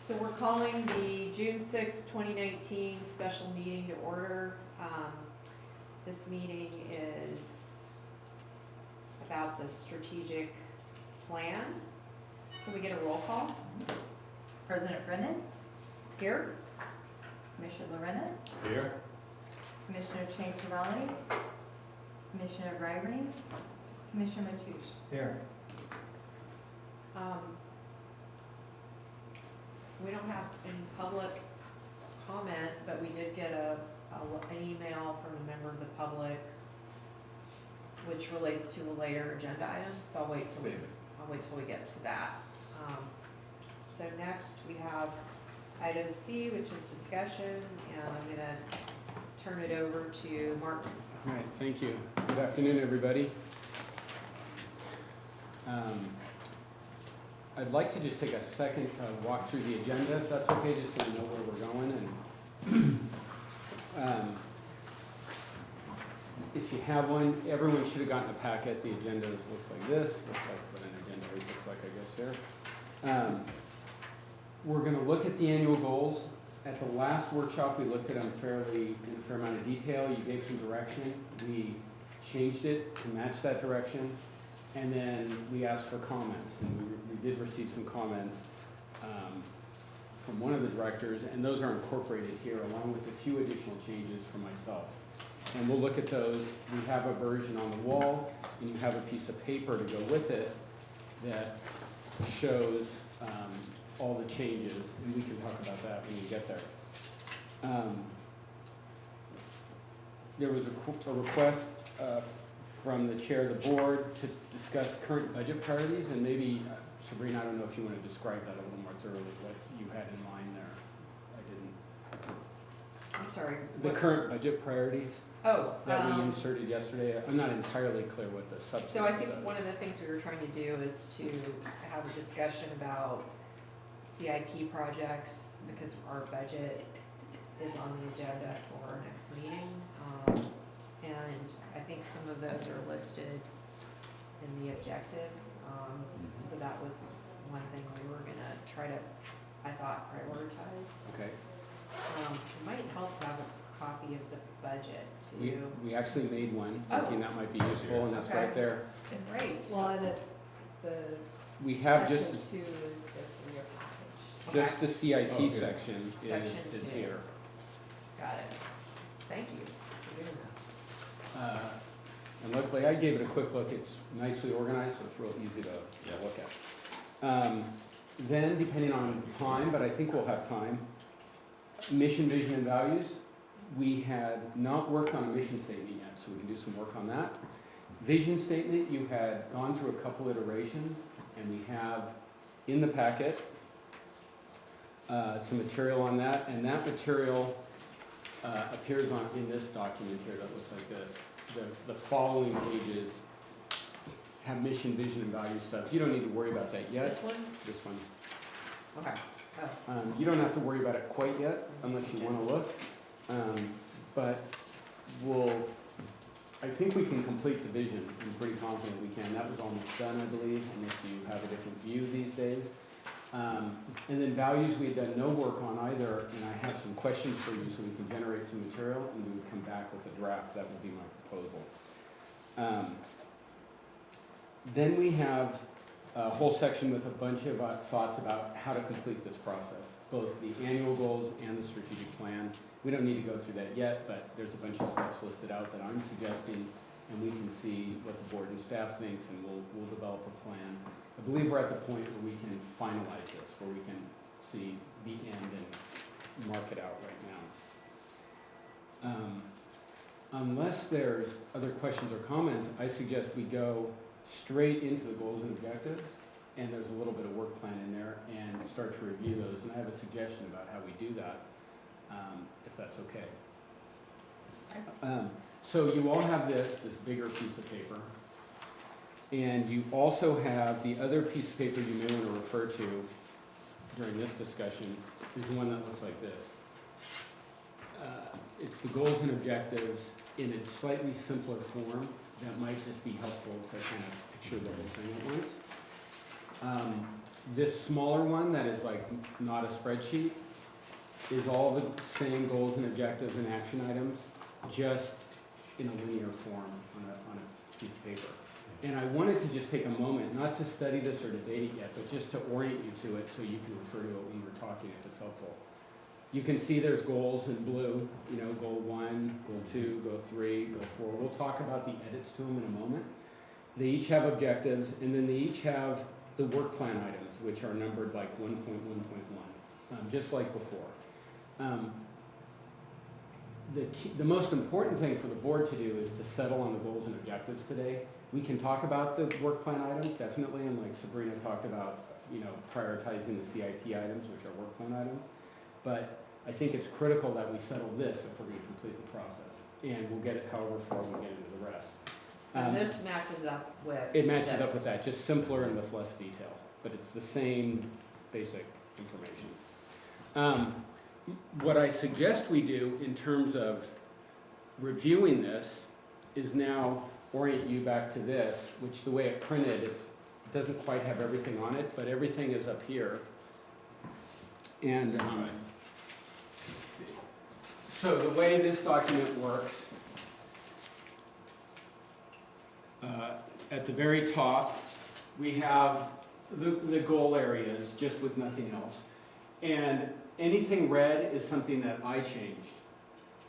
So we're calling the June 6th, 2019 special meeting to order. This meeting is about the strategic plan. Can we get a roll call? President Brennan, Here? Commissioner Lorenz, Here. Commissioner Chantarelli, Commissioner Ryring, Commissioner Matoush. Here. We don't have any public comment, but we did get an email from a member of the public which relates to a later agenda item, so I'll wait till we get to that. So next we have item C, which is discussion, and I'm gonna turn it over to Martin. All right, thank you. Good afternoon, everybody. I'd like to just take a second to walk through the agenda, if that's okay, just so you know where we're going. And if you have one, everyone should have gotten a packet. The agenda looks like this. Looks like what an agenda always looks like, I guess, there. We're going to look at the annual goals. At the last workshop, we looked at them in a fair amount of detail. You gave some direction. We changed it to match that direction. And then we asked for comments, and we did receive some comments from one of the directors, and those are incorporated here along with a few additional changes from myself. And we'll look at those. We have a version on the wall, and you have a piece of paper to go with it that shows all the changes, and we can talk about that when we get there. There was a request from the chair of the board to discuss current budget priorities, and maybe, Sabrina, I don't know if you want to describe that a little more thoroughly, what you had in mind there. I didn't. I'm sorry. The current budget priorities Oh. that we inserted yesterday. I'm not entirely clear what the substance So I think of one of the things we were trying to do is to have a discussion about CIP projects, because our budget is on the agenda for our next meeting. And I think some of those are listed in the objectives. So that was one thing we were gonna try to, I thought, prioritize. Okay. It might help to have a copy of the budget too. We actually made one, Oh. thinking that might be useful, and that's Okay. right there. Great. Well, and it's the We have just, section 2 is just in your package. Okay. just the CIP Okay. section Section is two. here. Got it. Thank you for doing that. And luckily, I gave it a quick look. It's nicely organized, so it's real easy to look at. Then, depending on time, but I think we'll have time, mission, vision, and values. We had not worked on a mission statement yet, so we can do some work on that. Vision statement, you had gone through a couple iterations, and we have in the packet some material on that, and that material appears in this document here that looks like this. The following pages have mission, vision, and value stuff. You don't need to worry about that yet. This one? This one. Okay. Oh. You don't have to worry about it quite yet, unless you want to look. But I think we can complete the vision. I'm pretty confident we can. That was almost done, I believe, unless you have a different view these days. And then values, we had done no work on either, and I have some questions for you so we can generate some material, and we would come back with a draft. That would be my proposal. Then we have a whole section with a bunch of thoughts about how to complete this process, both the annual goals and the strategic plan. We don't need to go through that yet, but there's a bunch of steps listed out that I'm suggesting, and we can see what the board and staff thinks, and we'll develop a plan. I believe we're at the point where we can finalize this, where we can see the end and mark it out right now. Unless there's other questions or comments, I suggest we go straight into the goals and objectives, and there's a little bit of work plan in there, and start to review those. And I have a suggestion about how we do that, if that's okay. So you all have this bigger piece of paper. And you also have the other piece of paper you may want to refer to during this discussion is the one that looks like this. It's the goals and objectives in a slightly simpler form that might just be helpful to kind of picture the whole thing at once. this smaller one that is like not a spreadsheet is all the same goals and objectives and action items, just in a linear form on a piece of paper. And I wanted to just take a moment, not to study this or debate it yet, but just to orient you to it so you can refer to it when we're talking if it's helpful. You can see there's goals in blue, you know, goal 1, goal 2, goal 3, goal 4. We'll talk about the edits to them in a moment. They each have objectives, and then they each have the work plan items, which are numbered like 1.1.1, just like before. The most important thing for the board to do is to settle on the goals and objectives today. We can talk about the work plan items, definitely, and like Sabrina talked about, you know, prioritizing the CIP items, which are work plan items. But I think it's critical that we settle this if we're going to complete the process. And we'll get it however far we get into the rest. And this matches up with It matches this. up with that, just simpler and with less detail. But it's the same basic information. What I suggest we do in terms of reviewing this is now orient you back to this, which the way it printed, it doesn't quite have everything on it, but everything is up here. And so the way this document works, at the very top, we have the goal areas just with nothing else. And anything red is something that I changed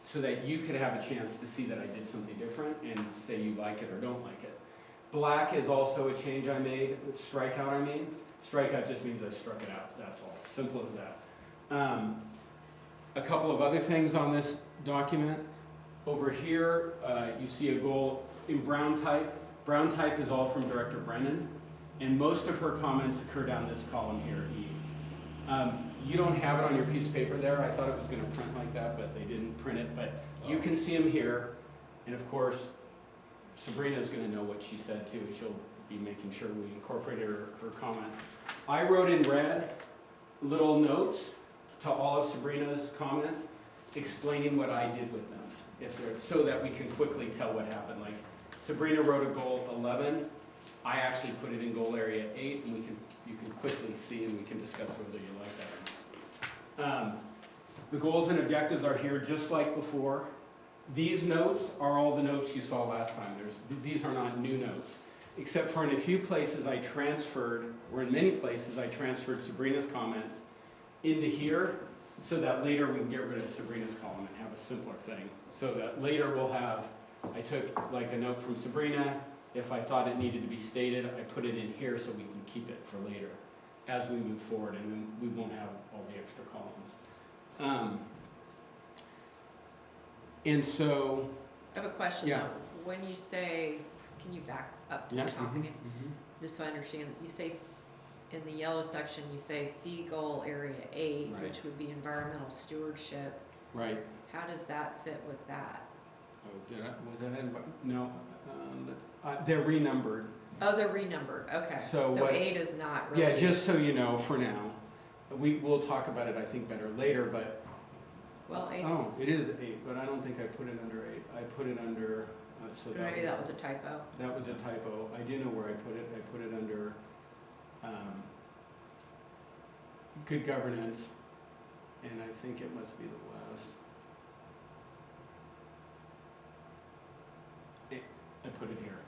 so that you could have a chance to see that I did something different and say you like it or don't like it. Black is also a change I made, strikeout I mean. Strikeout just means I struck it out, that's all, simple as that. A couple of other things on this document. Over here, you see a goal in brown type. Brown type is all from Director Brennan, and most of her comments occur down this column here, E. You don't have it on your piece of paper there. I thought it was going to print like that, but they didn't print it. But you can see them here, and of course, Sabrina is going to know what she said too. She'll be making sure we incorporated her comments. I wrote in red little notes to all of Sabrina's comments, explaining what I did with them, so that we can quickly tell what happened. Like Sabrina wrote a goal 11. I actually put it in goal area 8, and you can quickly see, and we can discuss whether you like that or not. The goals and objectives are here just like before. These notes are all the notes you saw last time. These are not new notes, except for in a few places I transferred, or in many places I transferred Sabrina's comments into here, so that later we can get rid of Sabrina's column and have a simpler thing. So that later we'll have, I took like a note from Sabrina. If I thought it needed to be stated, I put it in here so we can keep it for later as we move forward, and then we won't have all the extra columns. And so, I have a question Yeah. though. When you say, can you back up to the top again? Just so I understand, you say in the yellow section, you say see goal area 8, Right. which would be environmental stewardship. right. How does that fit with that? Oh, did I, was that in, no, they're renumbered. Oh, they're renumbered, okay. So So what- 8 is not really. Yeah, just so you know, for now. We'll talk about it, I think, better later, but, Well, 8 oh, it is 8, but I don't think I put it under 8. I put it under, so maybe that was a typo. that was a typo. I do know where I put it. I put it under good governance, and I think it must be the last. I put it here.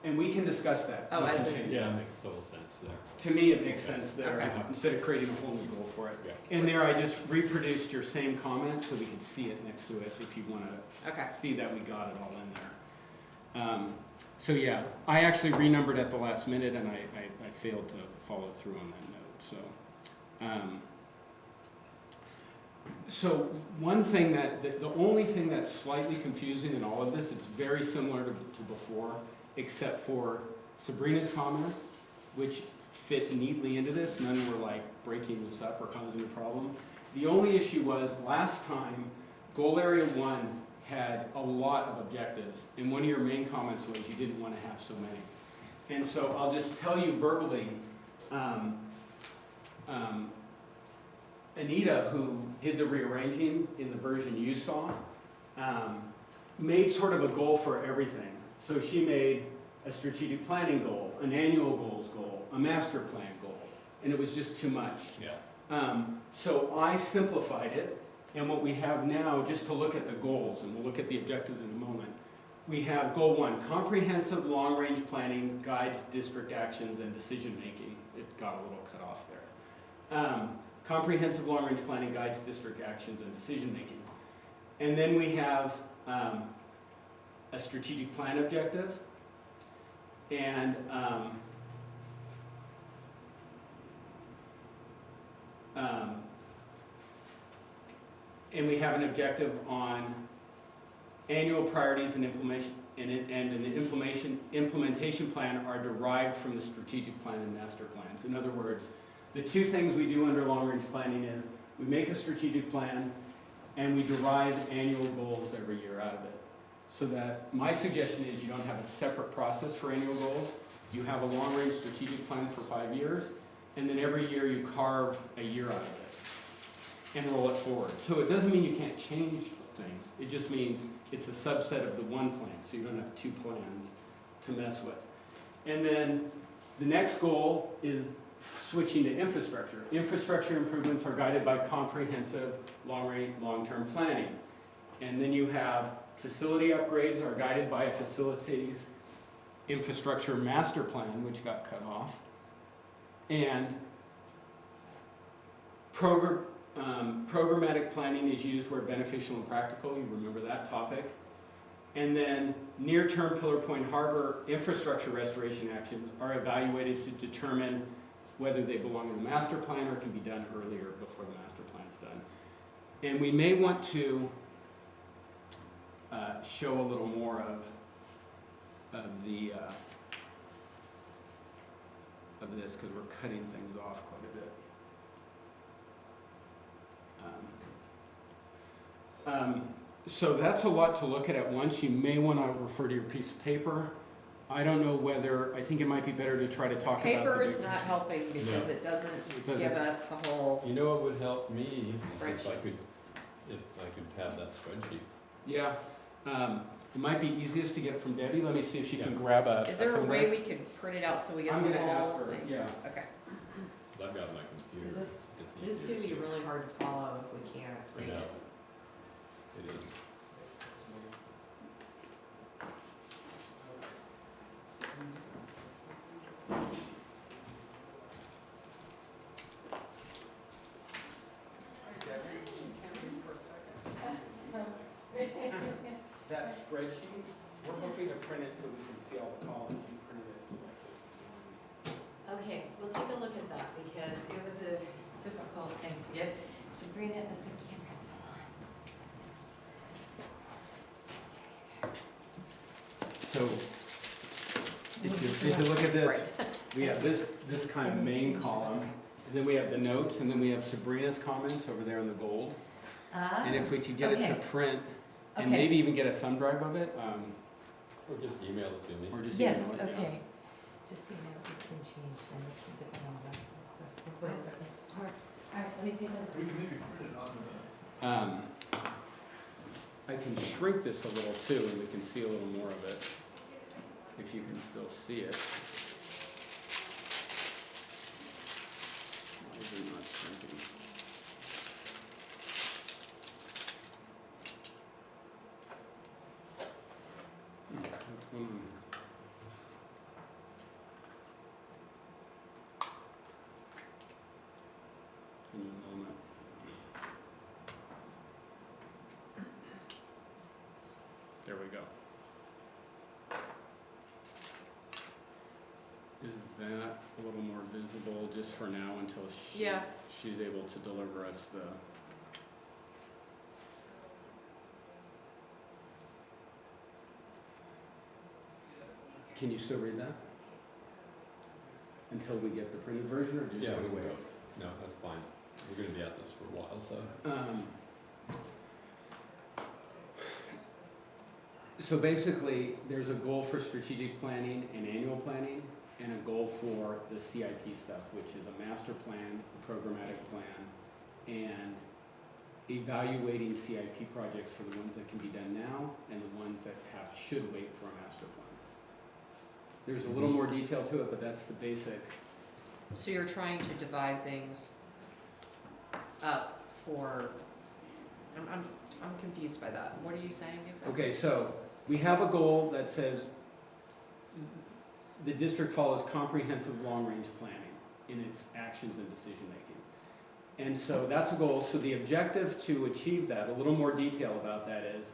And we can discuss that. Oh, We can as in- change Yeah, that. it makes total sense there. To me, it makes Okay. sense there, Okay. instead of creating a whole new goal for it. Yeah. And there, I just reproduced your same comment so we can see it next to it if you want to Okay. see that we got it all in there. So yeah, I actually renumbered at the last minute, and I failed to follow through on that note. So one thing the only thing that's slightly confusing in all of this, it's very similar to before, except for Sabrina's comments, which fit neatly into this. None were like breaking this up or causing a problem. The only issue was last time, goal area 1 had a lot of objectives, and one of your main comments was you didn't want to have so many. And so I'll just tell you verbally, Anita, who did the rearranging in the version you saw, made sort of a goal for everything. So she made a strategic planning goal, an annual goals goal, a master plan goal, and it was just too much. Yeah. So I simplified it, and what we have now, just to look at the goals, and we'll look at the objectives in a moment, we have goal 1, comprehensive long-range planning guides district actions and decision-making. It got a little cut off there. Comprehensive long-range planning guides district actions and decision-making. And then we have a strategic plan objective, and we have an objective on annual priorities and implementation, and an implementation plan are derived from the strategic plan and master plans. In other words, the two things we do under long-range planning is we make a strategic plan and we derive annual goals every year out of it. So that my suggestion is you don't have a separate process for annual goals. You have a long-range strategic plan for 5 years, and then every year you carve a year out of it and roll it forward. So it doesn't mean you can't change things. It just means it's a subset of the one plan, so you don't have 2 plans to mess with. And then the next goal is switching to infrastructure. Infrastructure improvements are guided by comprehensive long-term planning. And then you have facility upgrades are guided by a facilities infrastructure master plan, which got cut off. And programmatic planning is used where beneficial and practical. You remember that topic. And then near-term Pillar Point Harbor infrastructure restoration actions are evaluated to determine whether they belong in the master plan or can be done earlier before the master plan is done. And we may want to show a little more of this, because we're cutting things off quite a bit. So that's a lot to look at once. You may want to refer to your piece of paper. I don't know whether, I think it might be better to try to talk about the Paper is big- not helping because it doesn't give us the whole. You know what would help me is Spreadsheet. if I could have that spreadsheet. Yeah, it might be easiest to get it from Debbie. Let me see if she can grab a. Is there a thumb way drive. we could print it out so we get I'm the gonna ask whole her, thing? yeah. Okay. I've got my computer. Is this, It's this is easier gonna be to- really hard to follow if we can't I read know. it. It is. That spreadsheet, we're hoping to print it so we can see all the columns. You printed it so like this. Okay, we'll take a look at that because it was a difficult thing to get. Sabrina, is the camera still on? So, if you look at this, we have this kind of main column, and then we have the notes, and then we have Sabrina's comments over there in the gold. And if we could get it to okay. print, and Okay. maybe even get a thumb drive of it, Or just email it to me. or just Yes, email it. okay. Just email, it can change, then it's a different on that. So, all right, let me take a look. We can maybe print it on the, I can shrink this a little too, and we can see a little more of it, if you can still see it. Why is it not shrinking? What's going on? Give me a moment. There we go. Is that a little more visible just for now until Yeah. she's able to deliver us the... Can you still read that? Until we get the printed version, or do you Yeah, just we want to will. wait? No, that's fine. We're gonna be at this for a while, so. So basically, there's a goal for strategic planning and annual planning, and a goal for the CIP stuff, which is a master plan, a programmatic plan, and evaluating CIP projects for the ones that can be done now and the ones that should wait for a master plan. There's a little more detail to it, but that's the basic. So you're trying to divide things up for, I'm confused by that. What are you saying exactly? Okay, so we have a goal that says the district follows comprehensive long-range planning in its actions and decision-making. And so that's a goal. So the objective to achieve that, a little more detail about that is,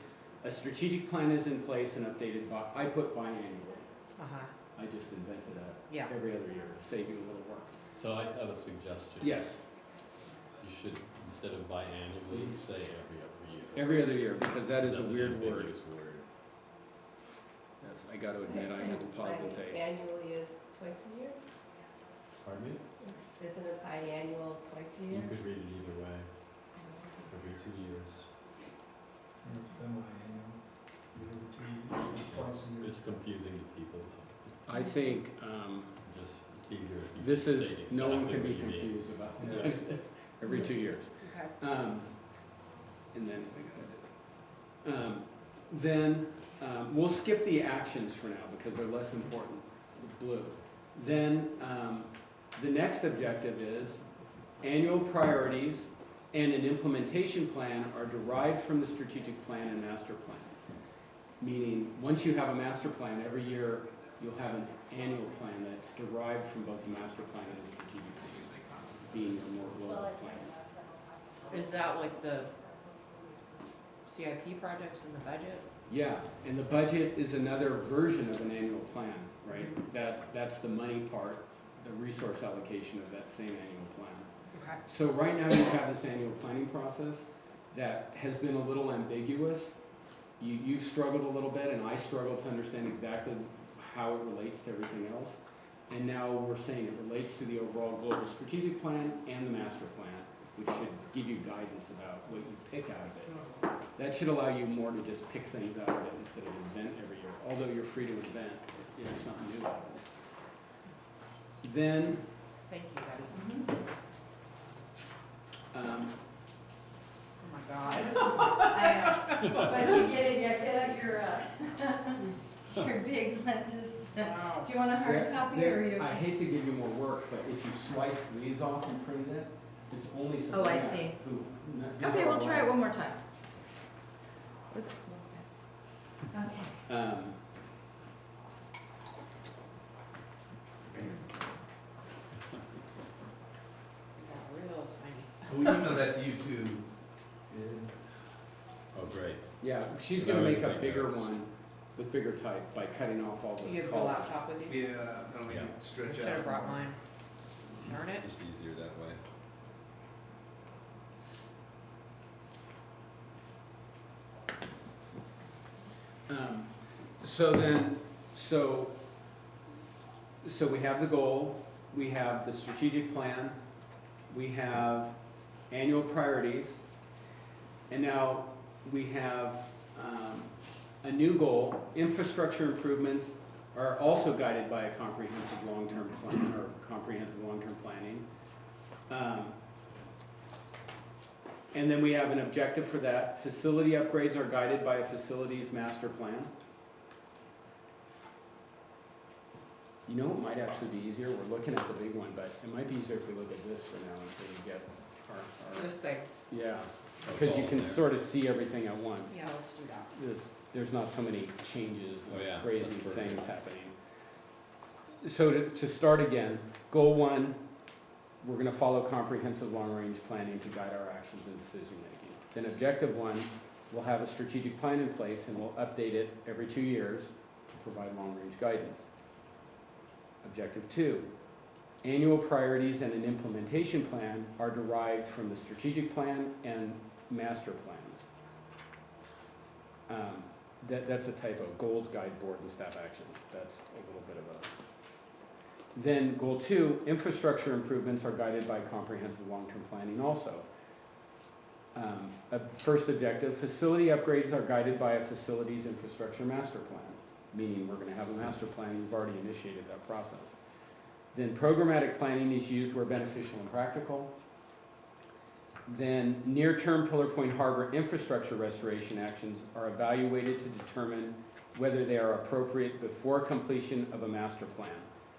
a strategic plan is in place and updated by, I put biannually. Uh-huh, I just invented a yeah. every other year to save you a little work. So I have a suggestion. Yes, You should, instead of biannually, say every other year. every other year, because that is a That's an weird word. ambiguous word. Yes, I gotta admit, I had to pause and say, Annually is twice a year? Pardon me? Isn't it biannual twice a You year? could read it either way, every 2 years. Semi-annual, twice a year. It's confusing to people, though. I think, Just, it's easier if you this is, state no one exactly can be what you mean. confused about Yeah. it. Every 2 years. Okay. And then, then, we'll skip the actions for now because they're less important, the blue. Then, the next objective is annual priorities and an implementation plan are derived from the strategic plan and master plans. Meaning, once you have a master plan, every year you'll have an annual plan that's derived from both the master plan and the strategic plan, being your more global plan. Is that like the CIP projects in the budget? Yeah, and the budget is another version of an annual plan, right? That's the money part, the resource allocation of that same annual plan. Okay. So right now you have this annual planning process that has been a little ambiguous. You've struggled a little bit, and I struggled to understand exactly how it relates to everything else. And now we're saying it relates to the overall global strategic plan and the master plan, which should give you guidance about what you pick out of it. That should allow you more to just pick things out of it instead of invent every year, although you're free to invent if something new happens. Then, Thank you, Betty. um, Oh my God. I know, but you get out your big lenses. Wow. Do you want a hard copy or are you? I hate to give you more work, but if you slice these off and print it, it's only Oh, something I that- see. these Okay, are we'll try it all- one more time. Oh, that smells bad. Okay. Got real tiny. We emailed that to you too. Oh, great. Yeah, she's Now gonna we make can a make bigger notes. one with bigger type by cutting off all Do those you have the columns. laptop with you? Yeah, that'll make Yeah. it I stretch should out. have brought mine. Darn it. Just easier that way. So then, so we have the goal, we have the strategic plan, we have annual priorities, and now we have a new goal. Infrastructure improvements are also guided by a comprehensive long-term plan, or comprehensive long-term planning. And then we have an objective for that. Facility upgrades are guided by a facilities master plan. You know, it might actually be easier, we're looking at the big one, but it might be easier if we look at this for now until we get our, This thing. yeah. Oh, Because it's you all can in there. sort of see everything at once. Yeah, let's do that. There's not so many changes, Oh, yeah, crazy that's perfect. things happening. So to start again, goal one, we're gonna follow comprehensive long-range planning to guide our actions and decision-making. Then objective one, we'll have a strategic plan in place and we'll update it every 2 years to provide long-range guidance. Objective two, annual priorities and an implementation plan are derived from the strategic plan and master plans. That's a typo, goals, guide, board, and staff actions. That's a little bit of a. Then goal two, infrastructure improvements are guided by comprehensive long-term planning also. First objective, facility upgrades are guided by a facilities infrastructure master plan, meaning we're gonna have a master plan, we've already initiated that process. Then programmatic planning is used where beneficial and practical. Then near-term Pillar Point Harbor infrastructure restoration actions are evaluated to determine whether they are appropriate before completion of a master plan.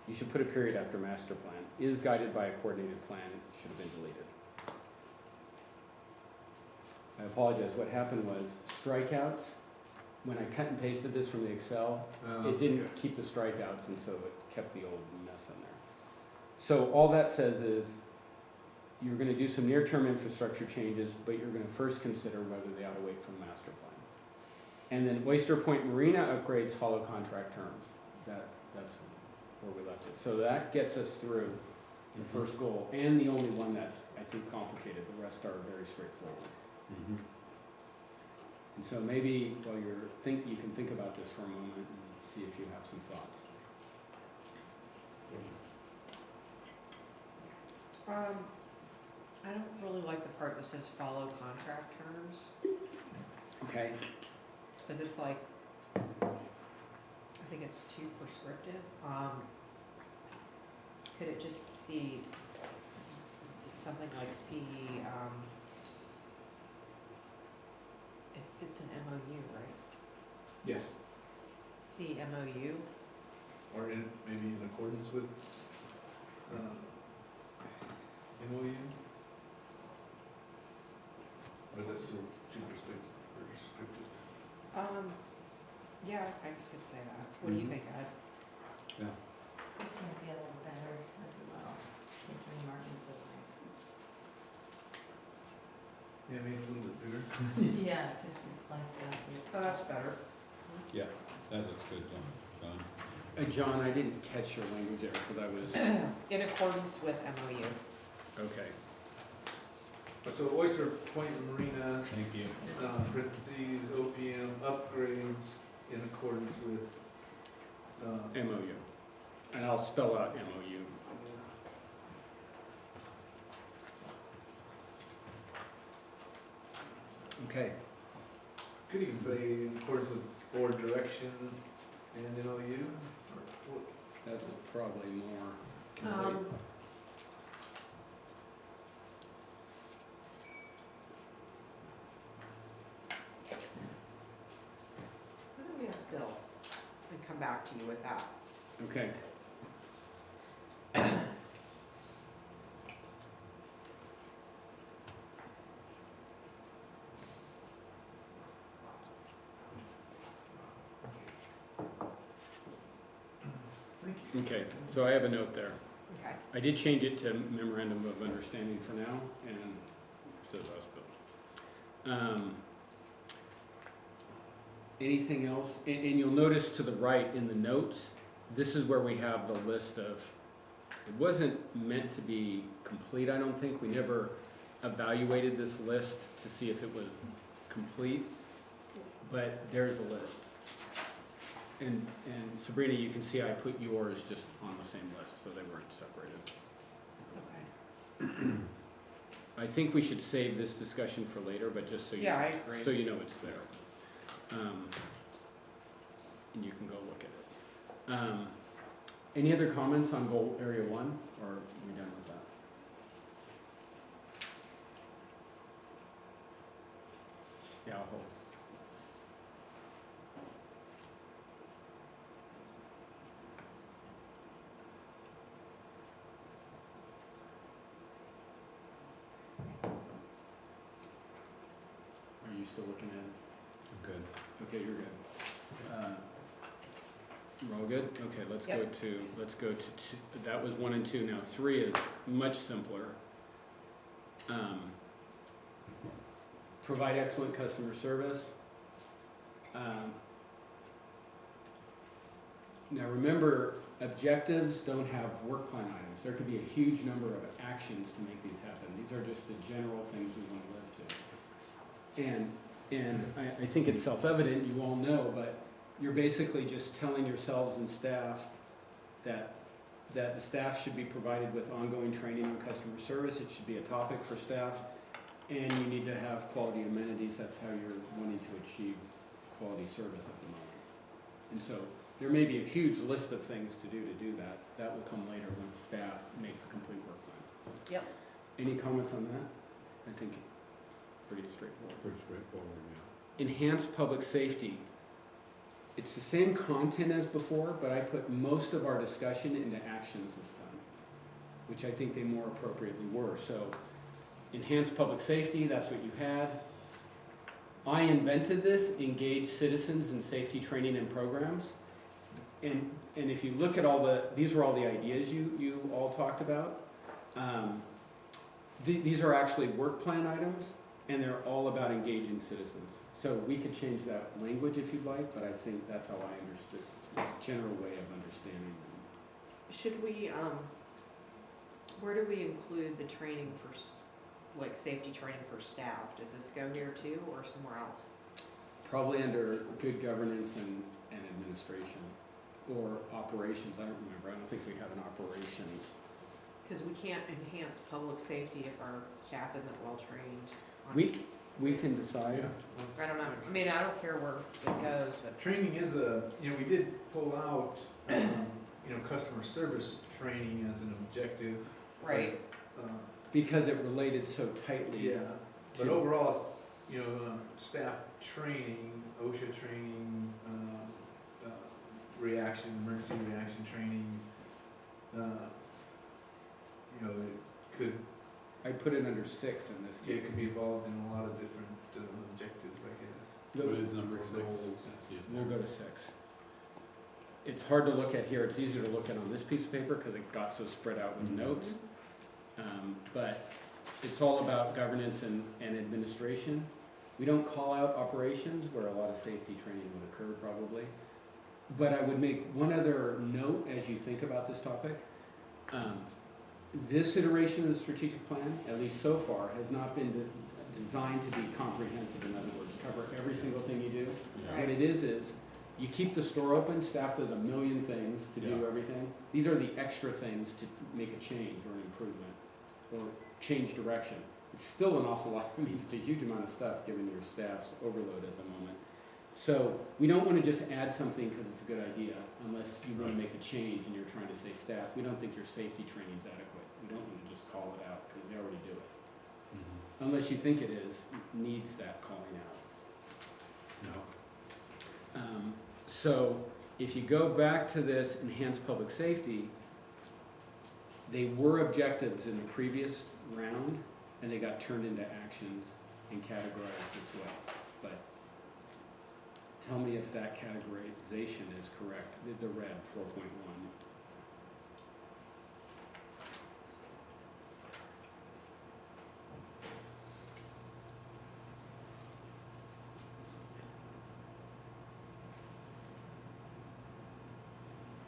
You should put a period after master plan. Is guided by a coordinated plan, it should have been deleted. I apologize, what happened was strikeouts, when I cut and pasted this from the Excel, it didn't keep the strikeouts, and so it kept the old mess in there. So all that says is, you're gonna do some near-term infrastructure changes, but you're gonna first consider whether they ought to wait for the master plan. And then Oyster Point Marina upgrades follow contract terms. That's where we left it. So that gets us through the first goal, and the only one that's, I think, complicated. The rest are very straightforward. Mhm. And so maybe while you can think about this for a moment and see if you have some thoughts. I don't really like the part that says follow contract terms, Okay. cause it's like, I think it's too prescriptive. Could it just see something like it's an MOU, right? Yes, See MOU, or maybe in accordance with, MOU? Or is that still too prescriptive? yeah, I could say that. What do you think, Ed? Yeah. This might be a little better as well, taking Martin's advice. Yeah, maybe a little bit bigger. Yeah, this was sliced up. Oh, that's better. Yeah, that looks good, John. John, I didn't catch your language there because I was, In accordance with MOU. okay. So Oyster Point and Marina, Thank you. parentheses, OPM upgrades in accordance with, MOU. And I'll spell out MOU. Okay. could even say in accordance with board direction and MOU, or what? That's probably more complete. Why don't we ask Bill and come back to you with that? Okay. Thank you. Okay, so I have a note there. Okay. I did change it to memorandum of understanding for now, and it says us, Bill. Anything else? And you'll notice to the right in the notes, this is where we have the list of, it wasn't meant to be complete, I don't think. We never evaluated this list to see if it was complete, but there's a list. And Sabrina, you can see I put yours just on the same list, so they weren't separated. Okay. I think we should save this discussion for later, but just so you, Yeah, I agree. so you know it's there. And you can go look at it. Any other comments on goal area 1, or are we done with that? Yeah, I'll hold. Are you still looking at it? Good. Okay, you're good. We're all good? Okay, let's go to two, that was 1 and 2, now 3 is much simpler. Provide excellent customer service. Now remember, objectives don't have work plan items. There could be a huge number of actions to make these happen. These are just the general things we want to live to. And I think it's self-evident, you all know, but you're basically just telling yourselves and staff that the staff should be provided with ongoing training on customer service. It should be a topic for staff, and you need to have quality amenities. That's how you're wanting to achieve quality service at the moment. And so there may be a huge list of things to do that. That will come later when staff makes a complete work plan. Yep. Any comments on that? I think pretty straightforward. Pretty straightforward, yeah. Enhance public safety. it's the same content as before, but I put most of our discussion into actions this time, which I think they more appropriately were. So, enhanced public safety, that's what you had. I invented this, engage citizens in safety training and programs. And if you look at these were all the ideas you all talked about. These are actually work plan items, and they're all about engaging citizens. So we could change that language if you'd like, but I think that's how I understood, it's a general way of understanding them. Should we, where do we include the training for, like, safety training for staff? Does this go here too, or somewhere else? Probably under good governance and administration, or operations, I don't remember, I don't think we have an operations. Because we can't enhance public safety if our staff isn't well-trained. We can decide. I don't know, I mean, I don't care where it goes, but, Training is we did pull out, customer service training as an objective. right, Because it related so tightly. Yeah, but to- overall, staff training, OSHA training, emergency reaction training, it could, I put it under 6 in this it case. could be involved in a lot of different objectives, I guess. What is number 6? Goals. That's the We'll go to 6. It's hard to look at here, it's easier to look at on this piece of paper because it got so spread out with notes. But it's all about governance and administration. We don't call out operations where a lot of safety training would occur probably. But I would make one other note as you think about this topic. This iteration of the strategic plan, at least so far, has not been designed to be comprehensive. In other words, cover every single thing you do. Yeah. What it is you keep the store open, staff does a million things to do Yeah. everything. These are the extra things to make a change or an improvement or change direction. It's still an awful lot, I mean, it's a huge amount of stuff given your staff's overload at the moment. So we don't want to just add something because it's a good idea unless you want to make a change and you're trying to say staff, we don't think your safety training's adequate. We don't want to just call it out because they already do it. Mhm. Unless you think it needs that calling out. No. So if you go back to this enhanced public safety, they were objectives in the previous round and they got turned into actions and categorized as well. But tell me if that categorization is correct, the red 4.1.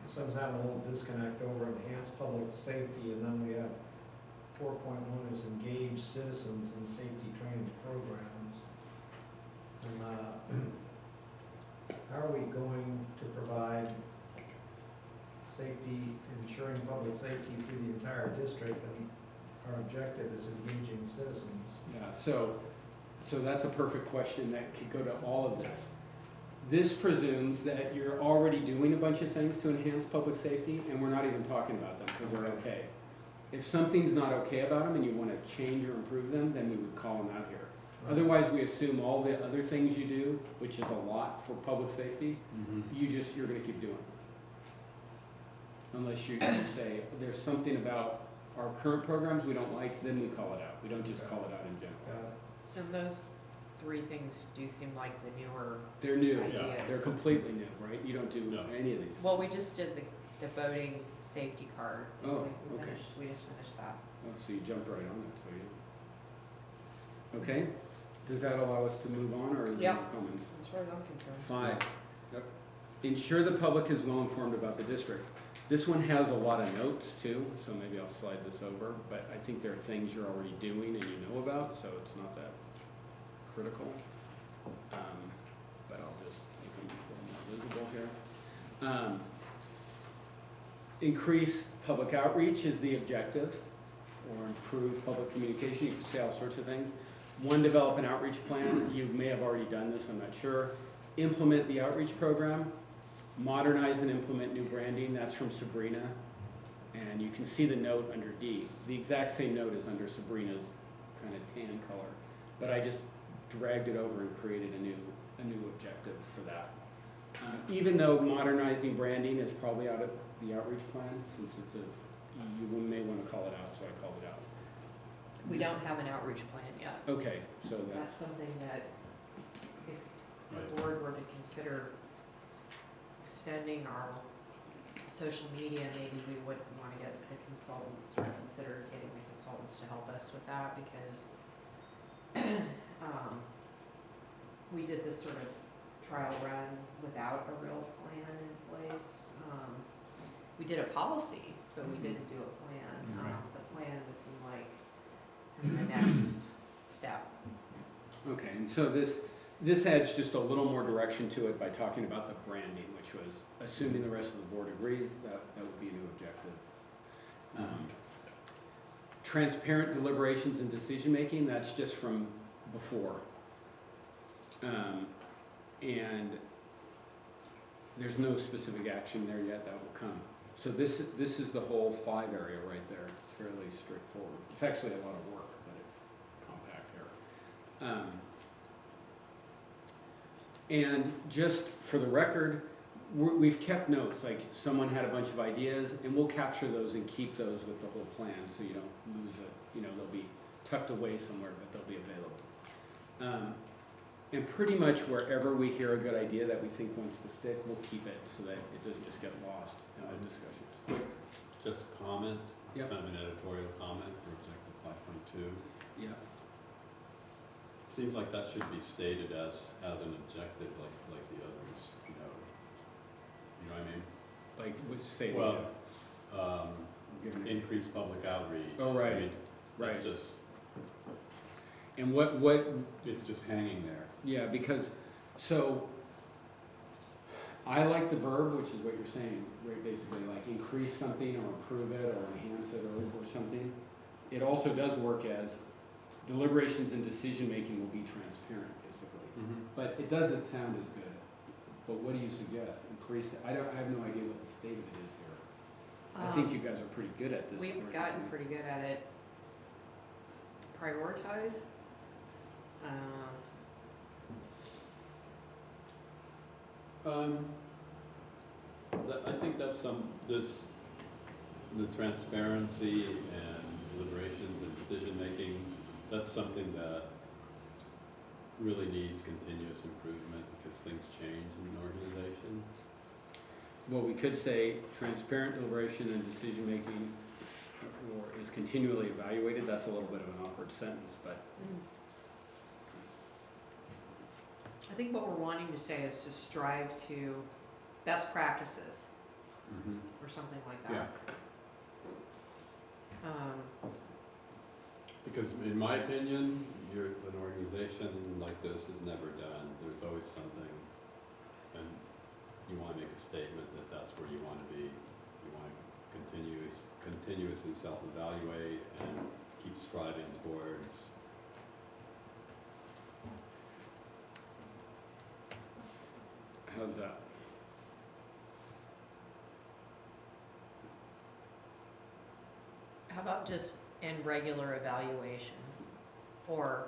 Sometimes having a little disconnect over enhanced public safety, and then we have 4.1 is engage citizens in safety training programs. And, how are we going to provide safety, ensuring public safety through the entire district, and our objective is engaging citizens? Yeah, so that's a perfect question that could go to all of this. This presumes that you're already doing a bunch of things to enhance public safety, and we're not even talking about them because they're okay. If something's not okay about them and you want to change or improve them, then we would call them out here. Otherwise, we assume all the other things you do, which is a lot for public safety, Mhm. you're going to keep doing. Unless you say, there's something about our current programs we don't like, then we call it out. We don't just call it out in general. Got it. and those 3 things do seem like the newer They're new. ideas. They're completely new, right? You don't do No. any of these. Well, we just did the voting safety card. Oh, We okay. We just finished that. Oh, so you jumped right on it, so you. Okay, does that allow us to move on, or are there Yeah. more comments? As far as I'm concerned. 5. Ensure the public is well informed about the district. This one has a lot of notes too, so maybe I'll slide this over, but I think there are things you're already doing and you know about, so it's not that critical. But I'll just make them a little more visible here. Increase public outreach is the objective, or improve public communication. You can say all sorts of things. 1, develop an outreach plan. You may have already done this, I'm not sure. Implement the outreach program. Modernize and implement new branding. That's from Sabrina. And you can see the note under D. The exact same note is under Sabrina's kind of tan color. But I just dragged it over and created a new objective for that. Even though modernizing branding is probably out of the outreach plan, since it's you may want to call it out, so I called it out. We don't have an outreach plan yet. Okay, so That's that's, something that if Right. the board were to consider extending our social media, maybe we would want to get the consultants or consider getting the consultants to help us with that because we did this sort of trial run without a real plan in place. We did a policy, but we didn't do a plan. Right. The plan would seem like kind of the next step. okay, and so this adds just a little more direction to it by talking about the branding, which was, assuming the rest of the board agrees, that would be a new objective. Transparent deliberations and decision-making, that's just from before. And there's no specific action there yet, that will come. So this is the whole 5 area right there. It's fairly straightforward. It's actually a lot of work, but it's compact here. And just for the record, we've kept notes, like someone had a bunch of ideas, and we'll capture those and keep those with the whole plan, so you don't lose it. You know, they'll be tucked away somewhere, but they'll be available. And pretty much wherever we hear a good idea that we think wants to stick, we'll keep it so that it doesn't just get lost in our discussions. Quick, just comment, Yep. kind of an editorial comment for objective 5.2. Yeah. Seems like that should be stated as an objective like the others, you know what I mean? Like, which say, Well, give me- increase public outreach. Oh, right, I mean, right. It's just, And what, it's just hanging there. yeah, because, so, I like the verb, which is what you're saying, right, basically, like increase something or improve it or enhance it or something. It also does work as deliberations and decision-making will be transparent, basically. But it doesn't sound as good. But what do you suggest? Increase it? I have no idea what the state of it is here. I think you guys are pretty good at this. We've aren't you? gotten pretty good at it. Prioritize. I think that's the transparency and deliberations and decision-making, that's something that really needs continuous improvement because things change in an organization. Well, we could say transparent deliberation and decision-making or is continually evaluated. That's a little bit of an awkward sentence, but I think what we're wanting to say is to strive to best practices or something like that. Because in my opinion, an organization like this is never done. There's always something, and you want to make a statement that that's where you want to be. You want to continuously self-evaluate and keep striving towards. how's that? How about just in regular evaluation? Or,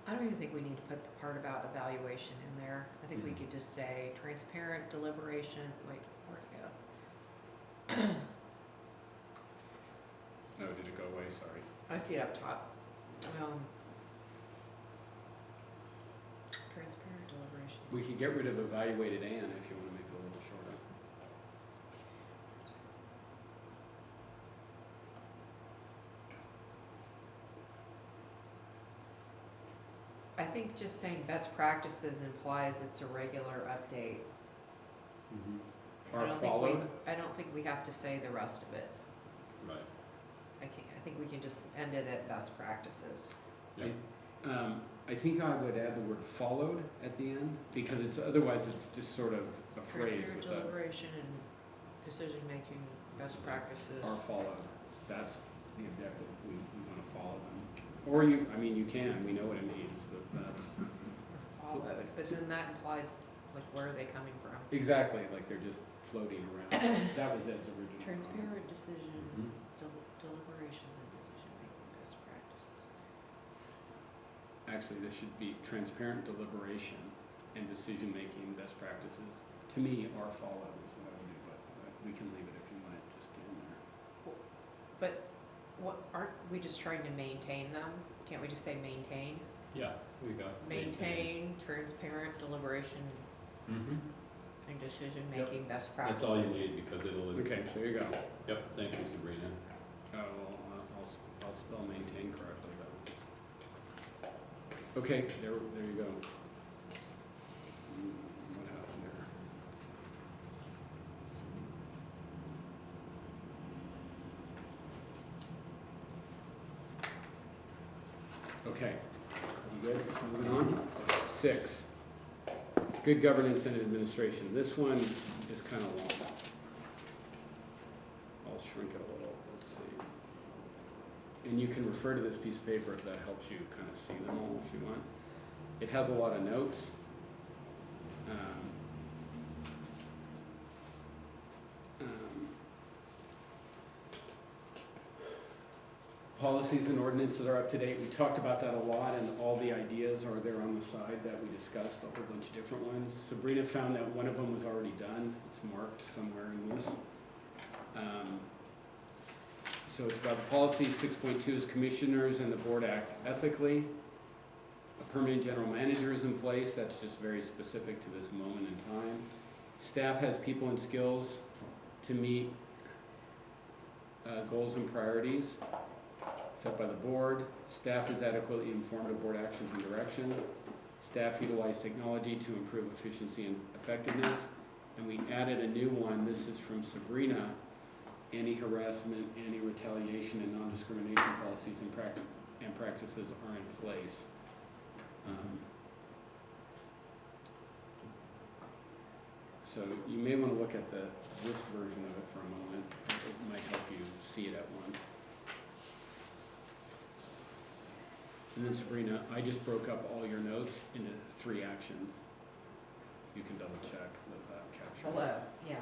I don't even think we need to put the part about evaluation in there. I think we could just say transparent deliberation, wait, where'd it go? No, did it go away? Sorry. I see it up top. Transparent deliberation. We could get rid of evaluated and if you want to make it a little shorter. I think just saying best practices implies it's a regular update. Or I don't think followed? I don't think we have to say the rest of it. Right. I think we can just end it at best practices. Yeah. I think I would add the word followed at the end because otherwise it's just sort of a phrase Transparent with a deliberation and decision-making, best practices. are followed. That's the objective. We want to follow them. Or you can. We know what it means. That's Followed, but then that implies, like, where are they coming from? exactly like they're just floating around. That was Ed's original. Transparent decision, Mhm. deliberations and decision-making, best practices. actually, this should be transparent deliberation and decision-making best practices. To me, are followed is what I would do, but we can leave it if you want it just in there. But what, aren't we just trying to maintain them? Can't we just say maintain? Yeah, we got. Maintain transparent deliberation Mm-hmm. and decision-making best practices. That's all you need because it'll. Okay, there you go. Yep, thank you, Sabrina. Oh, well, I'll spell maintain correctly, but. Okay, there you go. What happened there? Okay, we good? Moving on. 6, good governance and administration. This one is kind of long. I'll shrink it a little, let's see. And you can refer to this piece of paper if that helps you kind of see them all if you want. It has a lot of notes. Policies and ordinances are up to date. We talked about that a lot, and all the ideas are there on the side that we discussed, a whole bunch of different ones. Sabrina found that one of them was already done. It's marked somewhere in this. So it's about the policy. 6.2 is commissioners and the board act ethically. A permanent general manager is in place. That's just very specific to this moment in time. Staff has people and skills to meet goals and priorities set by the board. Staff is adequately informed of board actions and direction. Staff utilize technology to improve efficiency and effectiveness. And we added a new one. This is from Sabrina. Anti-harassment, anti-retaliation, and non-discrimination policies and practices are in place. So you may want to look at this version of it for a moment. It might help you see it at once. And then Sabrina, I just broke up all your notes into 3 actions. You can double check that captures. Hello, yeah.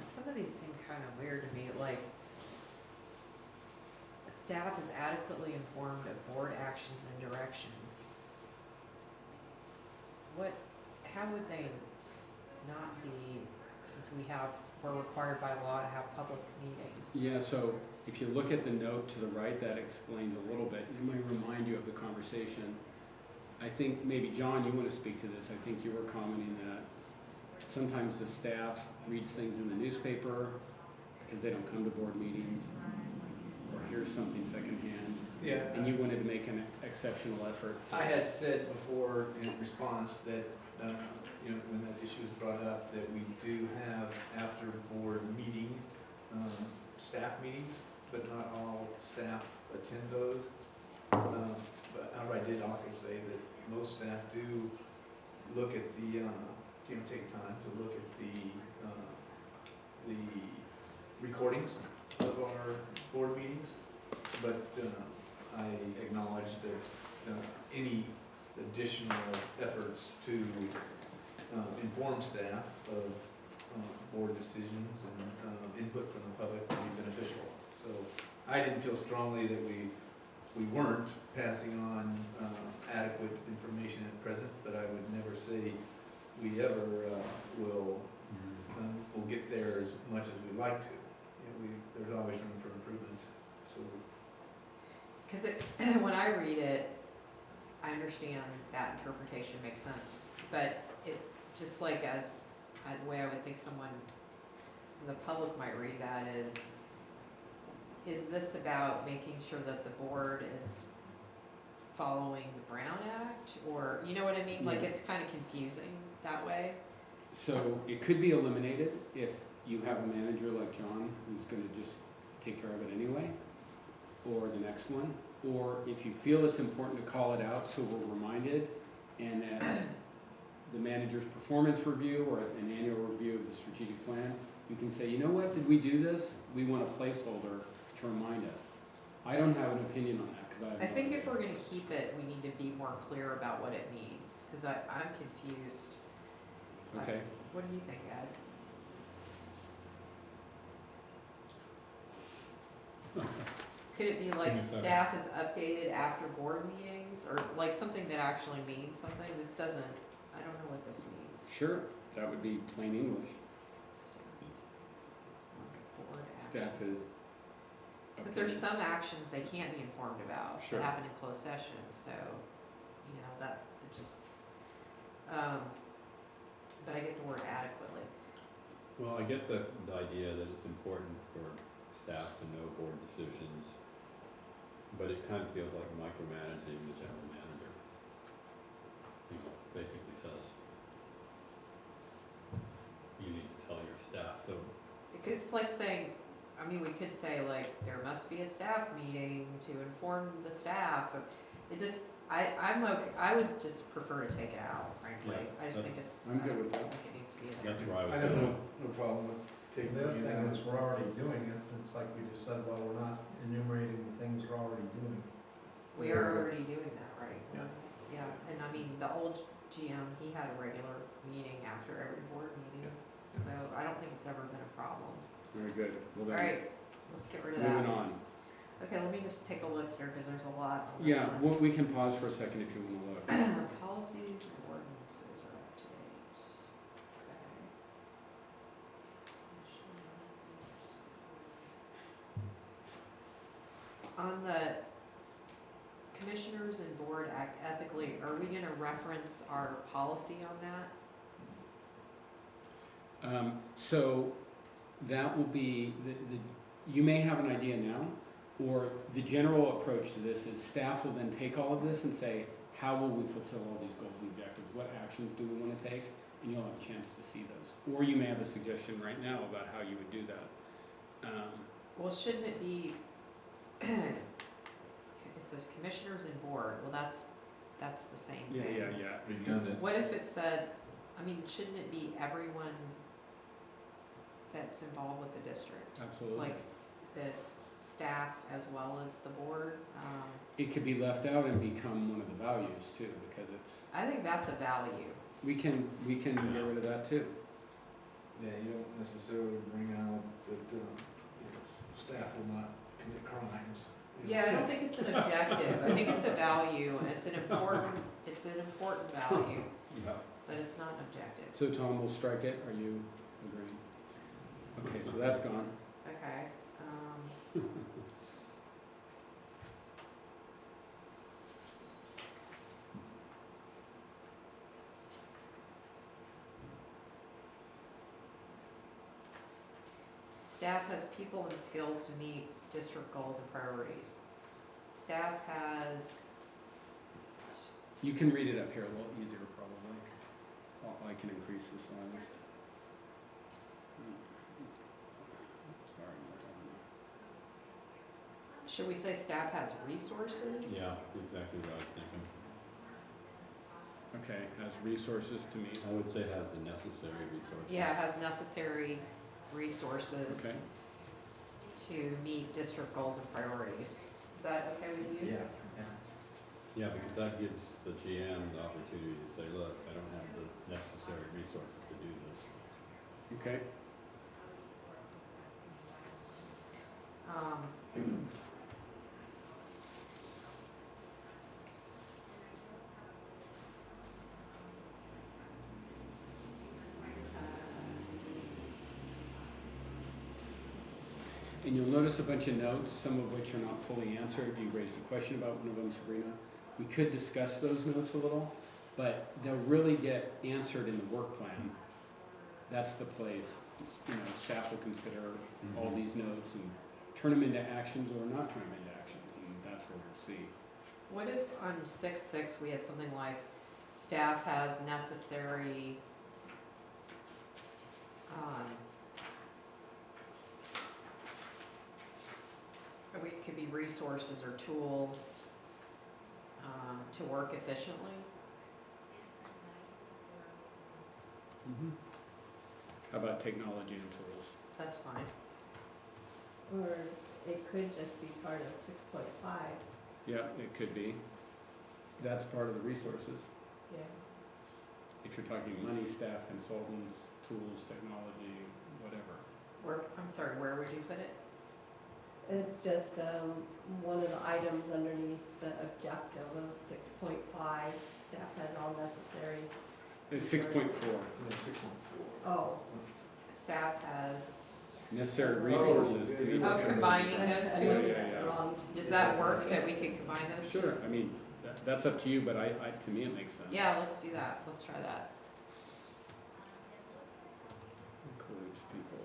Some of these seem kind of weird to me, like, staff is adequately informed of board actions and direction. How would they not be, since we're required by law to have public meetings? Yeah, so if you look at the note to the right, that explains a little bit. It might remind you of the conversation. I think maybe, John, you want to speak to this. I think you were commenting that sometimes the staff reads things in the newspaper because they don't come to board meetings or hear something secondhand. Yeah. And you wanted to make an exceptional effort. I had said before in response that, when that issue was brought up, that we do have after board meeting, staff meetings, but not all staff attend those. But I did also say that most staff do look at the, take time to look at the recordings of our board meetings. But I acknowledge that any additional efforts to inform staff of board decisions and input from the public would be beneficial. So I didn't feel strongly that we weren't passing on adequate information at present, but I would never say we ever will get there as much as we'd like to. There's always room for improvement. So. Because when I read it, I understand that interpretation makes sense, but it, just like the way I would think someone in the public might read that is this about making sure that the board is following the Brown Act, or, you know what I mean? Like, Yeah. it's kind of confusing that way. So it could be eliminated if you have a manager like John who's gonna just take care of it anyway, or the next one. Or if you feel it's important to call it out so we're reminded, and at the manager's performance review or at an annual review of the strategic plan, you can say, you know what, did we do this? We want a placeholder to remind us. I don't have an opinion on that, because I have I no think idea. if we're gonna keep it, we need to be more clear about what it means, cause I'm confused. Okay, What do you think, Ed? Could it be like Think it's better. staff is updated after board meetings, or like something that actually means something? This doesn't, I don't know what this means. sure, that would be plain English. Board Staff action. is. Cause there's some actions they can't be informed about, Sure. that happen in closed session, so, you know, that, it just, but I get the word adequately. Well, I get the idea that it's important for staff to know board decisions, but it kind of feels like micromanaging the general manager. You know, basically says, you need to tell your staff, so, It's like saying, I mean, we could say like, there must be a staff meeting to inform the staff of, it just, I'm okay, I would just prefer to take it out, frankly. Yeah, I just think it's, I'm good I with don't that. think it needs to be in there. that's where I I was have going. no problem with taking The other it thing out. is, we're already doing it, it's like we just said, well, we're not enumerating the things we're already doing. We are already doing that, right? Yeah. Yeah, and I mean, the old GM, he had a regular meeting after every board meeting, so I don't think it's ever been a problem. Very good. Well, then, Alright, let's get rid of that. moving on. Okay, let me just take a look here, cause there's a lot on this Yeah, one. well, we can pause for a second if you wanna look. Policies and ordinances are up to date. Okay. On the commissioners and board act ethically, are we gonna reference our policy on that? So that will be, you may have an idea now, or the general approach to this is staff will then take all of this and say, how will we fulfill all these goals and objectives? What actions do we want to take? And you'll have a chance to see those. Or you may have a suggestion right now about how you would do that. Well, shouldn't it be, it says commissioners and board, well, that's the same Yeah, thing. yeah. Redundant. What if it said, I mean, shouldn't it be everyone that's involved with the district? Absolutely. Like the staff as well as the board? It could be left out and become one of the values too, because it's, I think that's a value. we can get rid of that too. Yeah, you don't necessarily bring out that, you know, staff will not commit crimes. you know. Yeah, I don't think it's an objective. I think it's a value, and it's an important value, Yeah. but it's not an objective. So Tom will strike it, are you agreeing? Okay, so that's gone. Okay, staff has people and skills to meet district goals and priorities. Staff has. You can read it up here a little easier probably. I can increase the size. Sorry. Should we say staff has resources? Yeah, exactly what I was thinking. Okay, has resources to meet. I would say has the necessary resources. Yeah, has necessary resources Okay, to meet district goals and priorities. Is that okay with you? Yeah, yeah. Yeah, because that gives the GM the opportunity to say, look, I don't have the necessary resources to do this. okay. And you'll notice a bunch of notes, some of which are not fully answered. You raised a question about one of them, Sabrina. We could discuss those notes a little, but they'll really get answered in the work plan. That's the place, you know, staff will consider all Mhm. these notes and turn them into actions or not turn them into actions, and that's where we'll see. What if on 6.6 we had something like staff has necessary, or it could be resources or tools, to work efficiently? How about technology and tools? That's fine. Or it could just be part of 6.5. Yeah, it could be. That's part of the resources. Yeah. If you're talking money, staff, consultants, tools, technology, whatever. Where, I'm sorry, where would you put it? It's just one of the items underneath the objective of 6.5. Staff has all necessary. It's 6.4. Yeah, 6.4. Oh. Staff has, Necessary resources to meet. Oh, those combining goals. those two? Yeah, yeah, yeah. Wrong. does that work, that we could combine those two? Sure, I mean, that's up to you, but to me, it makes sense. Yeah, let's do that, let's try that. Includes people.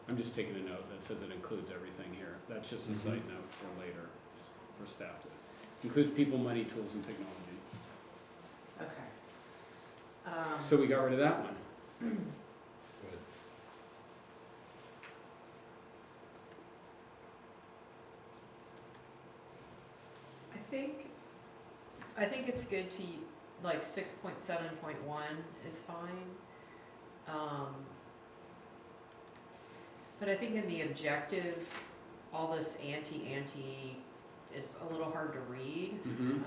I'm just taking a note that says it includes everything here. That's just a side note for later, for staff to. Includes people, money, tools, and technology. Okay. So we got rid of that one. Good. I think it's good to, like, 6.7.1 is fine. But I think in the objective, all this anti is a little hard to read. Mm-hmm.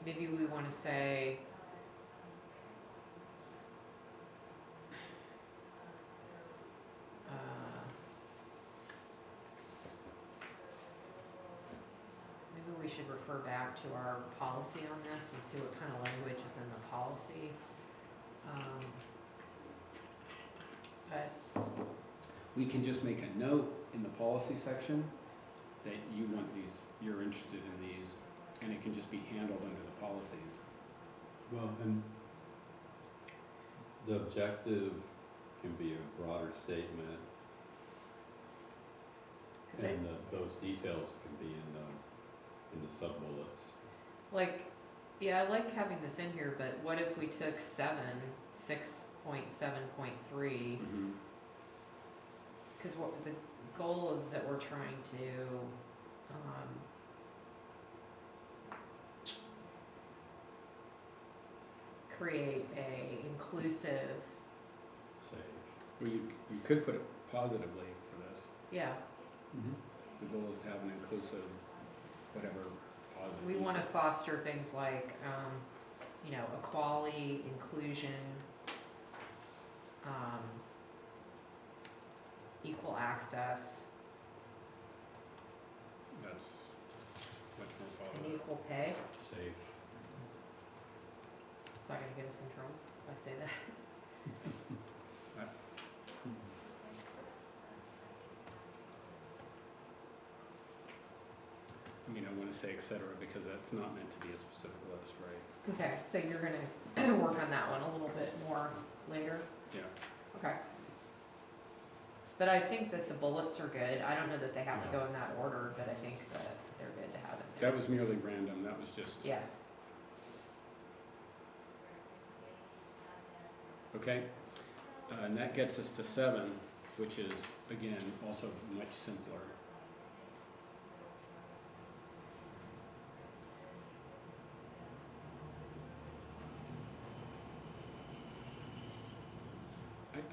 Maybe we wanna say, maybe we should refer back to our policy on this and see what kind of language is in the policy. But, We can just make a note in the policy section that you want these, you're interested in these, and it can just be handled under the policies. Well, and the objective can be a broader statement, 'cause and those details can be in the sub-bullets. like, yeah, I like having this in here, but what if we took 6.7.3, Mm-hmm. cause what the goal is that we're trying to, create a inclusive, Safe. Well, you could put it positively for this. yeah, The goal is to have an inclusive, whatever, positive. we wanna foster things like, equality, inclusion, equal access, That's much more and positive. equal pay. Safe. It's not gonna get us in trouble if I say that. I mean, I wanna say et cetera, because that's not meant to be a specific list, right? Okay, so you're gonna work on that one a little bit more later? Yeah. Okay. But I think that the bullets are good. I don't know that they have to go in that order, but I think that they're good to have in there. That was merely random, that was just, Yeah, okay? And that gets us to 7, which is, again, also much simpler.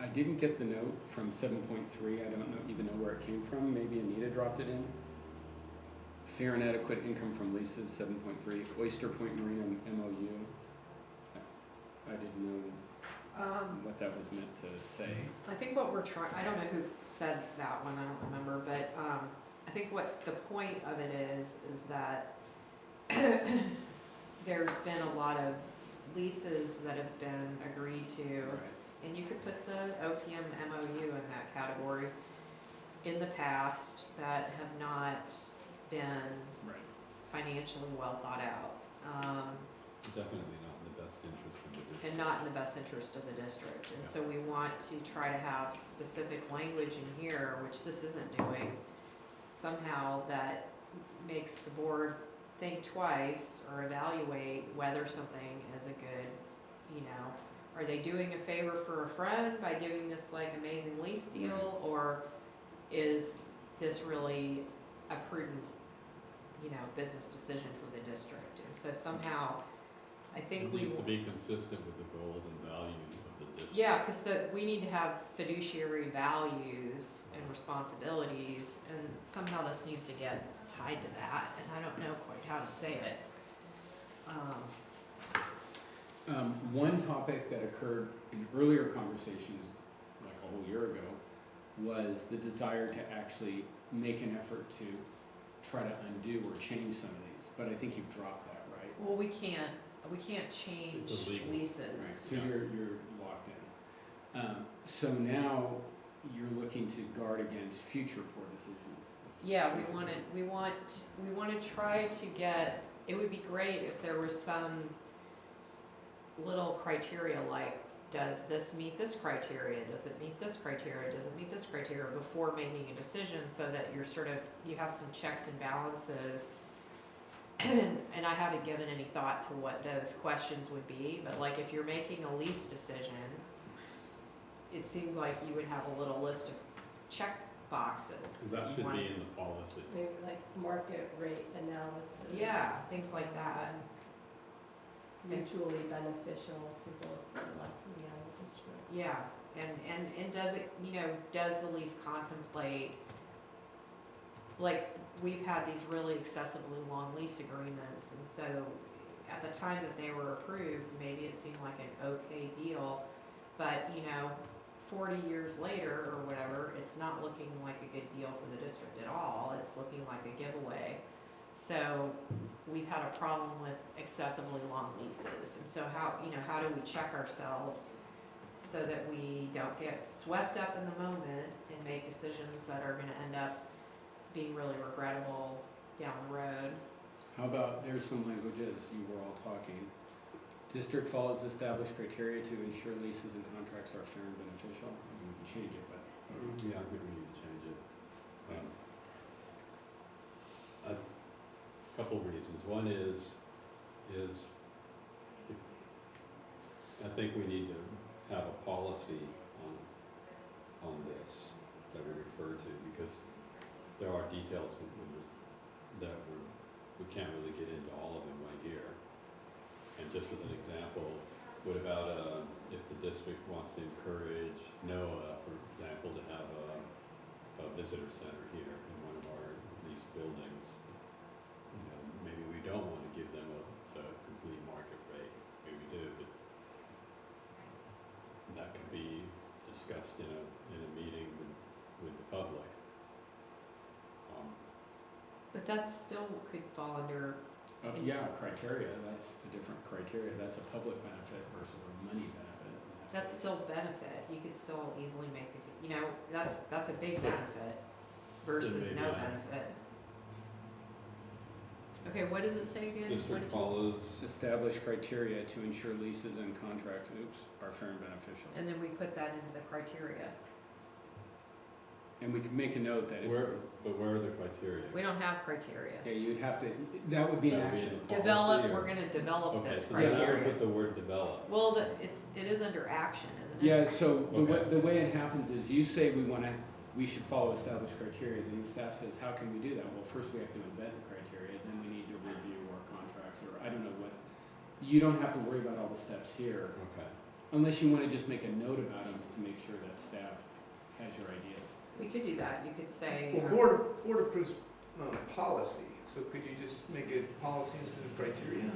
I didn't get the note from 7.3, I don't even know where it came from, maybe Anita dropped it in. Fair and adequate income from leases, 7.3, Oyster Point Marina MOU. I didn't know what that was meant to say. I think what we're trying, I don't know who said that one, I don't remember, but, I think what the point of it is that there's been a lot of leases that have been agreed to. Right. And you could put the OPM MOU in that category in the past that have not been Right. financially well thought out. Definitely not in the best interest of the district. and not in the best interest of the district. And so we want to try to have specific language in here, which this isn't doing, somehow that makes the board think twice or evaluate whether something is a good, are they doing a favor for a friend by giving this like amazing lease deal, or is this really a prudent, business decision for the district? And so somehow, I think It we. needs to be consistent with the goals and values of the district. Yeah, because we need to have fiduciary values and responsibilities, and somehow this needs to get tied to that, and I don't know quite how to say it. One topic that occurred in earlier conversations, like a whole year ago, was the desire to actually make an effort to try to undo or change some of these, but I think you've dropped that, right? Well, we can't change It's illegal. Right, leases. so you're locked in. So now you're looking to guard against future poor decisions. Yeah, we want to try to get, it would be great if there was some little criteria like, does this meet this criteria, does it meet this criteria, does it meet this criteria, before making a decision, so that you have some checks and balances. And I haven't given any thought to what those questions would be, but like if you're making a lease decision, it seems like you would have a little list of check boxes. That you should want- be in the policy. Maybe like market rate analysis. Yeah, things like that. Mutually beneficial to both us and the other district. Yeah, and does it, does the lease contemplate, like, we've had these really excessively long lease agreements, and so at the time that they were approved, maybe it seemed like an okay deal, but, 40 years later or whatever, it's not looking like a good deal for the district at all, it's looking like a giveaway. So we've had a problem with excessively long leases, and so how do we check ourselves so that we don't get swept up in the moment and make decisions that are gonna end up being really regrettable down the road? How about, there's some languages, you were all talking. District follows established criteria to ensure leases and contracts are fair and beneficial. We can change it, but. Yeah, I think we need to change it. A couple of reasons. One is I think we need to have a policy on this that we refer to, because there are details that we can't really get into all of them right here. And just as an example, what about if the district wants to encourage NOAA, for example, to have a visitor center here in one of our leased buildings? Maybe we don't want to give them a complete market rate. Maybe we do, but that could be discussed in a meeting with the public. But that still could fall under, Yeah, criteria, that's the different criteria. That's a public benefit versus a money benefit. that's still benefit, you could still easily make, that's a big benefit versus maybe no not. benefit. Okay, what does it say again? What District did you- follows, Establish criteria to ensure leases and contracts, are fair and beneficial. And then we put that into the criteria. And we can make a note that. but where are the criteria? We don't have criteria. Yeah, you'd have to, that would be an That would be action. in the Develop, policy, or- we're gonna develop Okay, this so then criteria. I would criteria. put the word develop. Well, it is under action, isn't it? Yeah, so Okay. the way it happens is you say we should follow established criteria, then the staff says, how can we do that? Well, first we have to invent the criteria, then we need to review our contracts, or I don't know what. You don't have to worry about all the steps here, Okay. unless you wanna just make a note about them to make sure that staff has your ideas. We could do that, you could say, Well, board approves policy, so could you just make it policy instead of criteria?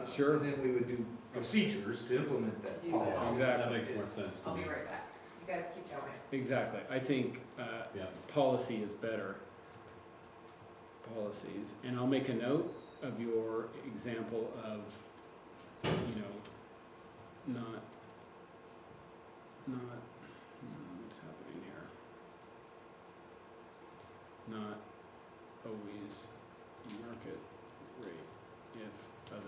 Sure. And then we would do procedures to implement that Do policy. that. Exactly. That makes more sense to I'll me. be right back. You guys keep going. Exactly, I think, Yeah. policy is better. Policies, and I'll make a note of your example of, what's happening here? Not always market rate if other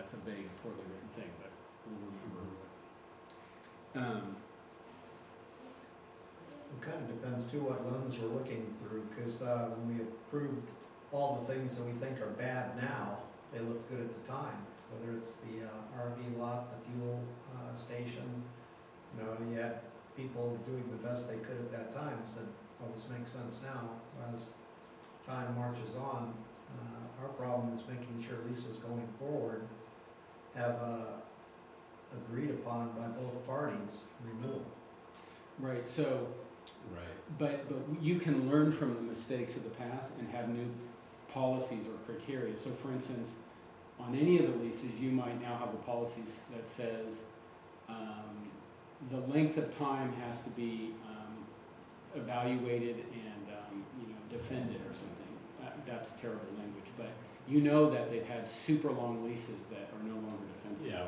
that's a vague, poorly written thing, but we'll remember. It kind of depends too what lens we're looking through, because when we approved all the things that we think are bad now, they look good at the time. Whether it's the RV lot, the fuel station, you know, you had people doing the best they could at that time, said, oh, this makes sense now. As time marches on, our problem is making sure leases going forward have agreed upon by both parties renewal. Right, so, Right. but you can learn from the mistakes of the past and have new policies or criteria. So for instance, on any of the leases, you might now have a policy that says, the length of time has to be, evaluated and, defended or something. That's terrible language, but you know that they've had super long leases that are no longer defensible. Yeah,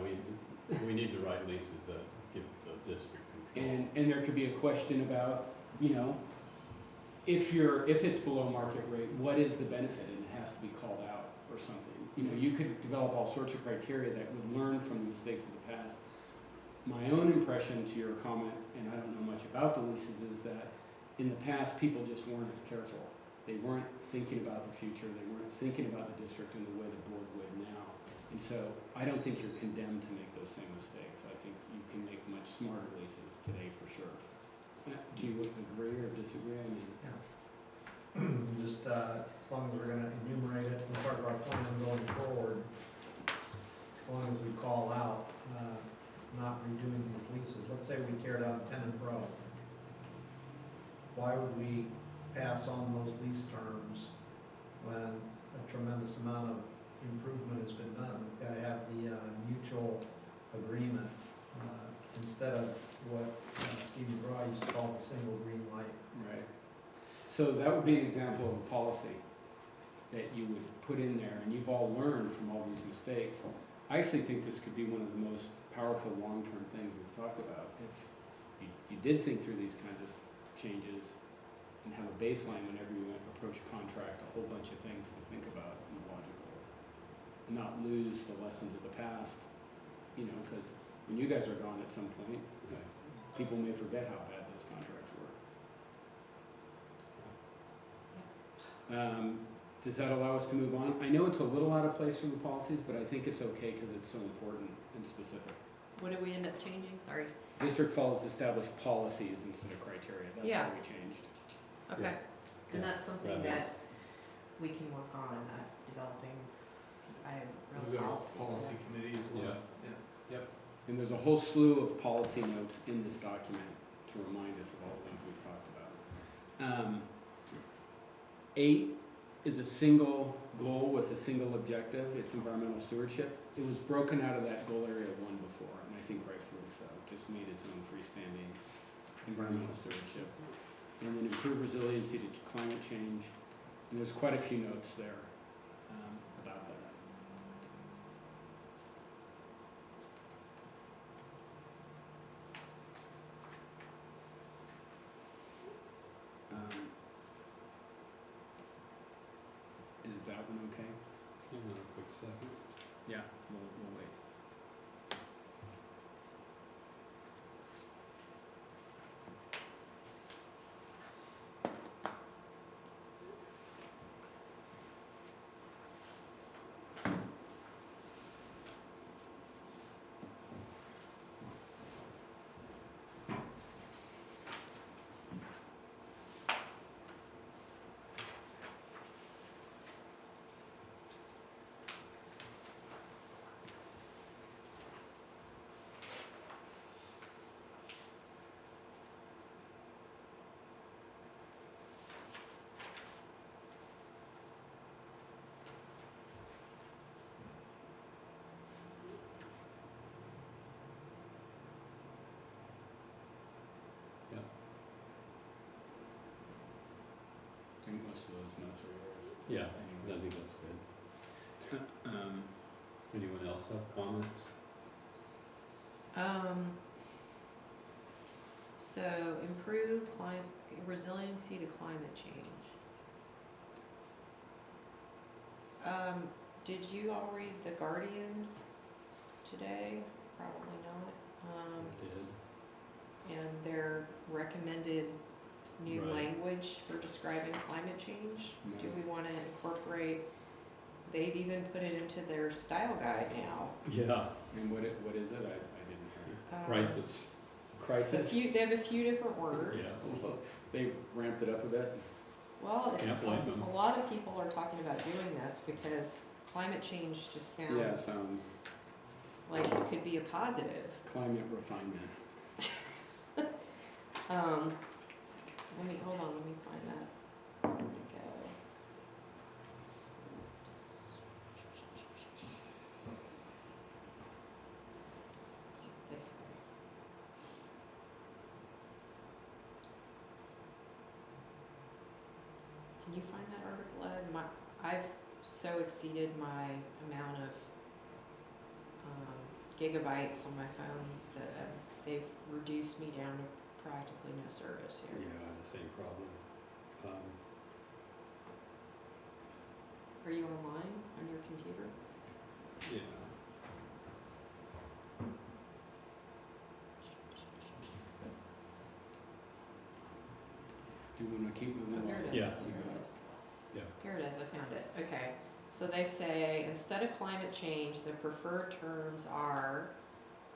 we need to write leases that give the district control. And there could be a question about, if it's below market rate, what is the benefit, and it has to be called out or something. You could develop all sorts of criteria that would learn from the mistakes of the past. My own impression to your comment, and I don't know much about the leases, is that in the past, people just weren't as careful. They weren't thinking about the future, they weren't thinking about the district in the way the board would now. And so I don't think you're condemned to make those same mistakes. I think you can make much smarter leases today for sure. Do you agree or disagree? I mean, Just as long as we're gonna enumerate it in part of our plan going forward, as long as we call out, not redoing these leases. Let's say we tear down Tenant Row. Why would we pass on those lease terms when a tremendous amount of improvement has been done? We've gotta have the mutual agreement, instead of what Stephen Draw used to call the single green light. right. So that would be an example of a policy that you would put in there, and you've all learned from all these mistakes. I actually think this could be one of the most powerful long-term things we've talked about. If you did think through these kinds of changes and have a baseline whenever you approach a contract, a whole bunch of things to think about and logical, and not lose the lessons of the past, because when you guys are gone at some point, people may forget how bad those contracts were. Does that allow us to move on? I know it's a little out of place from the policies, but I think it's okay because it's so important and specific. What did we end up changing? Sorry. District follows established policies instead of criteria. That's Yeah. how we changed. Okay. And Yeah, that's something that that we can work on developing a We've real got a policy. policy committee as well. Yeah. And there's a whole slew of policy notes in this document to remind us of all the things we've talked about. 8 is a single goal with a single objective. It's environmental stewardship. It was broken out of that goal area 1 before, and I think rightfully so. It just made its own freestanding environmental stewardship. And then improve resiliency to climate change. And there's quite a few notes there about that. Is that one okay? Hang on a quick second. Yeah, we'll wait. I think most of those notes are yours. Yeah, I Anyway. think that's good. Anyone else have comments? So improve resiliency to climate change. Did you all read The Guardian today, probably not. Did. And their recommended new Right. language for describing climate change. Do Right. we wanna incorporate, they've even put it into their style guide now. Yeah, And what is it? I didn't hear. crisis. Crisis? They have a few different words. Yeah. They ramped it up a bit? Well, Can't blame them. a lot of people are talking about doing this because climate change just Yeah, sounds sounds like it could be a positive. climate refinement. Hold on, let me find that. There we go. Let's see what they say. Can you find that article, Ed? I've so exceeded my amount of gigabytes on my phone that they've reduced me down to practically no service Yeah, here. the same problem. Are you online on your computer? Yeah. Do you wanna keep moving? Here it is. Yeah. Here it is. Yeah. Here it is, I found it. Okay. So they say, instead of climate change, the preferred terms are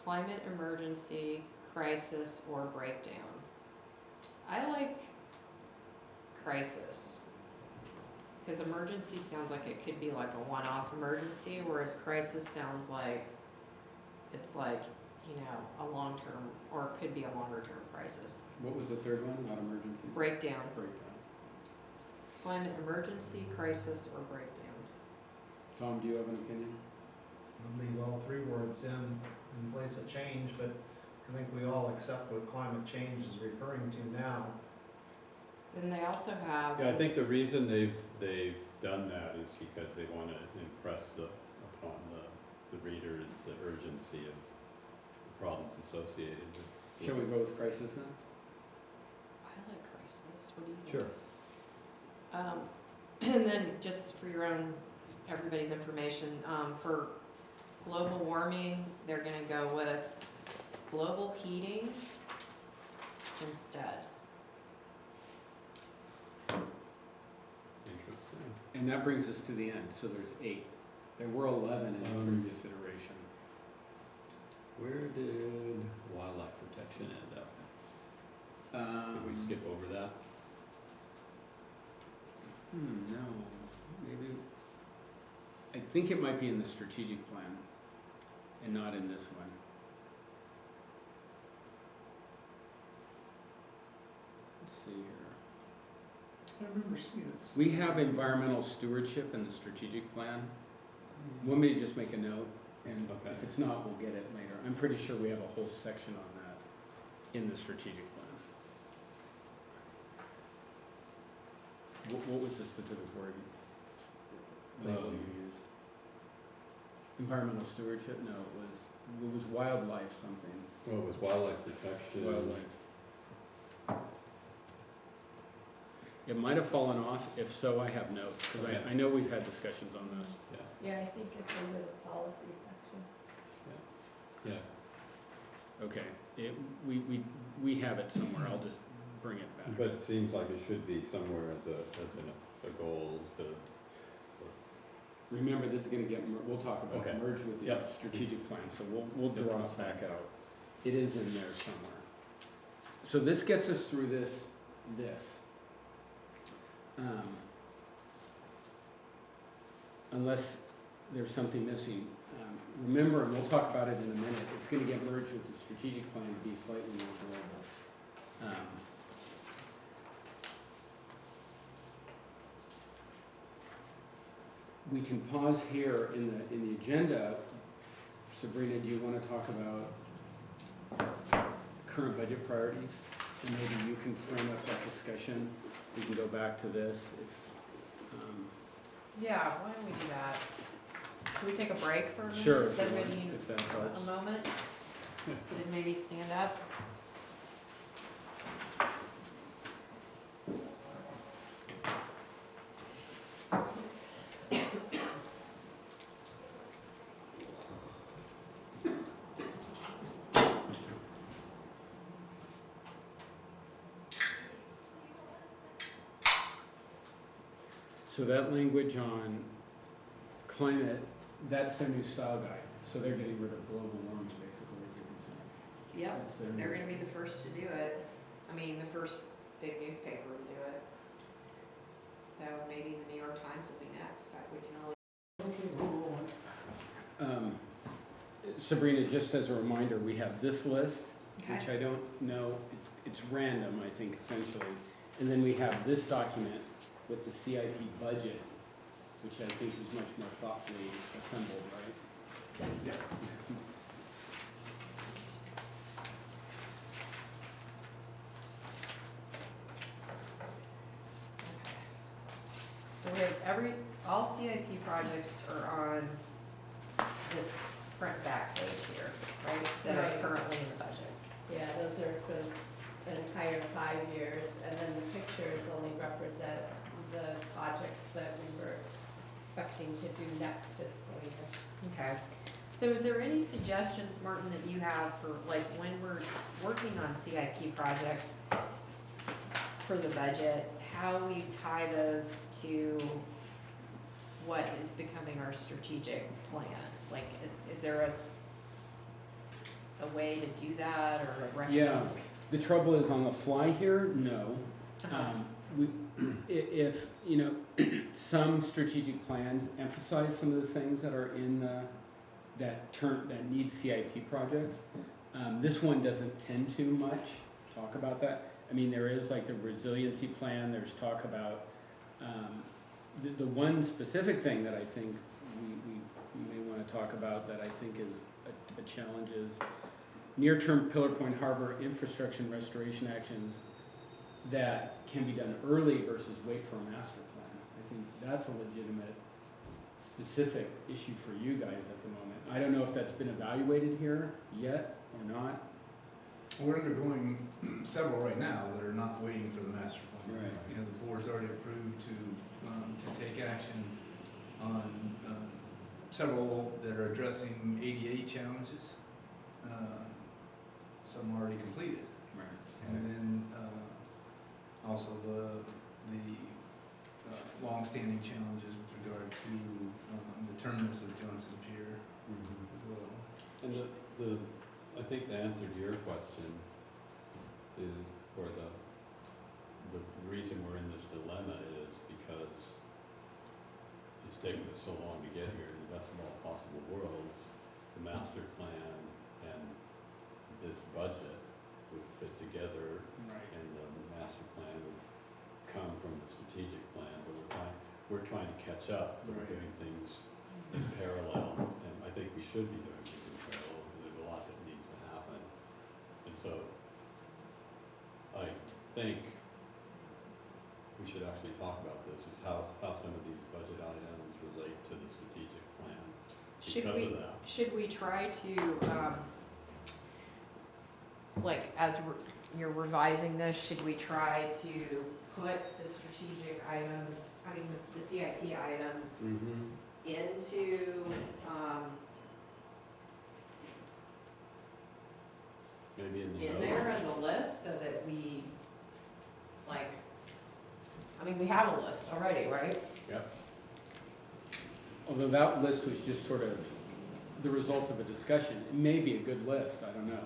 climate emergency, crisis, or breakdown. I like crisis. Because emergency sounds like it could be like a one-off emergency, whereas crisis sounds like it's like, you know, a long-term, or it could be a longer-term crisis. What was the third one? Not emergency? Breakdown. Breakdown. Climate emergency, crisis, or breakdown. Tom, do you have an opinion? I'll leave all three words in place of change, but I think we all accept what climate change is referring to now. Then they also have. Yeah, I think the reason they've done that is because they want to impress upon the readers the urgency of the problems associated with. Shall we go with crisis then? I like crisis. What do you think? Sure. And then just for your own, everybody's information, for global warming, they're gonna go with global heating instead. Interesting. And that brings us to the end, so there's 8. There were 11 in the previous iteration. Where did wildlife protection end up? Did we skip over that? No, maybe, I think it might be in the strategic plan and not in this one. Let's see here. I remember seeing it. We have environmental stewardship in the strategic plan. Want me to just make a note? And Okay. if it's not, we'll get it later. I'm pretty sure we have a whole section on that in the strategic plan. What was the specific word label you used? Environmental stewardship? No, it was wildlife something. Well, it was wildlife protection. Wildlife. It might have fallen off. If so, I have notes, because Okay. I know we've had discussions on this. Yeah, I think it's under the policy section. Yeah, Okay, we have it somewhere. I'll just bring it back. but it seems like it should be somewhere as a goal to. Remember, this is gonna get, we'll talk about Okay. merge with the Yep. strategic plan, so we'll Yep, draw that's it back fine. out. It is in there somewhere. So this gets us through this. Unless there's something missing. Remember, and we'll talk about it in a minute, it's gonna get merged with the strategic plan to be slightly more global. We can pause here in the agenda. Sabrina, do you wanna talk about current budget priorities? And maybe you can frame up that discussion. We can go back to this if, Yeah, why don't we do that? Should we take a break for a minute? sure, Does if you everybody want, need if that a helps. moment? Could maybe stand up? So that language on climate, that's their new style guide. So they're getting rid of global warming, basically, is what you're saying. Yep, That's their they're new- gonna be the first to do it. I mean, the first big newspaper to do it. So maybe the New York Times will be next. We can only. Sabrina, just as a reminder, we have this list, which I don't know, it's random, I think, essentially. And then we have this document with the CIP budget, which I think is much more thoughtfully assembled, right? Yeah. So we have all CIP projects are on this front back page here, right? That are Right. currently in the budget. Yeah, those are for an entire 5 years, and then the pictures only represent the projects that we were expecting to do next fiscal year. Okay. So is there any suggestions, Martin, that you have for, like, when we're working on CIP projects for the budget, how we tie those to what is becoming our strategic plan? Like, is there a way to do that, or a recommend? Yeah, the trouble is on the fly here, no. Uh-huh. We, if, some strategic plans emphasize some of the things that are in that need CIP projects. This one doesn't tend to much talk about that. I mean, there is like the resiliency plan, there's talk about, the one specific thing that I think we may wanna talk about that I think is a challenge is near-term Pillar Point Harbor infrastructure and restoration actions that can be done early versus wait for a master plan. I think that's a legitimate, specific issue for you guys at the moment. I don't know if that's been evaluated here yet or not. We're undergoing several right now that are not waiting for the master plan. Right. The board's already approved to take action on several that are addressing ADA challenges. Some already completed. Right. And then also the longstanding challenges with regard to the terminus of Johnson Pier as well. And I think the answer to your question is, or the reason we're in this dilemma is because it's taken us so long to get here. In the best of all possible worlds, the master plan and this budget would fit together, Right. and the master plan would come from the strategic plan, but we're trying to catch up, so we're Right. doing things in parallel, and I think we should be doing things in parallel, because there's a lot that needs to happen. And so, I think we should actually talk about this, is how some of these budget items relate to the strategic plan because of that. Should we try to, like, as you're revising this, should we try to put the strategic items, the CIP items into, Maybe in the in note. there as a list, so that we, like, we have a list already, right? Yep. Although that list was just sort of the result of a discussion. It may be a good list, I don't know.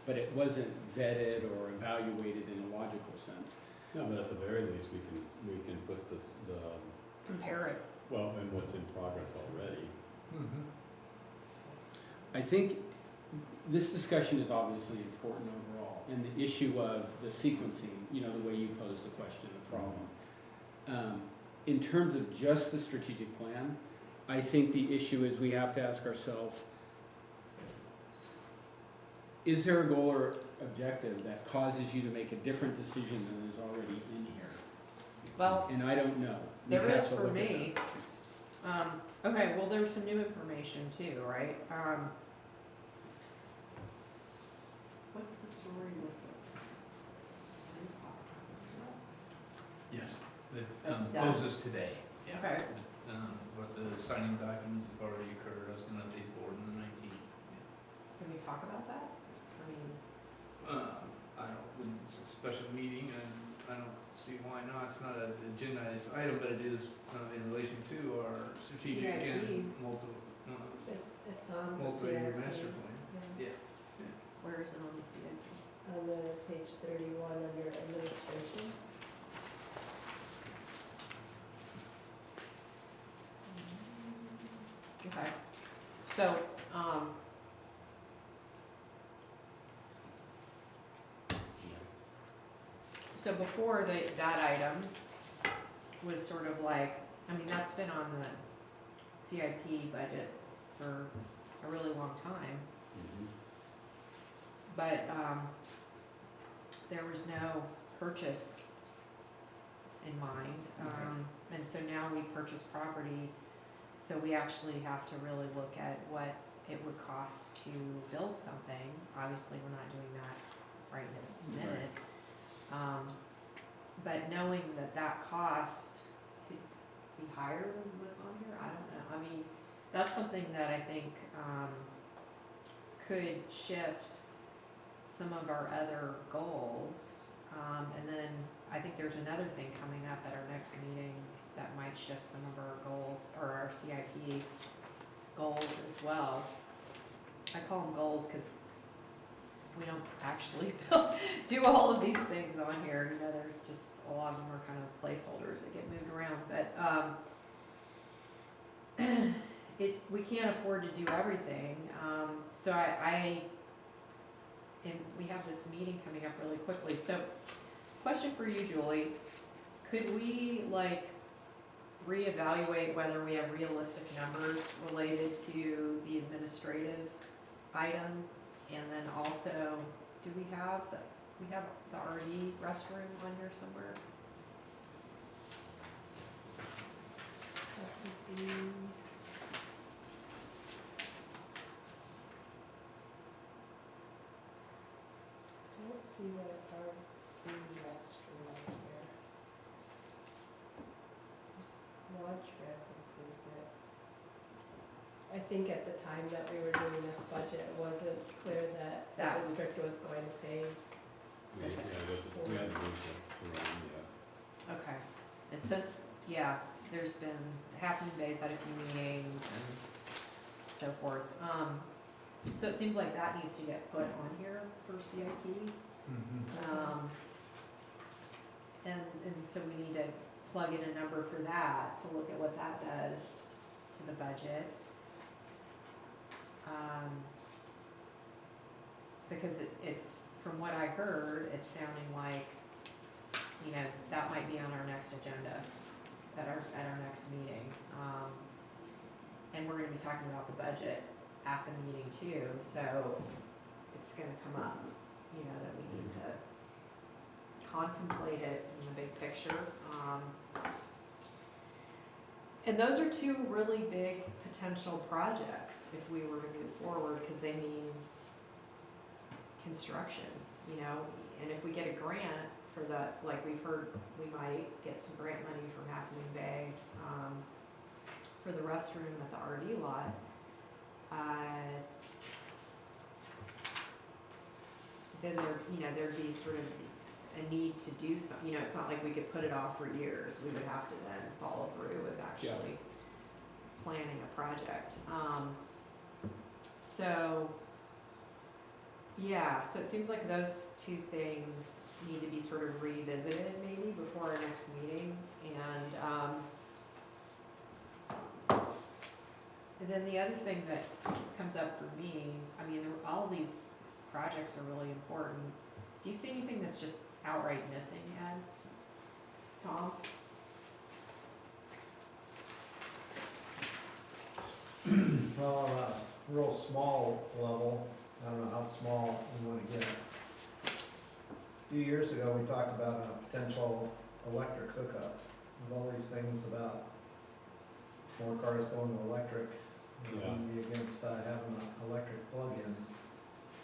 But it wasn't vetted or evaluated in a logical sense. No, but at the very least, we can put the Compare it. well, and what's in progress already. I think this discussion is obviously important overall, and the issue of the sequencing, the way you pose the question, the problem. In terms of just the strategic plan, I think the issue is we have to ask ourselves, is there a goal or objective that causes you to make a different decision than is already in here? Well, And I don't know. We there have is to for look at me. Okay, well, there's some new information too, right? What's the story with Yes, That's it done. closes today. the? Okay, But the signing documents have already occurred. I was gonna update the board on the 19th. can we talk about that? I don't, it's a special meeting and I don't see why not, it's not an agendized item, but it is, in relation to our strategic CIP. and multiple, It's on the multi-year CIP. master plan. Yeah. Yeah. Where is it on the CIP? On the page 31 under administration. Okay, so, so before that item was sort of like, I mean, that's been on the CIP budget for a really long time, Mhm. but, there was no purchase in mind. And so now we purchase property, so we actually have to really look at what it would cost to build something. Obviously, we're not doing that right this Right. minute. But knowing that that cost could be higher than what's on here, I don't know. I mean, that's something that I think, could shift some of our other goals. And then I think there's another thing coming up at our next meeting that might shift some of our goals, or our CIP goals as well. I call them goals because we don't actually do all of these things on here, you know, they're just, a lot of them are kind of placeholders that get moved around, but, we can't afford to do everything, so and we have this meeting coming up really quickly, so, question for you, Julie, could we, like, reevaluate whether we have realistic numbers related to the administrative item? And then also, do we have the RD restroom on here somewhere? That would be. Don't see what our restroom right here. There's quad trip improvement. I think at the time that we were doing this budget, it wasn't clear that That the was- district was going to pay. We had to move it around, yeah. Okay, and since, yeah, there's been, Half Moon Bay's had a few meetings and so forth, so it seems like that needs to get put on here for CIP. And so we need to plug in a number for that, to look at what that does to the budget. Because it's, from what I heard, it's sounding like, you know, that might be on our next agenda, at our next meeting. And we're gonna be talking about the budget at the meeting too, so it's gonna come up, you know, that we need to contemplate it in the big picture. And those are two really big potential projects if we were to move forward, because they mean construction, you know, and if we get a grant for the, like we've heard, we might get some grant money from Half Moon Bay, for the restroom at the RD lot. Then there, you know, there'd be sort of a need to do some, you know, it's not like we could put it off for years, we would have to then follow through with actually planning a project. So, yeah, so it seems like those two things need to be sort of revisited maybe before our next meeting, and then the other thing that comes up for me, I mean, all of these projects are really important. Do you see anything that's just outright missing, Ed? Tom? Well, on a real small level, I don't know how small we want to get. A few years ago, we talked about a potential electric hookup, with all these things about more cars going to electric. You know, be against having an electric plug-in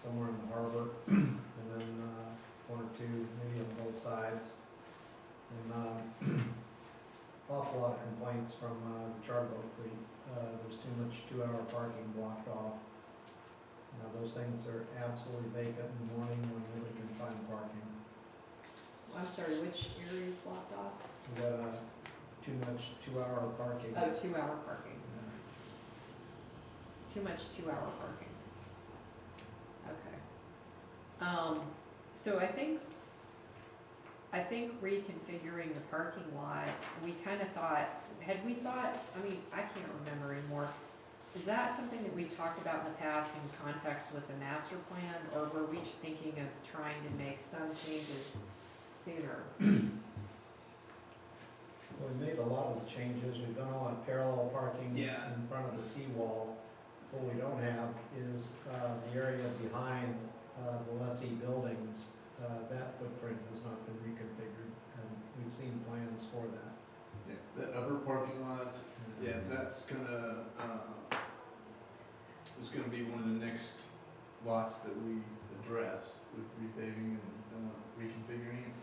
somewhere in the harbor, and then one or two maybe on both sides. And awful lot of complaints from the charter boat fleet. There's too much 2-hour parking blocked off. Those things are absolutely vacant in the morning when nobody can find parking. I'm sorry, which area is blocked off? We got, too much 2-hour parking. Oh, 2-hour parking. Yeah. Too much 2-hour parking. Okay. So I think reconfiguring the parking lot, we kind of thought, I mean, I can't remember anymore. Is that something that we talked about in the past in context with the master plan, or were we thinking of trying to make some changes sooner? Well, we made a lot of the changes, we've done all that parallel parking Yeah. in front of the seawall. What we don't have is, the area behind, the lessee buildings, that footprint has not been reconfigured, and we've seen plans for that. Yeah, the upper parking lot, yeah, that's gonna, is gonna be one of the next lots that we address with repaving and, reconfiguring it.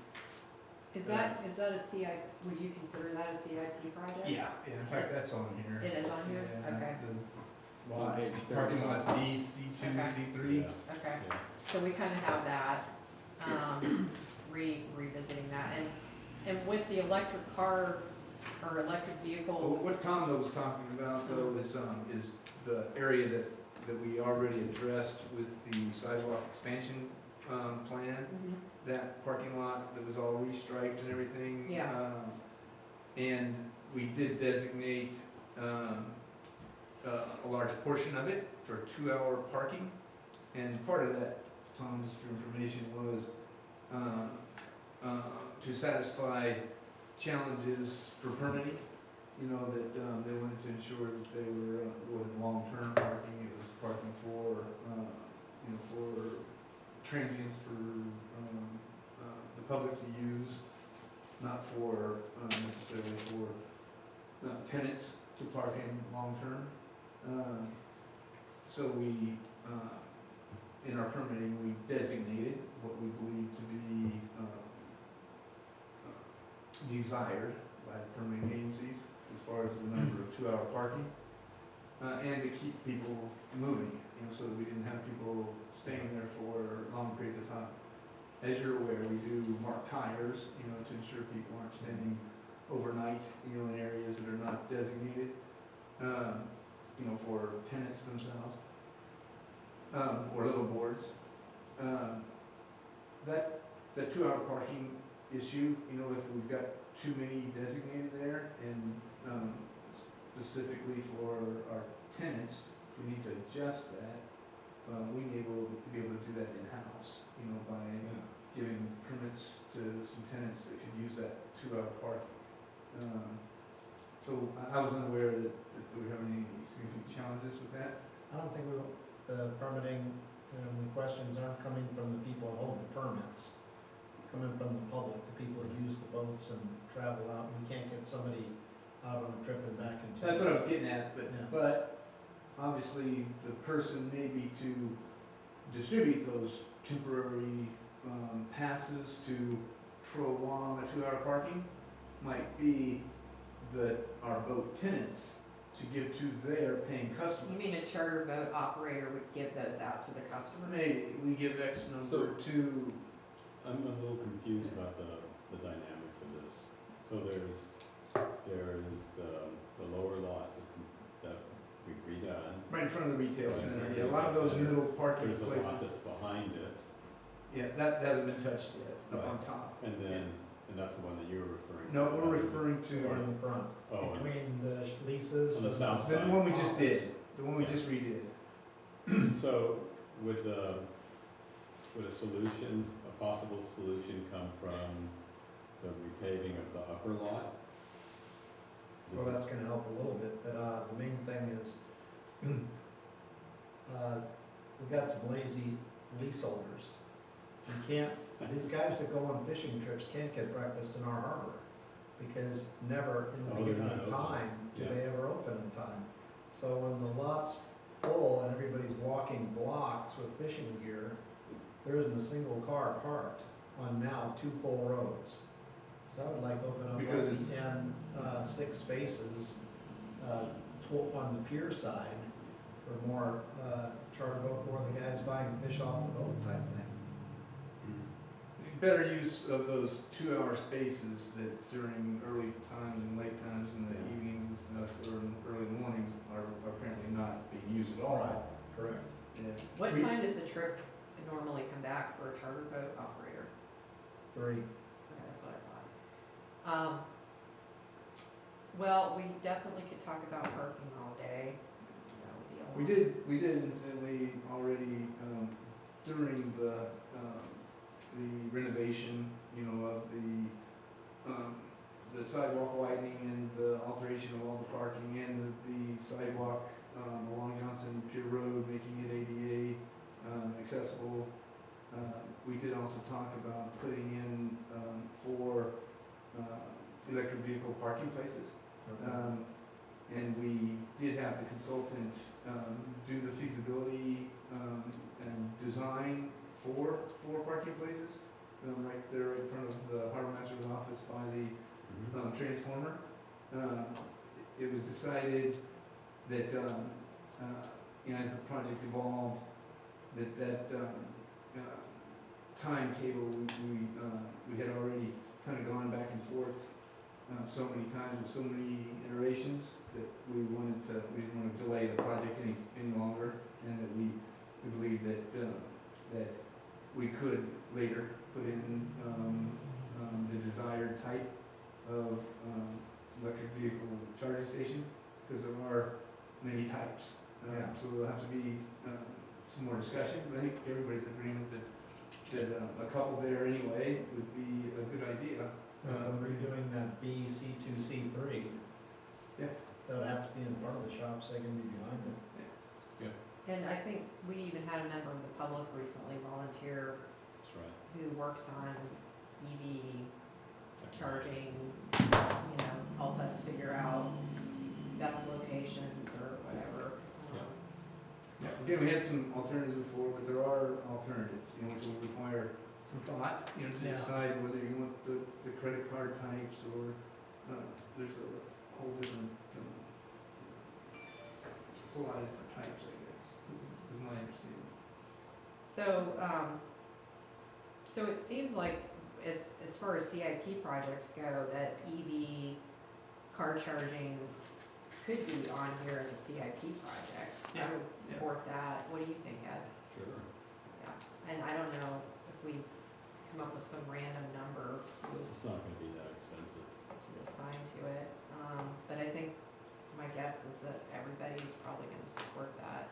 Is that a CI, would you consider that a CIP project? Yeah, in fact, that's on here. It is on here? Yeah, Okay. the It's on lots, page parking 35. lot B, C2, Okay. C3. Yeah. Okay, Yeah. so we kind of have that, revisiting that, and with the electric car or electric Well, vehicle, what Tom though was talking about though is the area that we already addressed with the sidewalk expansion, plan. Mhm. That parking lot that was all restriped and everything. Yeah. And we did designate, a large portion of it for 2-hour parking. And part of that, Tom, just for information, was, to satisfy challenges for permitting. You know, that, they wanted to ensure that they were, it wasn't long-term parking, it was parking for, you know, for transients for, the public to use, not for, necessarily for, tenants to park in long-term. So we, in our permitting, we designated what we believe to be, desired by the permitting agencies as far as the number of 2-hour parking, and to keep people moving, you know, so that we didn't have people staying there for long periods of time. As you're aware, we do mark tires, you know, to ensure people aren't standing overnight, you know, in areas that are not designated, you know, for tenants themselves, or little boards. That 2-hour parking issue, you know, if we've got too many designated there, and specifically for our tenants, if we need to adjust that, we may be able to do that in-house, you know, by giving permits to some tenants that could use that 2-hour parking. So I wasn't aware that we have any significant challenges with that. I don't think the permitting and the questions aren't coming from the people that hold the permits. It's coming from the public, the people that use the boats and travel out. We can't get somebody out on a trip and back in 2 That's what I was getting at, Yeah. but obviously the person maybe to distribute those temporary, passes to prolong a 2-hour parking might be our boat tenants to give to their paying You customers. mean a charter boat operator would give those out to the customer? Maybe we give X number to, I'm a little confused about the dynamics of this. So there is the lower lot that we've redone. right in front of the retail Right in center. front of Yeah, the a lot of retail those center. middle parking There's a lot places. that's behind it, Yeah, that hasn't been touched yet, up on Right. top. and that's the one that you were referring to. No, we're referring the one to in the front, Oh, and- between the leases. On the and south the side. one we just did, office. the one we Yeah. just redid. So would a solution, a possible solution come from the repaving of the upper lot? Well, that's gonna help a little bit, but, the main thing is, we've got some lazy leaseholders. These guys that go on fishing trips can't get breakfast in our harbor, because never in the Oh, they're beginning not of open. time do Yeah. they ever open in time. So when the lot's full and everybody's walking blocks with fishing gear, there isn't a single car parked on now 2 full roads. So I would like to open up Because- 6 spaces, on the pier side for more, charter boat, more the guys buying fish off the boat type thing. better use of those 2-hour spaces that during early times and late times in the evenings and stuff, or in early mornings, are apparently not being used at all. Right, correct. Yeah. What We- time does the trip normally come back for a charter boat operator? 3. Okay, that's what I thought. Well, we definitely could talk about parking all day. That would be a lot. We did incidentally already, during the renovation, you know, of the sidewalk widening and the alteration of all the parking and the sidewalk, along Johnson Pier Road, making it ADA, accessible. We did also talk about putting in, 4 electric vehicle parking places. Okay. And we did have the consultant do the feasibility and design for 4 parking places, right there in front of the harbor master's office by the transformer. It was decided that, you know, as the project evolved, that timetable, we had already kind of gone back and forth so many times with so many iterations that we didn't want to delay the project any longer, and that we believe that we could later put in the desired type of electric vehicle charging station, because there are many types. Yeah. So there'll have to be some more discussion, but I think everybody's in agreement that a couple there anyway would be a good idea. Redoing that B, C2, C3. Yeah. That would have to be in front of the shops, they can be behind it. And I think we even had a member of the public recently volunteer That's right. who works on EV charging, you know, help us figure out best locations or whatever. Yeah. Yeah, again, we had some alternatives before, but there are alternatives, you know, which will require some thought, you know, to Yeah. decide whether you want the credit card types or, there's a whole different, it's a lot of different types, I guess, is my understanding. So it seems like as far as CIP projects go, that EV car charging could be on here as a CIP project. I Yeah, would support that. What do you think, Ed? Sure. Yeah, and I don't know if we come up with some random number It's not gonna be that expensive. to assign to it. But I think my guess is that everybody's probably gonna support that.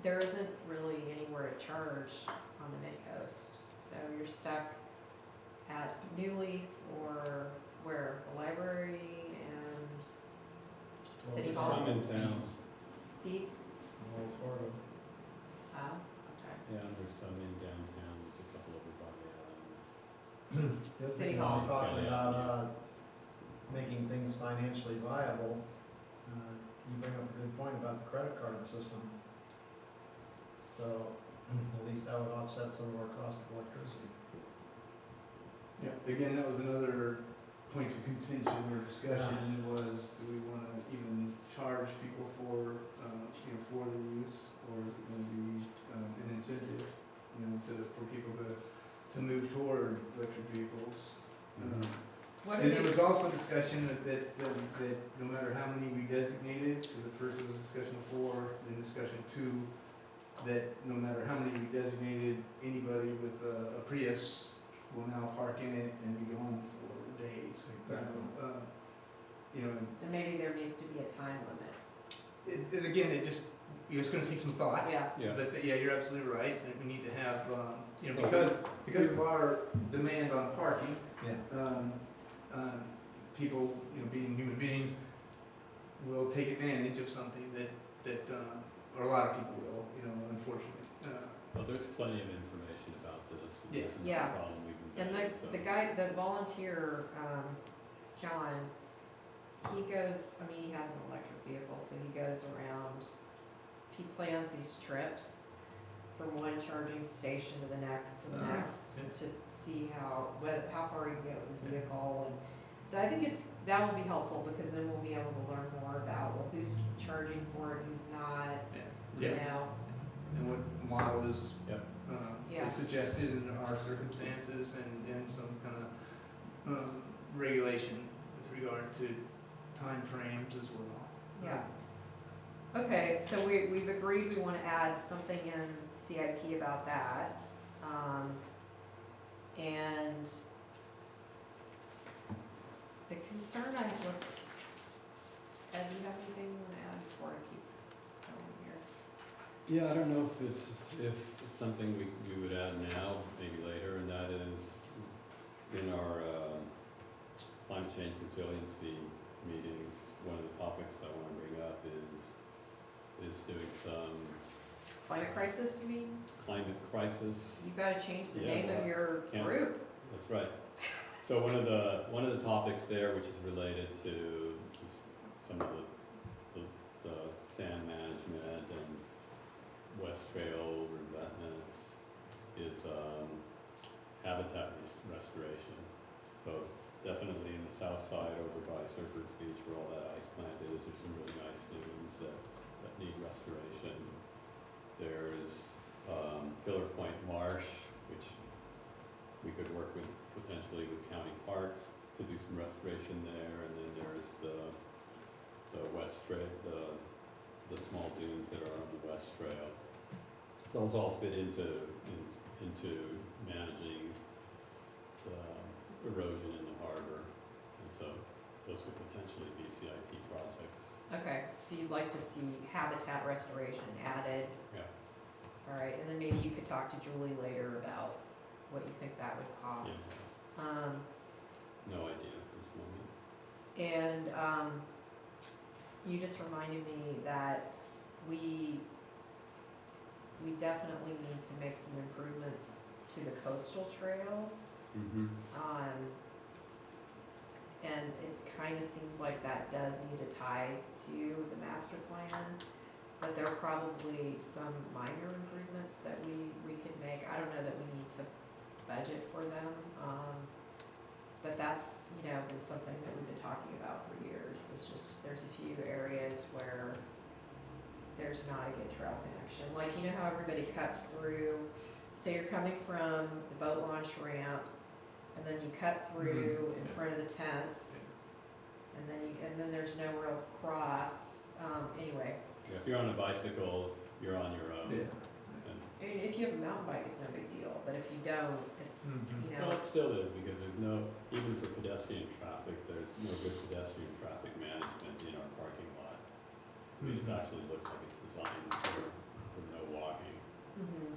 There isn't really anywhere to charge on the mid-coast, so you're stuck at Newly or where, the library and City Hall? Some in town. Pete's? Wells Fargo. Oh, okay. Yeah, there's some in downtown, there's a couple over by the, The other City thing, when Hall. we're talking Yeah. about, making things financially viable, you bring up a good point about the credit card system. So, at least that would offset some of our cost of electricity. Yeah, again, that was another point of contention or discussion was, do we want to even charge people for, you know, for the use, or is it going to be an incentive, you know, for people to move toward electric vehicles? What are And there they, was also discussion that no matter how many we designated, because at first it was discussion 4, then discussion 2, that no matter how many we designated, anybody with a Prius will now park in it and be gone for days. You know, so maybe there needs to be a time limit. again, it just, you know, it's gonna take some thought. Yeah, yeah. But, yeah, you're absolutely right, that we need to have, you know, Well, because of our demand on parking, Yeah. people, you know, being human beings, will take advantage of something that, or a lot of people will, you know, unfortunately. Well, there's plenty of information about this, and Yeah. this is Yeah. the problem we've been and having, so. the guy, the volunteer, John, he goes, I mean, he has an electric vehicle, so he goes around, he plans these trips from one charging station to the next, to see how far he can get with his vehicle, and so I think that will be helpful, because then we'll be able to learn more about, well, who's charging for it, who's not, you Yeah, know, and what model is, Yep. Yeah. suggested in our circumstances and some kind of regulation with regard to timeframes as well. Yeah. Okay, so we've agreed we wanna add something in CIP about that. And the concern I have, Ed, do you have anything you wanna add before I keep going here? Yeah, I don't know if it's something we would add now, maybe later, and that is in our climate change resiliency meetings, one of the topics I want to bring up is doing some Climate crisis, you mean? climate crisis. You gotta change the Yeah, name of your can't- group. That's right. So one of the topics there, which is related to some of the sand management and West Trail revetments, is habitat restoration. So definitely in the south side over by Surfers Beach where all that ice plant is, there's some really nice dunes that need restoration. There's Pillar Point Marsh, which we could work with potentially with county parks to do some restoration there. And then there's the West Trail, the small dunes that are on the West Trail. Those all fit into managing the erosion in the harbor. And so those could potentially be CIP projects. Okay, so you'd like to see habitat restoration added? Yeah. All right, and then maybe you could talk to Julie later about what you think that would cost. Yeah. No idea at this moment. And you just reminded me that we definitely need to make some improvements to the coastal trail. Mm-hmm. And it kind of seems like that does need to tie to the master plan, but there are probably some minor improvements that we could make. I don't know that we need to budget for them, but that's, been something that we've been talking about for years. It's just, there's a few areas where there's not a good trail connection. Like, how everybody cuts through, say you're coming from the boat launch ramp, and then you cut through in front of the tents, and then there's no real cross. Anyway, Yeah, if you're on a bicycle, you're on your own. Yeah. And, I mean, if you have a mountain bike, it's no big deal, but if you don't, it's, well, it still is, because there's no, even for pedestrian traffic, there's no good pedestrian traffic management in our parking lot. I mean, it actually looks like it's designed for no walking. Mhm.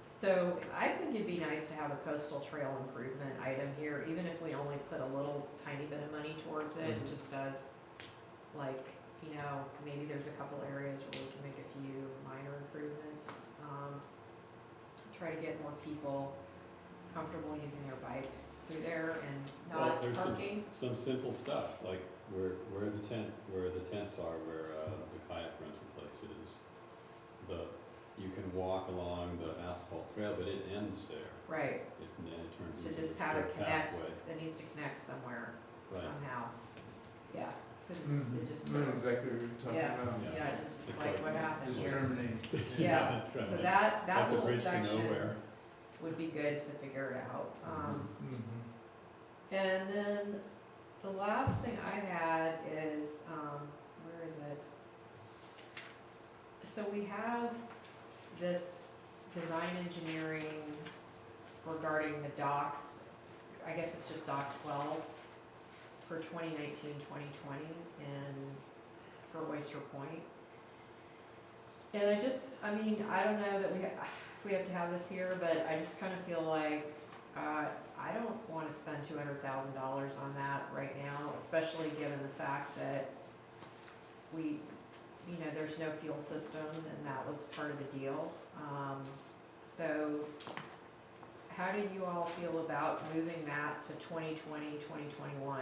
So I think it'd be nice to have a coastal trail improvement item here, even if we only put a little tiny bit of money towards it, just as, like, maybe there's a couple areas where we can make a few minor improvements. Try to get more people comfortable using their bikes through there and not There's parking. some simple stuff, like where the tents are, where the kayak rental place is. You can walk along the asphalt trail, but it ends there. Right, And then it turns to into just a have it straight connect, pathway. it needs to connect somewhere, Right. somehow. Yeah, 'cause Mm-hmm. it just, I know exactly what you're talking Yeah. about. yeah, it just, it's It's like, like- what happened Just here? terminates. Yeah, that's right. so that Like the little bridge to section nowhere. would be good to figure it out. Mhm. And then the last thing I had is, where is it? So we have this design engineering regarding the docks, I guess it's just dock 12 for 2019-2020 and for Oyster Point. And I don't know that we have to have this here, but I just kind of feel like, I don't want to spend $200,000 on that right now, especially given the fact that there's no fuel system, and that was part of the deal. So how do you all feel about moving that to 2020, 2021?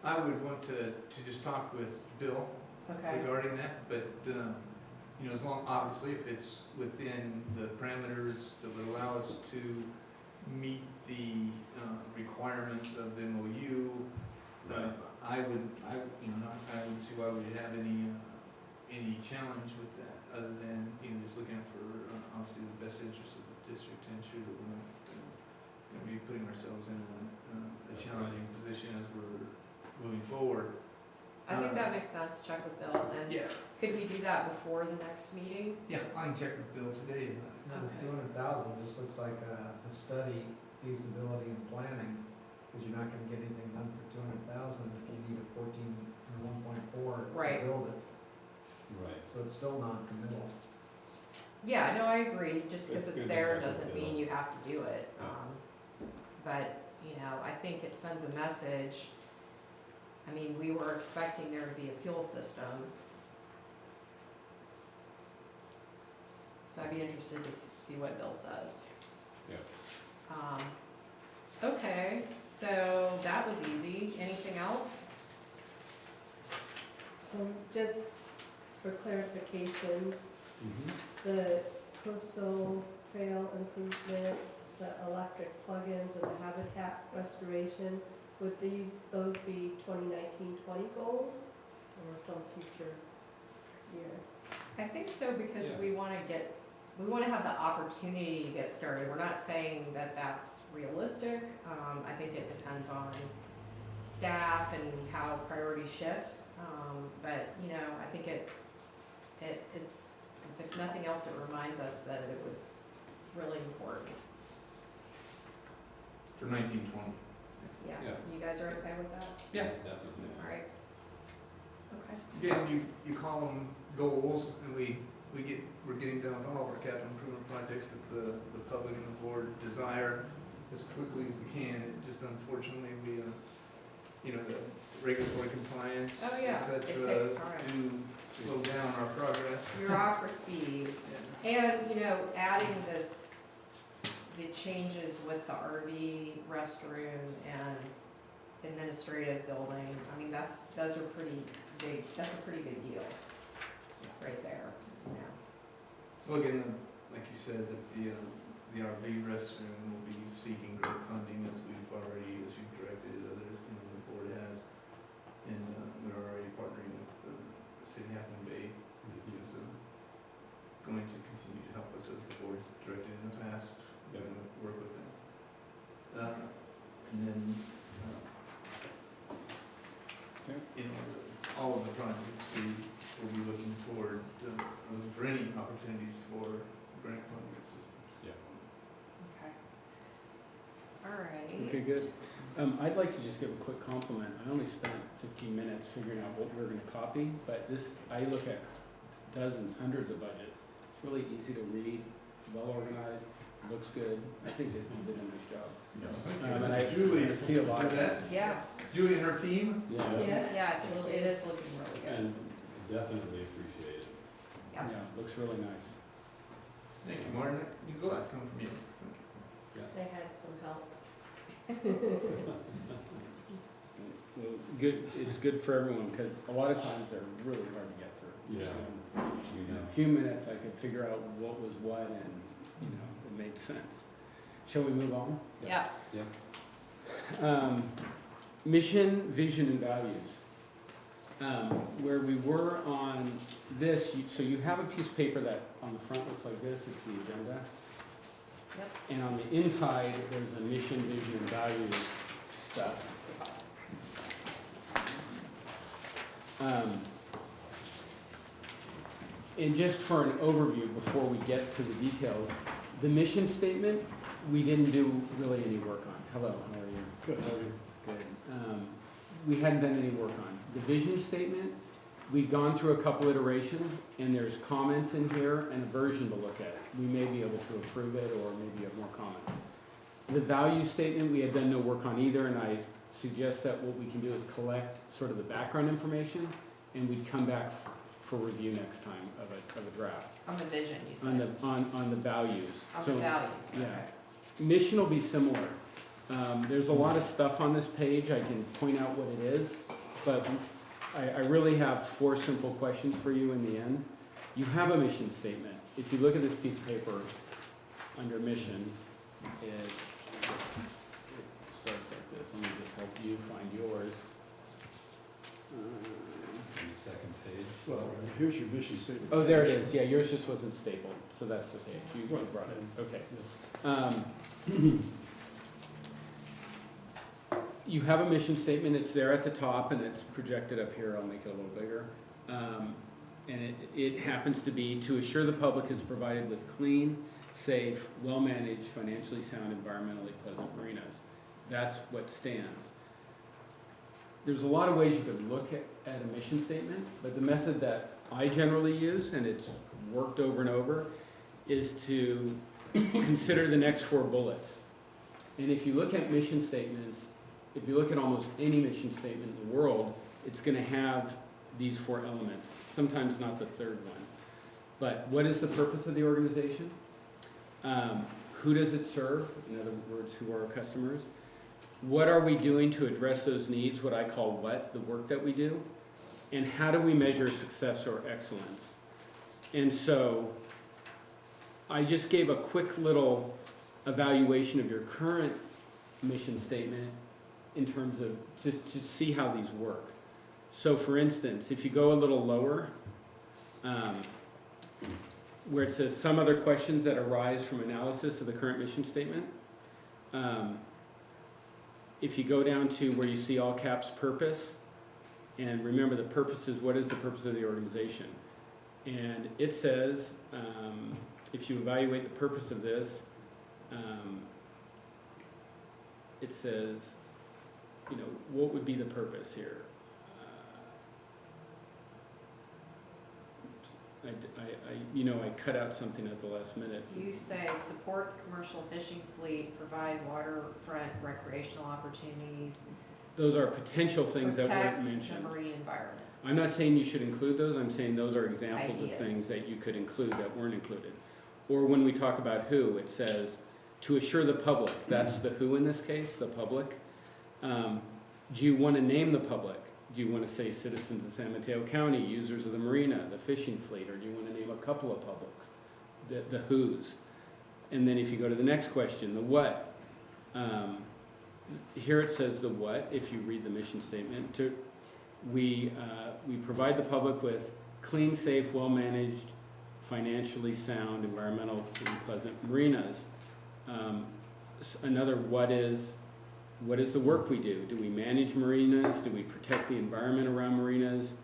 I would want to just talk with Bill Okay, regarding that, but, as long, obviously, if it's within the parameters that would allow us to meet the requirements of the MOU, I wouldn't see why we'd have any challenge with that, other than, just looking out for, obviously, the best interest of the district to ensure that we're not, be putting ourselves in a challenging position as we're moving forward. I think that makes sense, check with Bill, and Yeah, could we do that before the next meeting? yeah, I can check with Bill today, but. No, Okay. 200,000 just looks like a study, feasibility and planning, because you're not gonna get anything done for 200,000 if you need a 1.4 Right. to build it, Right. so it's still non-committal. Yeah, no, I agree, just because It's it's good to there check with doesn't Bill. mean you have to do it. Yeah. But, I think it sends a message. I mean, we were expecting there to be a fuel system. So I'd be interested to see what Bill says. Yeah. Okay, so that was easy. Anything else? Just for clarification, Mm-hmm. the coastal trail improvement, the electric plugins and the habitat restoration, would those be 2019-20 goals or some future year? I think so, because Yeah. we wanna have the opportunity to get started. We're not saying that that's realistic. I think it depends on staff and how priorities shift. But, I think it is, if nothing else, it reminds us that it was really important. For 1920. Yeah, Yeah. you guys are okay with that? Yeah. Definitely. All right. Okay. Again, you call them goals, and we're getting done with all of our capital improvement projects that the public and the board desire as quickly as we can. It just unfortunately, the regulatory compliance, Oh, yeah, et it cetera, takes time. do slow down our progress. Bureaucracy, and, adding the changes with the RV restroom and administrative building, I mean, those are pretty big, that's a pretty big deal, right there, So again, like you said, that the RV restroom will be seeking grant funding as you've directed others, the board has. And we're already partnering with the city of Half Moon Bay, who's going to continue to help us as the board's directed in the past. We're going to work with them. And then, all of the projects we will be looking toward, for any opportunities for grant funding assistance. Yeah. Okay. All right. Okay, good. I'd like to just give a quick compliment. I only spent 15 minutes figuring out what we were gonna copy, but I look at dozens, hundreds of budgets. It's really easy to read, well organized, looks good. I think that you did a nice job. And I Julie, see a lot of did that? Yeah, Julie and her team? Yeah, yeah, it is looking really good. And definitely appreciate it. Yeah. looks really nice. Thank you, Martin. That means a lot coming from you. I had some help. Well, good, it's good for everyone, because a lot of times they're really hard to get through. Yeah. So, You in know. a few minutes, I could figure out what was what, and, it made sense. Shall we move on? Yeah, Mission, vision, and values. Where we were on this, so you have a piece of paper that on the front looks like this, it's the agenda. Yep. And on the inside, there's a mission, vision, and values stuff. And just for an overview, before we get to the details, the mission statement, we didn't do really any work on. Hello, how are you? Good. Good. We hadn't done any work on. The vision statement, we've gone through a couple iterations, and there's comments in here and a version to look at. We may be able to approve it, or maybe have more comments. The value statement, we had done no work on either, and I suggest that what we can do is collect sort of the background information, and we'd come back for review next time of a draft. on the vision, you said. On the values. On So, the values, yeah. okay. Mission will be similar. There's a lot of stuff on this page, I can point out what it is, but I really have 4 simple questions for you in the end. You have a mission statement. If you look at this piece of paper, under mission, it starts like this. Let me just help you find yours. here's your mission statement. Oh, there it is, yeah, yours just wasn't stapled, so that's the page, you brought it, okay. You have a mission statement, it's there at the top, and it's projected up here, I'll make it a little bigger. And it happens to be to assure the public is provided with clean, safe, well-managed, financially sound, environmentally pleasant marinas. That's what stands. There's a lot of ways you could look at a mission statement, but the method that I generally use, and it's worked over and over, is to consider the next 4 bullets. And if you look at mission statements, if you look at almost any mission statement in the world, it's going to have these 4 elements, sometimes not the third one. But what is the purpose of the organization? Who does it serve? In other words, who are our customers? What are we doing to address those needs, what I call what, the work that we do? And how do we measure success or excellence? And so I just gave a quick little evaluation of your current mission statement in terms of to see how these work. So for instance, if you go a little lower, where it says some other questions that arise from analysis of the current mission statement, if you go down to where you see all caps purpose, and remember the purpose is what is the purpose of the organization? And it says, if you evaluate the purpose of this, it says, you know, what would be the purpose here? I cut out something at the last minute. You say support the commercial fishing fleet, provide waterfront recreational opportunities, Those are potential things that weren't protect the mentioned. marine environment. I'm not saying you should include those, I'm saying those are examples of Ideas. things that you could include that weren't included. Or when we talk about who, it says, to assure the public, that's the who in this case, the public. Do you want to name the public? Do you want to say citizens of San Mateo County, users of the marina, the fishing fleet, or do you want to name a couple of publics, the who's? And then if you go to the next question, the what. Here it says the what, if you read the mission statement. We provide the public with clean, safe, well-managed, financially sound, environmentally pleasant marinas. Another what is the work we do? Do we manage marinas? Do we protect the environment around marinas?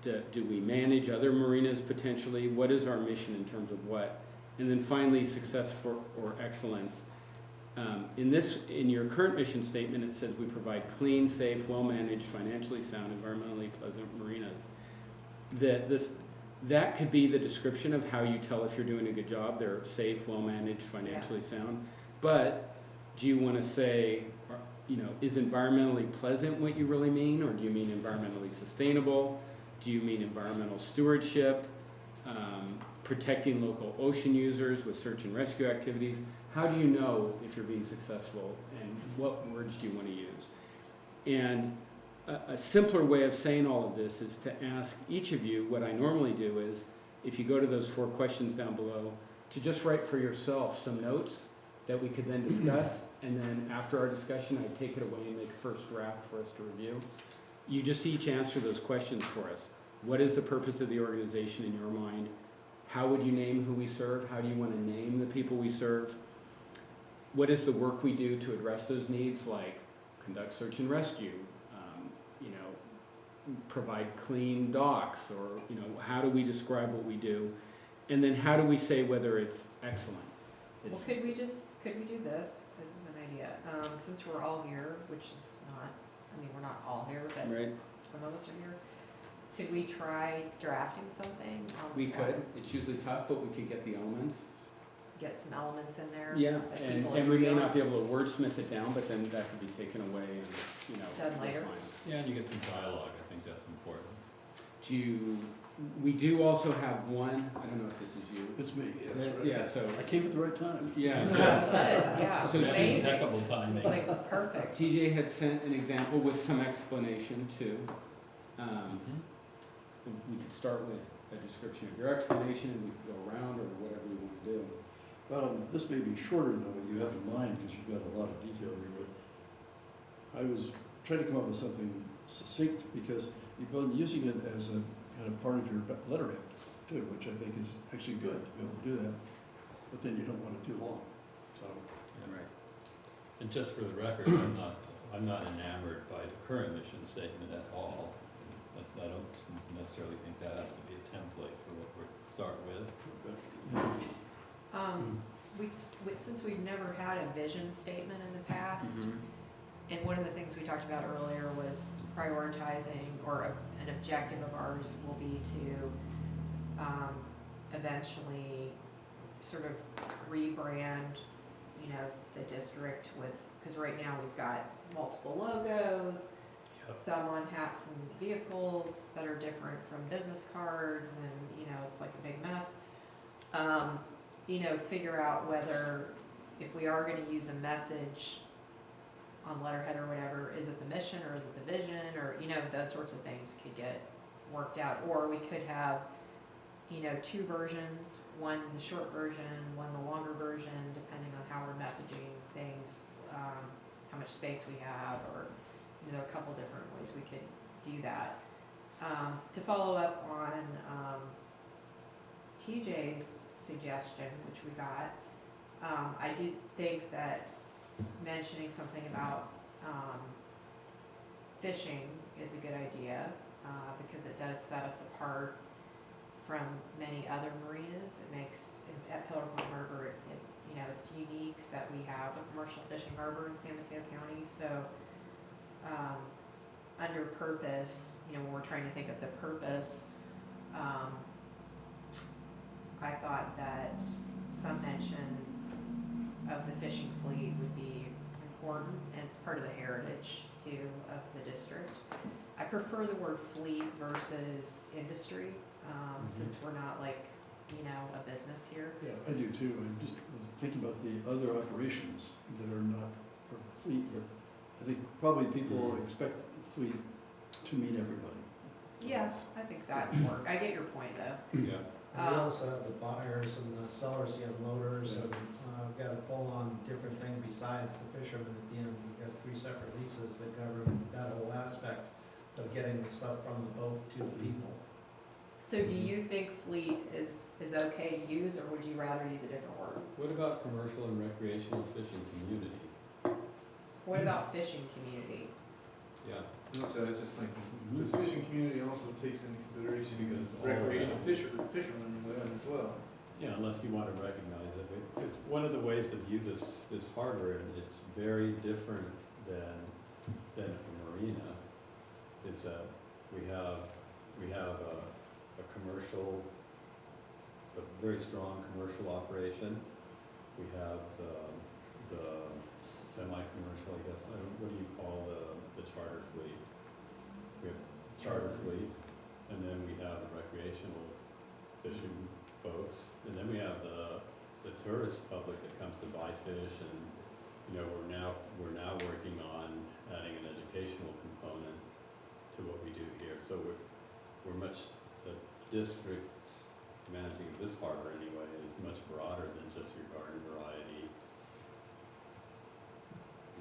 Do we manage other marinas potentially? What is our mission in terms of what? And then finally, success or excellence. In your current mission statement, it says we provide clean, safe, well-managed, financially sound, environmentally pleasant marinas. That could be the description of how you tell if you're doing a good job. They're safe, well-managed, financially sound. But do you want to say, is environmentally pleasant what you really mean, or do you mean environmentally sustainable? Do you mean environmental stewardship? Protecting local ocean users with search and rescue activities? How do you know if you're being successful, and what words do you want to use? And a simpler way of saying all of this is to ask each of you, what I normally do is, if you go to those 4 questions down below, to just write for yourself some notes that we could then discuss, and then after our discussion, I'd take it away and make a first draft for us to review. You just each answer those questions for us. What is the purpose of the organization in your mind? How would you name who we serve? How do you want to name the people we serve? What is the work we do to address those needs, like conduct search and rescue, provide clean docks, or how do we describe what we do? And then how do we say whether it's excellent? Well, could we do this? This is an idea. Since we're all here, which is not, we're not all here, but Right? some of us are here. Could we try drafting something? We could. It's usually tough, but we could get the elements. Get some elements in there. Yeah, that and people we agree may on. not be able to wordsmith it down, but then that could be taken away and, Done that's later. fine. Yeah, and you get some dialogue, I think that's important. We do also have one, I don't know if this is you. It's me, That's- yes, right. Yeah, so, I came at the right time. yeah, Good, so yeah, So That's amazing. impeccable timing. Like, perfect. TJ had sent an example with some explanation too. We could start with a description of your explanation, and we could go around, or whatever we want to do. This may be shorter than what you have in mind, because you've got a lot of detail here, but I was trying to come up with something succinct, because you've been using it as a kind of part of your letterhead. too, which I think is actually good to be able to do that, but then you don't want it too long, so. Right. And just for the record, I'm not enamored by the current mission statement at all. I don't necessarily think that has to be a template for what we're start with. Since we've never had a vision statement in the past, and one of the things we talked about earlier was prioritizing, or an objective of ours will be to eventually sort of rebrand, you know, the district with, because right now we've got multiple logos, some on hats and vehicles that are different from business cards, and, you know, it's like a big mess. You know, figure out whether, if we are gonna use a message on letterhead or whatever, is it the mission or is it the vision, or, you know, those sorts of things could get worked out. Or we could have, you know, two versions, one the short version, one the longer version, depending on how we're messaging things, how much space we have, or, you know, a couple different ways we could do that. To follow up on TJ's suggestion, which we got, I did think that mentioning something about fishing is a good idea, because it does set us apart from many other marinas. It makes, at Pillar Point Harbor, it, you know, it's unique that we have a commercial fishing harbor in San Mateo County. So under purpose, you know, when we're trying to think of the purpose, I thought that some mention of the fishing fleet would be important, and it's part of the heritage too of the district. I prefer the word fleet versus industry, since we're not like, you know, a business here. Yeah, I do too. I just was thinking about the other operations that are not part of the fleet, but I think probably people expect the fleet to meet everybody. Yeah, I think that would work. I get your point though. Yeah. And we also have the buyers and the sellers, the unloaders, and we've got a full-on different thing besides the fishermen at the end. We've got 3 separate leases that govern that whole aspect of getting the stuff from the boat to the people. So do you think fleet is okay to use, or would you rather use a different word? What about commercial and recreational fishing community? What about fishing community? Yeah. So I was just thinking, this fishing community also takes into consideration because recreational fishermen would as well. Yeah, unless you want to recognize it. It's one of the ways to view this harbor, and it's very different than a marina, is that we have a commercial, a very strong commercial operation. We have the semi-commercial, I guess, what do you call the charter fleet? We have charter fleet, and then we have the recreational fishing folks, and then we have the tourist public that comes to buy fish, and, you know, we're now working on adding an educational component to what we do here. So we're much, the district's managing of this harbor anyway is much broader than just your garden variety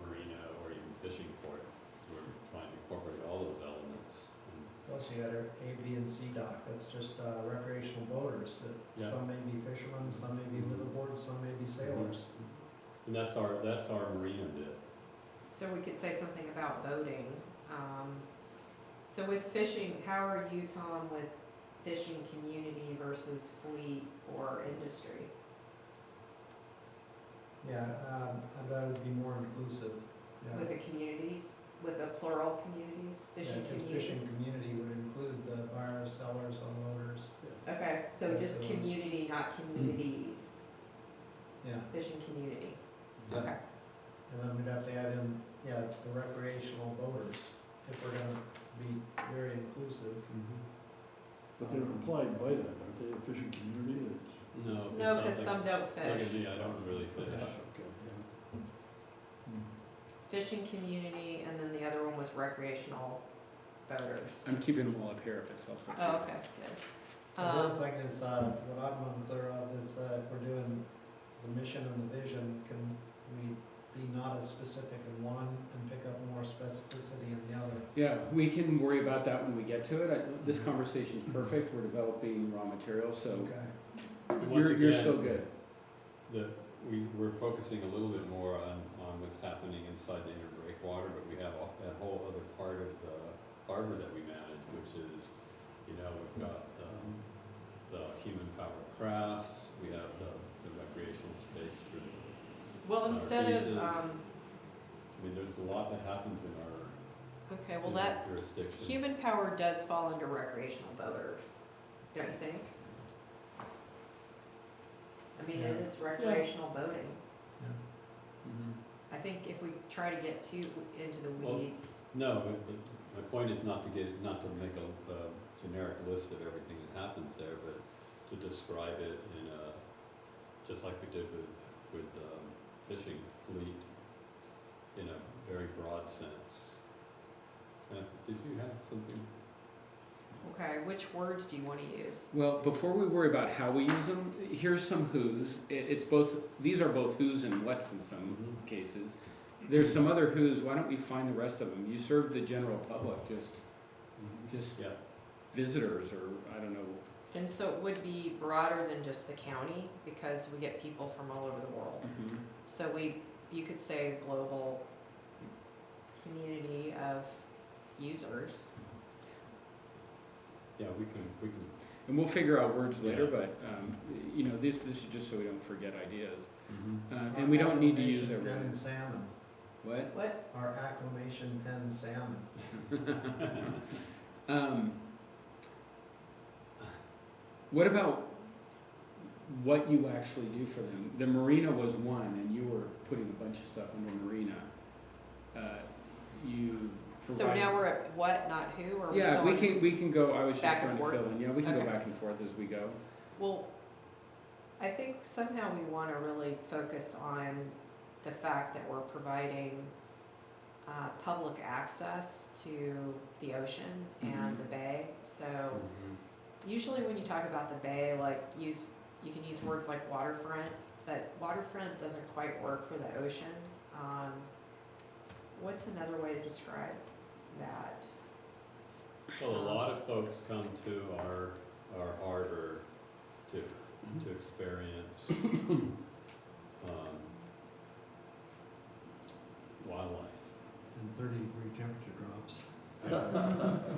marina or even fishing port. We're trying to incorporate all those elements. Plus you got our A, B, and C dock, that's just recreational boaters, that Yeah. some may be fishermen, some may be liveaboard, some may be sailors. And that's our marina bit. So we could say something about boating. So with fishing, how are you, Tom, with fishing community versus fleet or industry? Yeah, I thought it would be more inclusive. Yeah. With the communities, with the plural communities, fishing Yeah, 'cause communities? fishing community would include the buyers, sellers, unloaders. Okay, so Yeah, just so- community, not communities, Yeah, fishing community. Yeah. Okay, and then we'd have to add in, yeah, the recreational boaters, if we're gonna be very inclusive. But they're implied by that, aren't they, a fishing community that's? No. no, because sounds some don't like, look at fish. me, I don't really fish. Okay, yeah. Fishing community, and then the other one was recreational boaters. I'm keeping them all up here if it's helpful. Oh, okay, good. The other thing is, what I'm unclear of is, if we're doing the mission and the vision, can we be not as specific in one and pick up more specificity in the other. Yeah, we can worry about that when we get to it. This conversation's perfect, we're developing raw materials, so Okay. And once you're again, still good. we're focusing a little bit more on what's happening inside the inner breakwater, but we have that whole other part of the harbor that we manage, which is, we've got the human powered crafts, we have the recreational space for Well, instead of, beaches. I mean, there's a lot that happens in our okay, well, that, jurisdiction. human power does fall under recreational boaters, don't you think? I mean, it is recreational boating. Mhm. I think if we try to get too into the Well, weeds, No, but my point is not to make a generic list of everything that happens there, but to describe it in just like we did with fishing fleet, in a very broad sense. Did you have something? okay, which words do you wanna use? Well, before we worry about how we use them, here's some who's. It's both, these are both who's and what's in some Mhm. cases. There's some other who's, why don't we find the rest of them? You serve the general public, just Yeah. visitors, or I don't know. And so it would be broader than just the county, because we get people from all over the world. So you could say global community of users. Yeah, we can, And we'll figure out words later, Yeah. but, this is just so we don't forget ideas. And we don't need to use Acclimation everything. pen salmon, What? What? our acclimation pen salmon. What about what you actually do for them? The marina was one, and you were putting a bunch of stuff under marina. You So provide. now we're at what, not who, or we're Yeah, still we can go, I was just back trying and to forth? fill in, yeah, we can go Okay. back and forth as we go. Well, I think somehow we want to really focus on the fact that we're providing public access to the ocean and Mhm. the bay. So Mhm. usually when you talk about the bay, like you can use words like waterfront, but waterfront doesn't quite work for the ocean. What's another way to describe that? Well, a lot of folks come to our harbor to experience wildlife. And 30-degree temperature drops.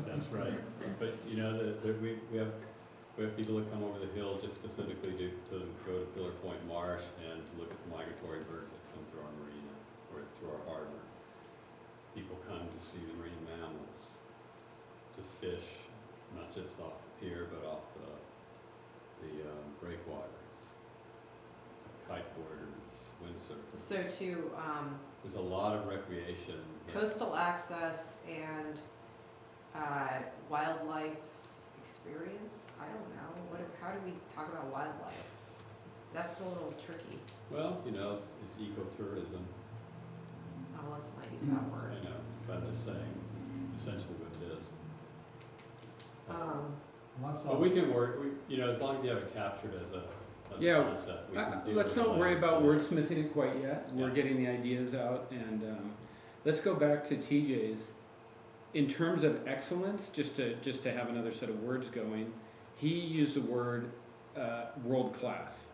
That's right. But we have people that come over the hill just specifically to go to Pillar Point Marsh and to look at the migratory birds that come through our marina or through our harbor. People come to see the marine mammals, to fish, not just off the pier, but off the breakwaters, kiteboarders, windsurfers. So to There's a lot of recreation. coastal access and wildlife experience? I don't know. How do we talk about wildlife? That's a little tricky. Well, it's ecotourism. Oh, let's not use that word. I know, but I'm just saying essentially what it is. But we can work, as long as you have it captured as a Yeah, concept, we can deal Let's with not worry about language. wordsmithing it quite yet. We're Yeah. getting the ideas out, and let's go back to TJ's. In terms of excellence, just to have another set of words going, he used the word world class.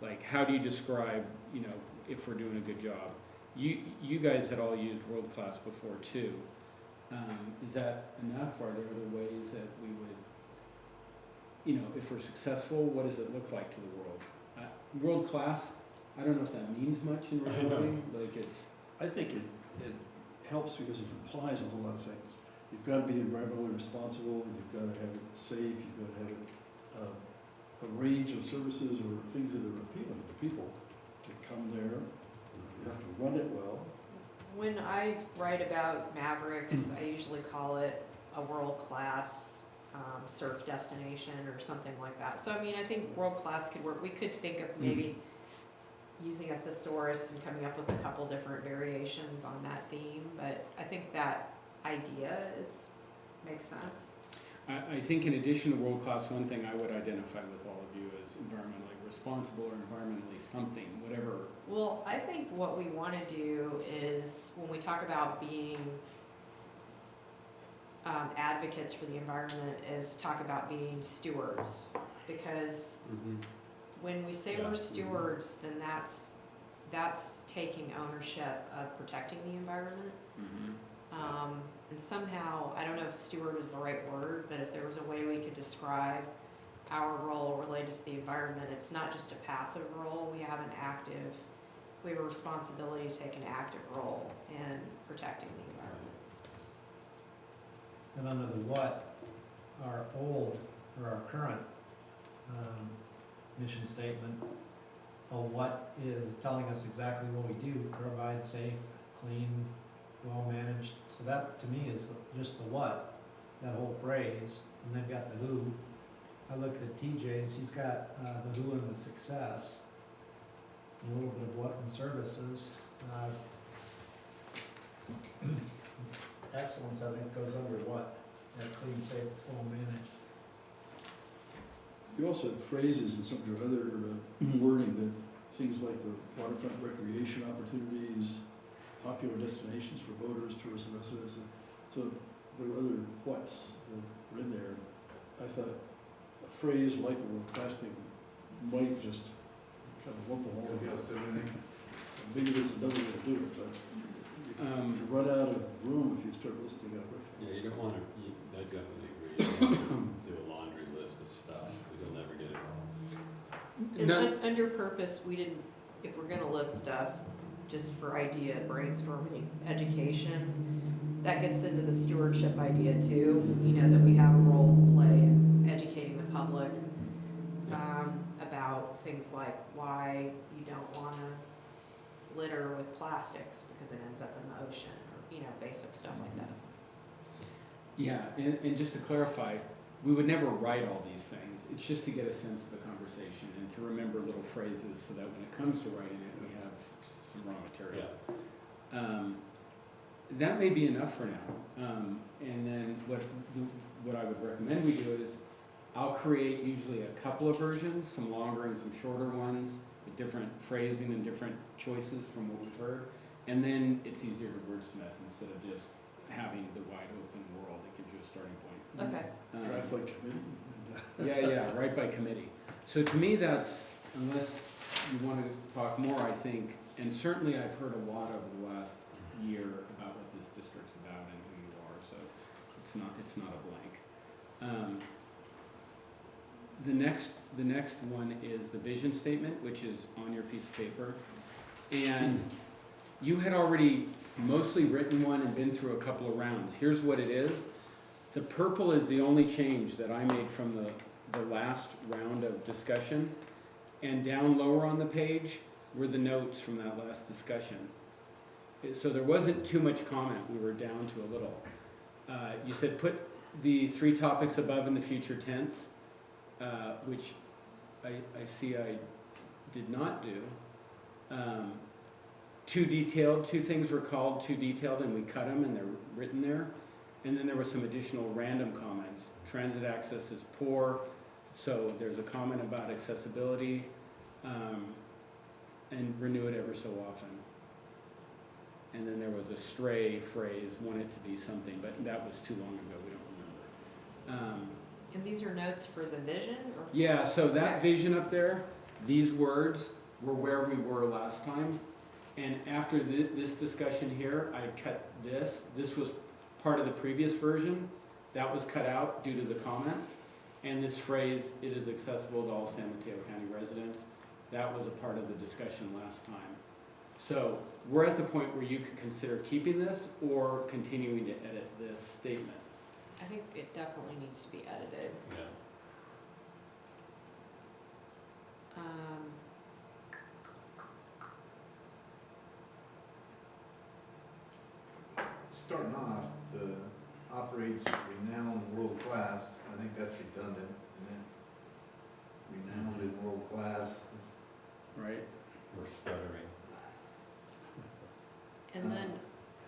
Like, how do you describe, if we're doing a good job? You guys had all used world class before too. Is that enough? Are there other ways that we would, if we're successful, what does it look like to the world? World class, I don't know if that means much in I know. reality, like it's, I think it helps because it implies a whole lot of things. You've got to be environmentally responsible, you've got to have it safe, you've got to have it, a range of services or things that are appealing to people to come there. You have to run it well. When I write about Mavericks, I usually call it a world-class surf destination or something like that. So, I mean, I think world-class could work. We could think of maybe using a thesaurus and coming up with a couple different variations on that theme, but I think that idea makes sense. I think in addition to world-class, one thing I would identify with all of you is environmentally responsible or environmentally something, whatever. Well, I think what we want to do is, when we talk about being advocates for the environment, is talk about being stewards. Because when we say Yeah. we're stewards, then that's taking ownership of protecting the environment. And somehow, I don't know if steward is the right word, but if there was a way we could describe our role related to the environment, it's not just a passive role, we have a responsibility to take an active role in protecting the environment. And under the what, our old, or our current, mission statement, what is telling us exactly what we do, provide safe, clean, well-managed, so that to me is just the what, that whole phrase, and they've got the who. I looked at TJ's, he's got, the who and the success, a little bit of what and services. Excellence, I think, goes under what, that clean, safe, well-managed. You also had phrases and some of your other wording that things like the waterfront recreation opportunities, popular destinations for boaters, tourists, and residents. So there were other whats that were in there. I thought a phrase like the word plastic might just kind of lump them all together. Maybe there's another way to do it, but you run out of room if you start listing out everything. Yeah, you don't want to, I definitely agree. You don't want to do a laundry list of stuff, you'll never get it all. And No. under purpose, we didn't, if we're gonna list stuff, just for idea brainstorming, education, that gets into the stewardship idea too, that we have a role to play in educating the public, about things like why you don't wanna litter with plastics because it ends up in the ocean, or, basic stuff like that. Yeah, and just to clarify, we would never write all these things. It's just to get a sense of the conversation and to remember little phrases so that when it comes to writing it, we have some raw material. That may be enough for now. And then what I would recommend we do is I'll create usually a couple of versions, some longer and some shorter ones, with different phrasing and different choices from what we've heard. And then it's easier to wordsmith instead of just having the wide open world. It gives you a starting point. Okay. Draft like committee. Yeah, right by committee. So to me, that's, unless you want to talk more, I think, and certainly I've heard a lot over the last year about what this district's about and who you are, so it's not a blank. The next one is the vision statement, which is on your piece of paper. And you had already mostly written one and been through a couple of rounds. Here's what it is. The purple is the only change that I made from the last round of discussion. And down lower on the page were the notes from that last discussion. So there wasn't too much comment. We were down to a little. You said put the 3 topics above in the future tense, which I see I did not do. Too detailed, 2 things were called too detailed and we cut them and they're written there. And then there were some additional random comments. Transit access is poor, so there's a comment about accessibility, and renew it ever so often. And then there was a stray phrase, want it to be something, but that was too long ago, we don't remember. And these are notes for the vision, or? Yeah, so that vision up there, these words were where we were last time. And after this discussion here, I cut this. This was part of the previous version. That was cut out due to the comments. And this phrase, it is accessible to all San Mateo County residents, that was a part of the discussion last time. So we're at the point where you could consider keeping this or continuing to edit this statement. I think it definitely needs to be edited. Yeah. Starting off, the operates renowned world class, I think that's redundant, isn't it? Renowned and world class, Right? We're stuttering. And then,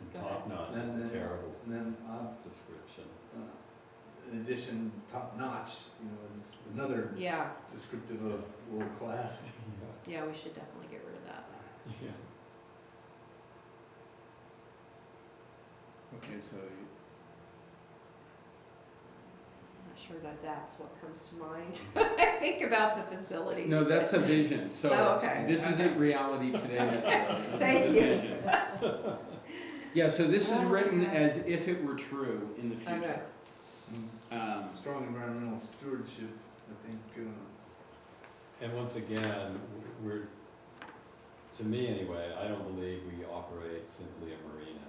And Go top notch And is a then- terrible and then description. in addition, top notch, you know, is another Yeah, descriptive of world class. yeah, we should definitely get rid of that. Yeah. Okay, so, I'm not sure that that's what comes to mind. I think about the facilities. no, that's a vision, so. Oh, okay. This isn't reality today necessarily. This is Thank a you. vision. Yeah, so this is written as if it were true in the Okay. future. Strong environmental stewardship, I think, And once again, we're, to me anyway, I don't believe we operate simply a marina.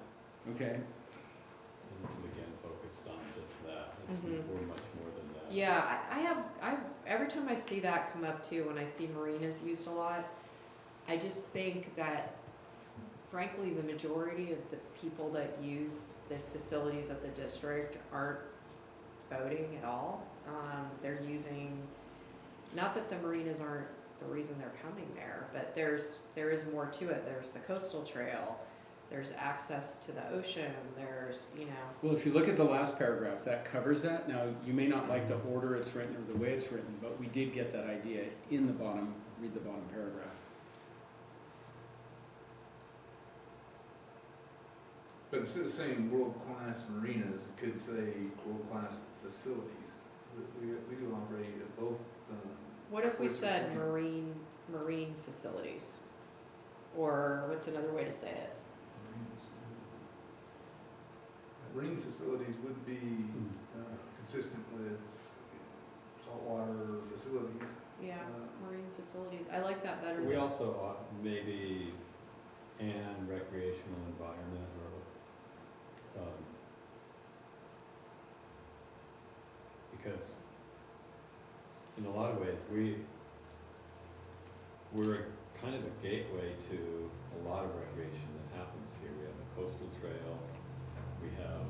Okay, And this is again focused on just that. It's, Mhm. we're much more than that. Yeah, I every time I see that come up too, when I see marinas used a lot, I just think that frankly, the majority of the people that use the facilities of the district aren't boating at all. They're using, not that the marinas aren't the reason they're coming there, but there is more to it. There's the coastal trail, there's access to the ocean, there's, you know, well, if you look at the last paragraph, that covers that. Now, you may not like the order it's written or the way it's written, but we did get that idea in the bottom, read the bottom paragraph. but instead of saying world-class marinas, it could say world-class facilities. So we do operate at both, what if we Where's the said marine? marine facilities? Or what's another way to say it? marine facilities would be consistent with saltwater facilities. Yeah, marine facilities, I like that better We than, also maybe and recreational environment or because in a lot of ways we're kind of a gateway to a lot of recreation that happens here. We have the coastal trail, we have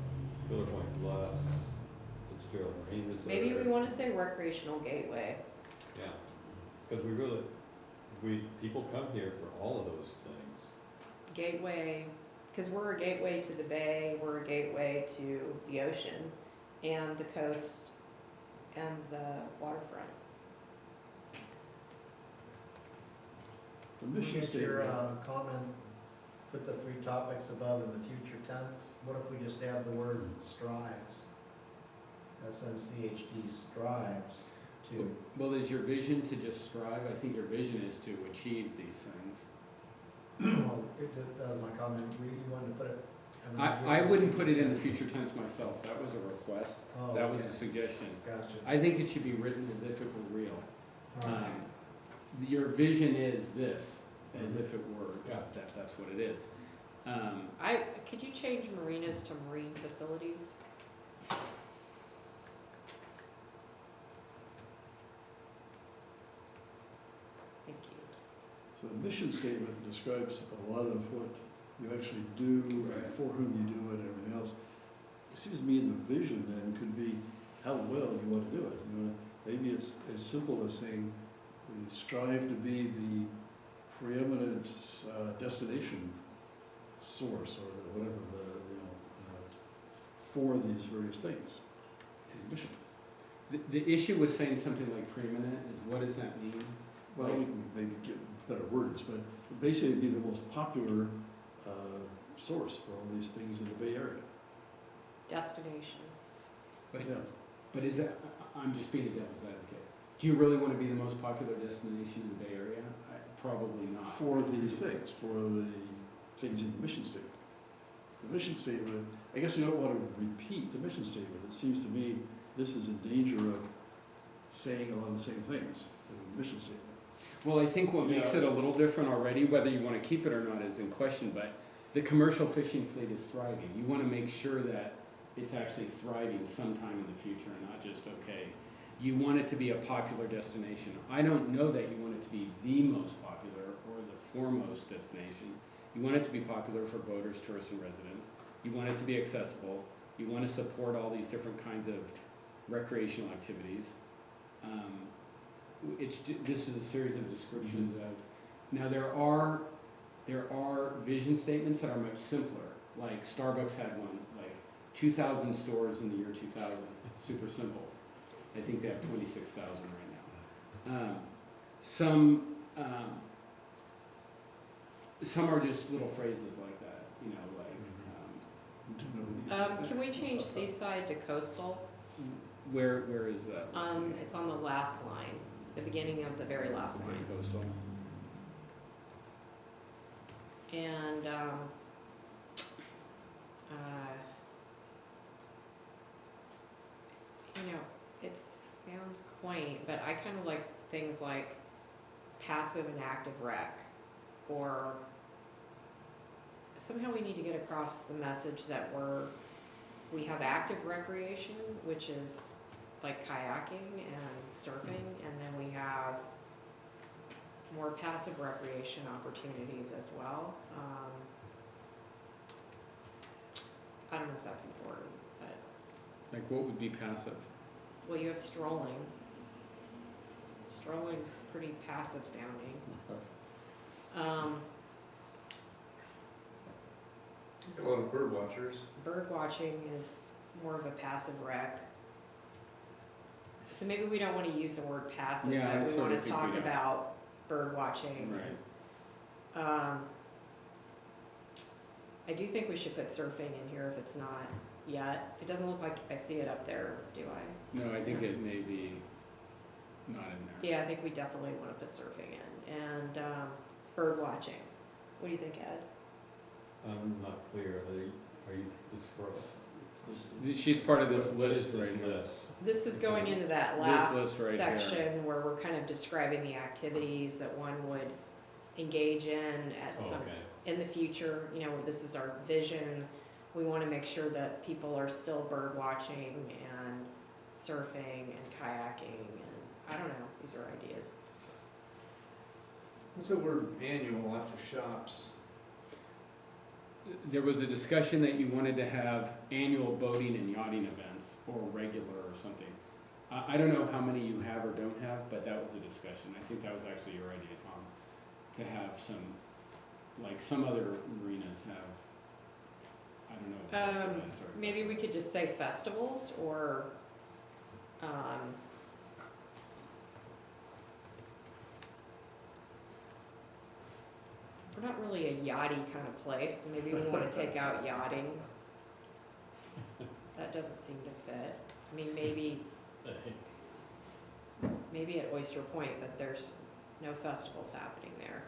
Pillar Point Bluffs, Fitzgerald Marine Reserve. maybe we wanna say recreational gateway. Yeah, because people come here for all of those things. Gateway, because we're a gateway to the bay, we're a gateway to the ocean and the coast and the waterfront. The mission Get your, statement, comment, put the 3 topics above in the future tense. What if we just add the word strives? SMCHD strives to, Well, is your vision to just strive? I think your vision is to achieve these things. well, that was my comment. You wanted to put it? I wouldn't put it in the future tense myself. That was a request. Oh, That was okay. a suggestion. Gotcha. I think it should be written as if it were real. All right. Your vision is this, as if it were, Yeah. that's what it is. Could you change marinas to marine facilities? Thank you. so the mission statement describes a lot of what you actually do, Right. for whom you do it, and everything else. It seems to me the vision then could be how well you want to do it. You know, maybe it's as simple as saying, we strive to be the preeminent destination source or whatever for these various things. The mission. The issue with saying something like preeminent is what does that mean? Well, we can maybe get better words, but basically it'd be the most popular source for all these things in the Bay Area. Destination. But, Yeah. but is that, I'm just being a devil's advocate. Do you really want to be the most popular destination in the Bay Area? Probably not. For these things, for the things in the mission statement. The mission statement, I guess you don't want to repeat the mission statement. It seems to me this is in danger of saying a lot of the same things in the mission statement. Well, I think what makes Yeah. it a little different already, whether you want to keep it or not is in question, but the commercial fishing fleet is thriving. You want to make sure that it's actually thriving sometime in the future and not just okay. You want it to be a popular destination. I don't know that you want it to be the most popular or the foremost destination. You want it to be popular for boaters, tourists, and residents. You want it to be accessible. You want to support all these different kinds of recreational activities. This is a series of descriptions of, now there are vision statements that are much simpler, like Starbucks had one, like 2,000 stores in the year 2000. Super simple. I think they have 26,000 right now. Some are just little phrases like that, you know, like, Do know these. Can we change seaside to coastal? where is that? Let's see. It's on the last line, the beginning of the very last Okay, line. coastal. And, you know, it sounds quaint, but I kind of like things like passive and active rec, or somehow we need to get across the message that we have active recreation, which is like kayaking and surfing, and then we have more passive recreation opportunities as well. I don't know if that's important, but, Like what would be passive? well, you have strolling. Strolling's pretty passive sounding. A lot of bird watchers. Bird watching is more of a passive rec. So maybe we don't wanna use the word passive, Yeah, I but we sort wanna of think we talk don't. about bird watching. Right. I do think we should put surfing in here if it's not yet. It doesn't look like I see it up there, do I? No, I think Yeah. it may be not in there. Yeah, I think we definitely wanna put surfing in, and, bird watching. What do you think, Ed? I'm not clear, are you, this scroll? She's part of this What is list right here. list? This is going into that This last list right here. section where we're kind of describing the activities that one would engage in at Oh, some, okay. in the future. You know, this is our vision. We want to make sure that people are still bird watching and surfing and kayaking, and I don't know, these are ideas. What's the word annual after shops? There was a discussion that you wanted to have annual boating and yachting events, or regular or something. I don't know how many you have or don't have, but that was a discussion. I think that was actually your idea, Tom, to have some, like some other marinas have, I don't know. what events are Maybe we exactly. could just say festivals, or, we're not really a yachty kind of place, so maybe we want to take out yachting. That doesn't seem to fit. I mean, maybe at Oyster Point, but there's no festivals happening there.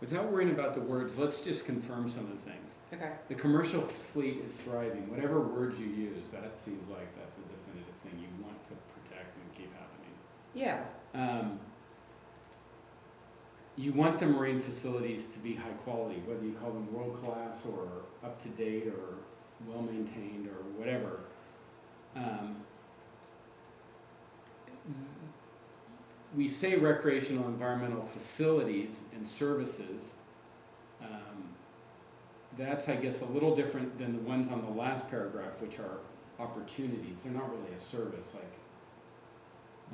Without worrying about the words, let's just confirm some of the things. Okay. The commercial fleet is thriving. Whatever words you use, that seems like that's a definitive thing you want to protect and keep happening. Yeah. You want the marine facilities to be high quality, whether you call them world class or up to date or well maintained or whatever. We say recreational environmental facilities and services. That's, I guess, a little different than the ones on the last paragraph, which are opportunities. They're not really a service, like,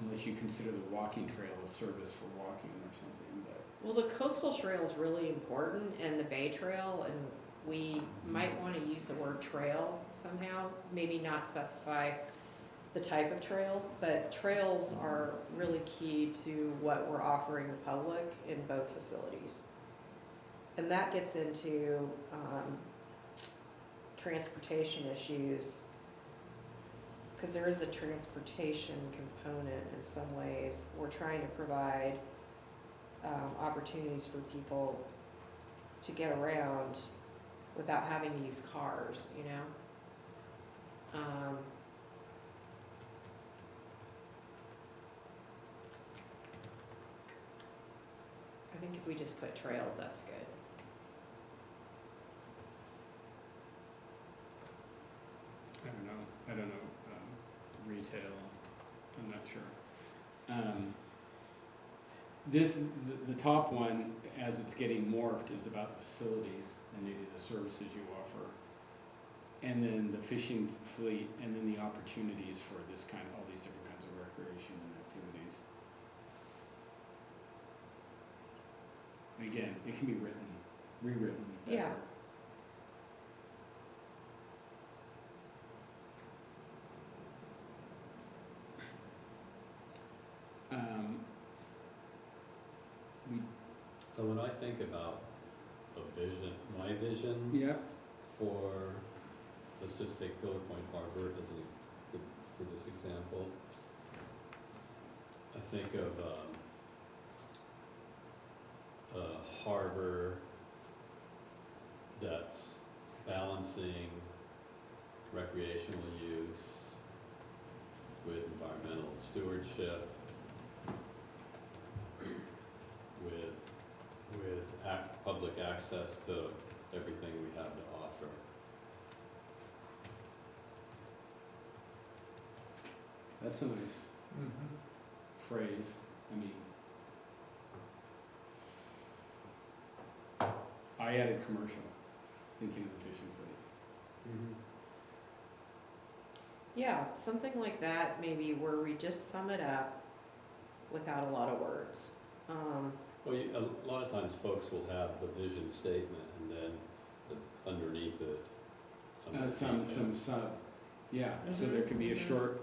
unless you consider the walking trail a service for walking or something, but. Well, the coastal trail is really important, and the bay trail, and we might want to use the word trail somehow, maybe not specify the type of trail, but trails are really key to what we're offering the public in both facilities. And that gets into transportation issues, because there is a transportation component in some ways. We're trying to provide opportunities for people to get around without having to use cars, you know? I think if we just put trails, that's good. I don't know, retail, I'm not sure. The top one, as it's getting morphed, is about the facilities and maybe the services you offer. And then the fishing fleet, and then the opportunities for this kind, all these different kinds of recreation and activities. again, it can be rewritten better. Yeah. We, So when I think about a vision, my vision yeah, for, let's just take Pillar Point Harbor as for this example. I think of a harbor that's balancing recreational use with environmental stewardship, with public access to everything we have to offer. that's a nice phrase. I mean, I added commercial, thinking of the fishing fleet. Yeah, something like that, maybe where we just sum it up without a lot of words. Well, a lot of times folks will have the vision statement and then underneath it, some details. Sub, yeah, so there could be a Mhm. short,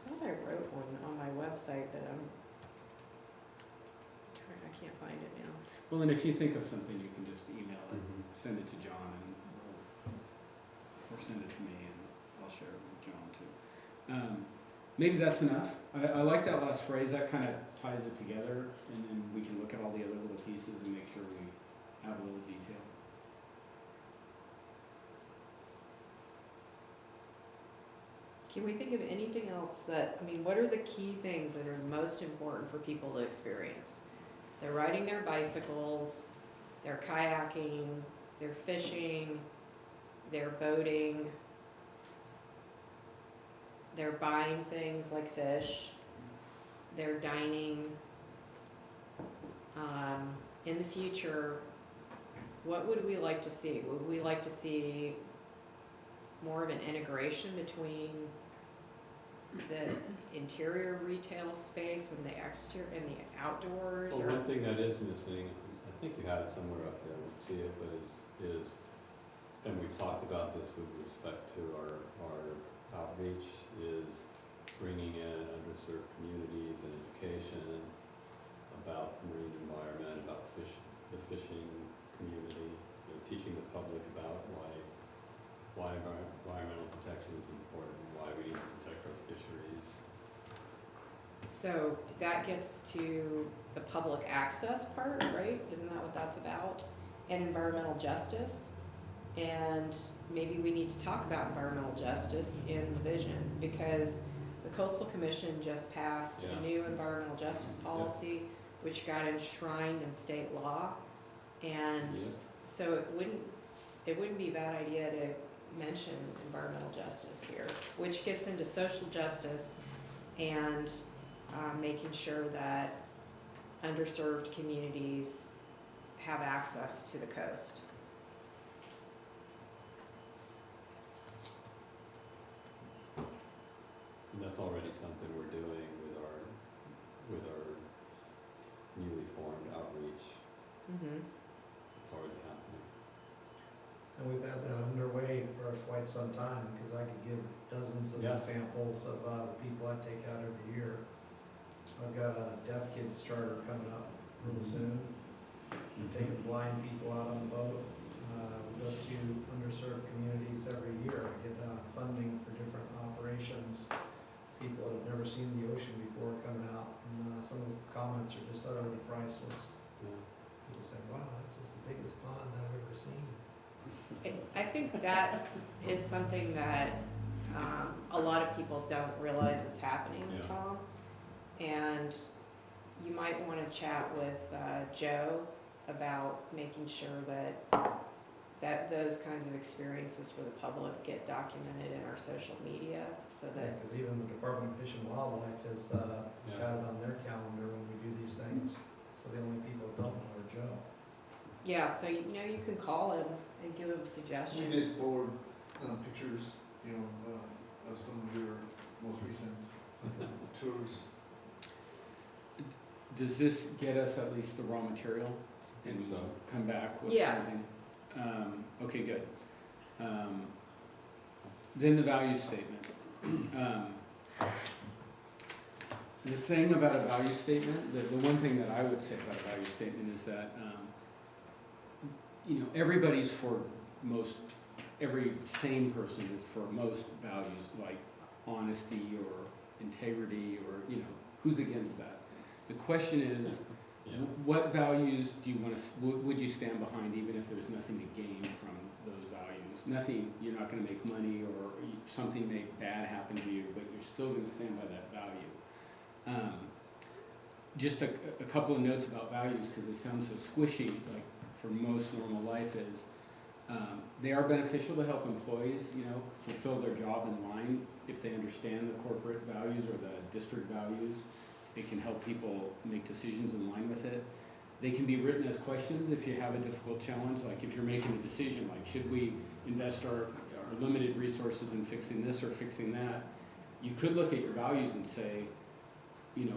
I thought I wrote one on my website that I can't find it now. well, and if you think of something, you can just email it, Mhm. send it to John, and or send it to me, and I'll share it with John too. Maybe that's enough. I like that last phrase. That kind of ties it together, and then we can look at all the other little pieces and make sure we have a little detail. Can we think of anything else that, I mean, what are the key things that are most important for people to experience? They're riding their bicycles, they're kayaking, they're fishing, they're boating, they're buying things like fish, they're dining. In the future, what would we like to see? Would we like to see more of an integration between the interior retail space and the exterior and the outdoors? Well, Or one thing that is missing, I think you had it somewhere up there, I would see it, but is, and we've talked about this with respect to our outreach, is bringing in underserved communities and education about the marine environment, about the fishing community, teaching the public about why environmental protection is important, why we need to protect our fisheries. so that gets to the public access part, right? Isn't that what that's about? And environmental justice. And maybe we need to talk about environmental justice in the vision, because the Coastal Commission just passed a new environmental justice policy, which got enshrined in state law. And Yeah. so it wouldn't be a bad idea to mention environmental justice here, which gets into social justice and making sure that underserved communities have access to the coast. And that's already something we're doing with our newly formed outreach. Mm-hmm. It's already happening. And we've had that underway for quite some time, because I could give dozens of Yeah. examples of the people I take out every year. I've got a deaf kids charter coming up real soon. I'm taking blind people out on the boat. We go to underserved communities every year. I get funding for different operations. People that have never seen the ocean before coming out, and some of the comments are just utterly priceless. Yeah. People say, wow, this is the biggest pond I've ever seen. I think that is something that a lot of people don't realize is happening, Yeah. Tom. And you might want to chat with Joe about making sure that those kinds of experiences for the public get documented in our social media, so that Because even the Department of Fish and Wildlife has got it on their calendar when we do these things. So the only people that don't know are Joe. so you can call him and give him suggestions. We did forward pictures, of some of tours. Does this get us at least the raw material? And Think so. come back with Yeah. something? Okay, good. Then the value statement. The thing about a value statement, the one thing that I would say about a value statement is that, everybody's for most, every sane person is for most values, like honesty or integrity or, who's against that? The question is, Yeah. what values do you want to, would you stand behind even if there's nothing to gain from those values? Nothing, you're not going to make money or something may bad happen to you, but you're still going to stand by that value. Just a couple of notes about values because they sound so squishy, like for most normal life is, they are beneficial to help employees, fulfill their job in line if they understand the corporate values or the district values. It can help people make decisions in line with it. They can be written as questions if you have a difficult challenge, like if you're making a decision, like should we invest our limited resources in fixing this or fixing that? You could look at your values and say,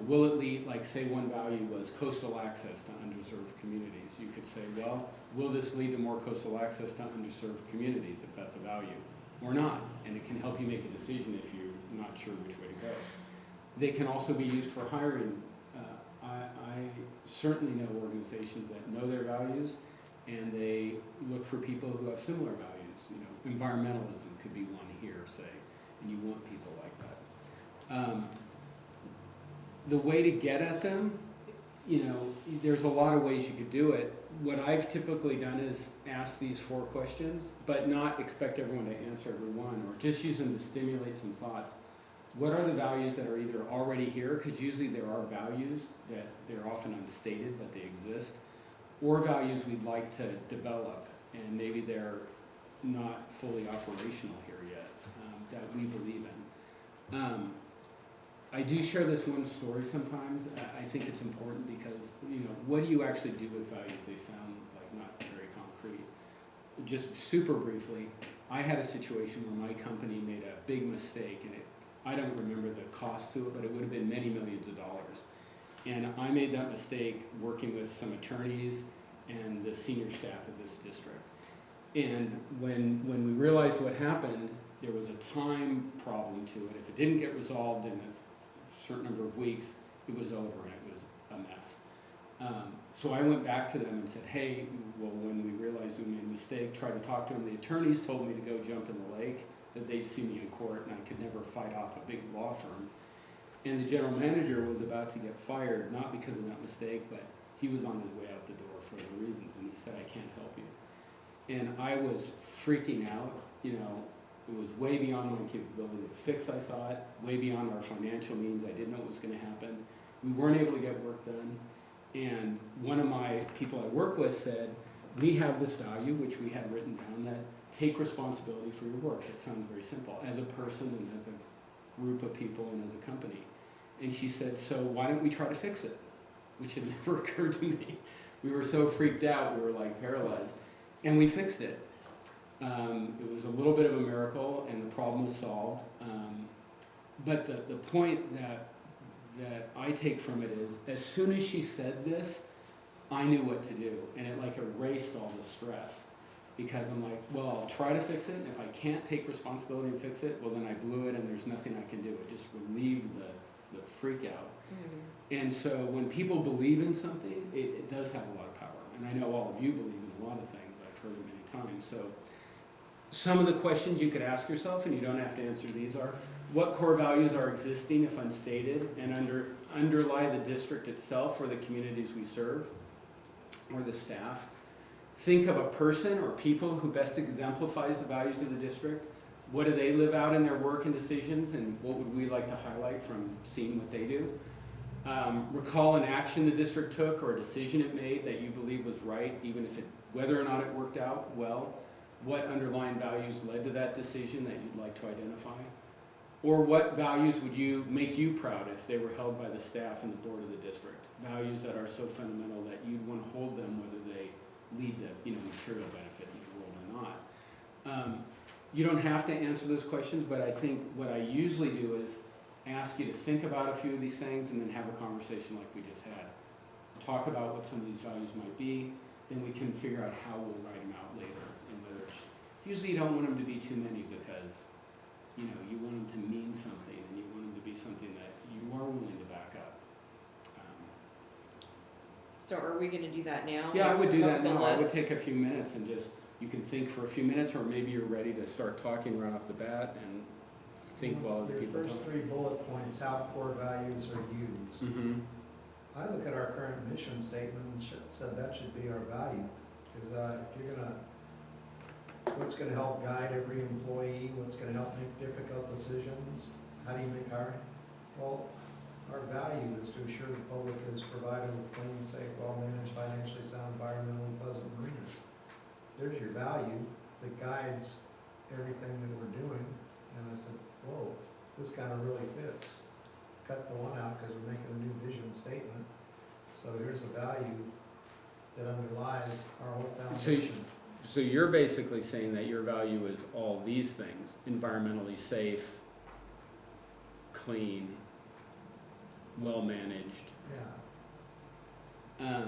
will it lead, like say one value was coastal access to underserved communities. You could say, well, will this lead to more coastal access to underserved communities if that's a value or not? And it can help you make a decision if you're not sure which way to go. They can also be used for hiring. I certainly know organizations that know their values and they look for people who have similar values. Environmentalism could be one here, say, and you want people like that. The way to get at them, there's a lot of ways you could do it. What I've typically done is ask these 4 questions, but not expect everyone to answer every one, or just use them to stimulate some thoughts. What are the values that are either already here, because usually there are values that they're often unstated, but they exist, or values we'd like to develop, and maybe they're not fully operational here yet, that we believe in. I do share this one story sometimes. I think it's important because, what do you actually do with values? They sound like not very concrete. Just super briefly, I had a situation where my company made a big mistake, and I don't remember the cost to it, but it would have been many millions of dollars. And I made that mistake working with some attorneys and the senior staff of this district. And when we realized what happened, there was a time problem to it. If it didn't get resolved in a certain number of weeks, it was over and it was a mess. So I went back to them and said, hey, well, when we realized we made a mistake, tried to talk to them. The attorneys told me to go jump in the lake, that they'd see me in court and I could never fight off a big law firm. And the general manager was about to get fired, not because of that mistake, but he was on his way out the door for other reasons, and he said, I can't help you. And I was freaking out, it was way beyond my capability to fix, I thought, way beyond our financial means. I didn't know what was gonna happen. We weren't able to get work done. And one of my people I work with said, we have this value, which we had written down, that take responsibility for your work. It sounds very simple, as a person and as a group of people and as a company. And she said, so why don't we try to fix it? Which had never occurred to me. We were so freaked out, we were like paralyzed. And we fixed it. It was a little bit of a miracle and the problem was solved. But the point that I take from it is, as soon as she said this, I knew what to do. And it like erased all the stress. Because I'm like, well, I'll try to fix it, and if I can't take responsibility and fix it, well, then I blew it and there's nothing I can do. It just relieved the freak out. And so when people believe in something, it does have a lot of power. And I know all of you believe in a lot of things. I've heard it many times. So some of the questions you could ask yourself, and you don't have to answer these, are what core values are existing if unstated and underlie the district itself or the communities we serve or the staff? Think of a person or people who best exemplifies the values of the district. What do they live out in their work and decisions, and what would we like to highlight from seeing what they do? Recall an action the district took or a decision it made that you believe was right, even if whether or not it worked out well. What underlying values led to that decision that you'd like to identify? Or what values would make you proud if they were held by the staff and the board of the district? Values that are so fundamental that you'd want to hold them whether they lead to material benefit in the world or not. You don't have to answer those questions, but I think what I usually do is ask you to think about a few of these things and then have a conversation like we just had. Talk about what some of these values might be, then we can figure out how we'll write them out later. And whether it's, usually you don't want them to be too many because, you know, you want them to mean something and you want them to be something that you are willing to back up. So are we gonna do that now? Yeah, I would do Go that for the now. I would list. take a few minutes and just, you can think for a few minutes, or maybe you're ready to start talking right off the bat and think while other people Your talk. first 3 bullet points, how core values are used. Mm-hmm. I look at our current mission statement and said that should be our value, because if you're gonna, what's gonna help guide every employee, what's gonna help make difficult decisions, how do you make hiring? Well, our value is to ensure the public is provided with clean, safe, well-managed, financially sound, environmentally pleasant marinas. There's your value that guides everything that we're doing, and I said, whoa, this kind of really fits. Cut the one out because we're making a new vision statement. So here's a value that underlies our whole foundation. So you're basically saying that your value is all these things: environmentally safe, clean, well-managed. Yeah,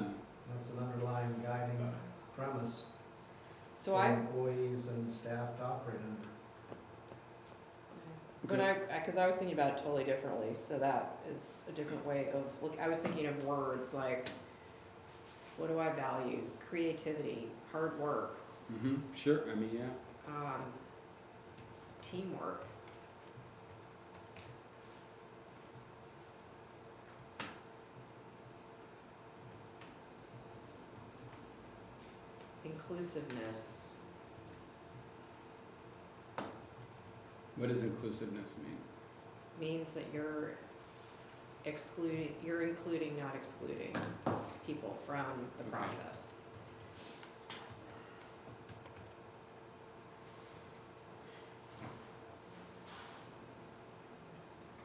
that's an underlying guiding premise So for I, employees and staff to operate under. but cause I was thinking about it totally differently, so that is a different way of, look, I was thinking of words like, what do I value? Creativity, hard work, Mm-hmm. Sure. I mean, yeah. teamwork. Inclusiveness. What does inclusiveness mean? Means that you're including, not excluding people from the Okay. process.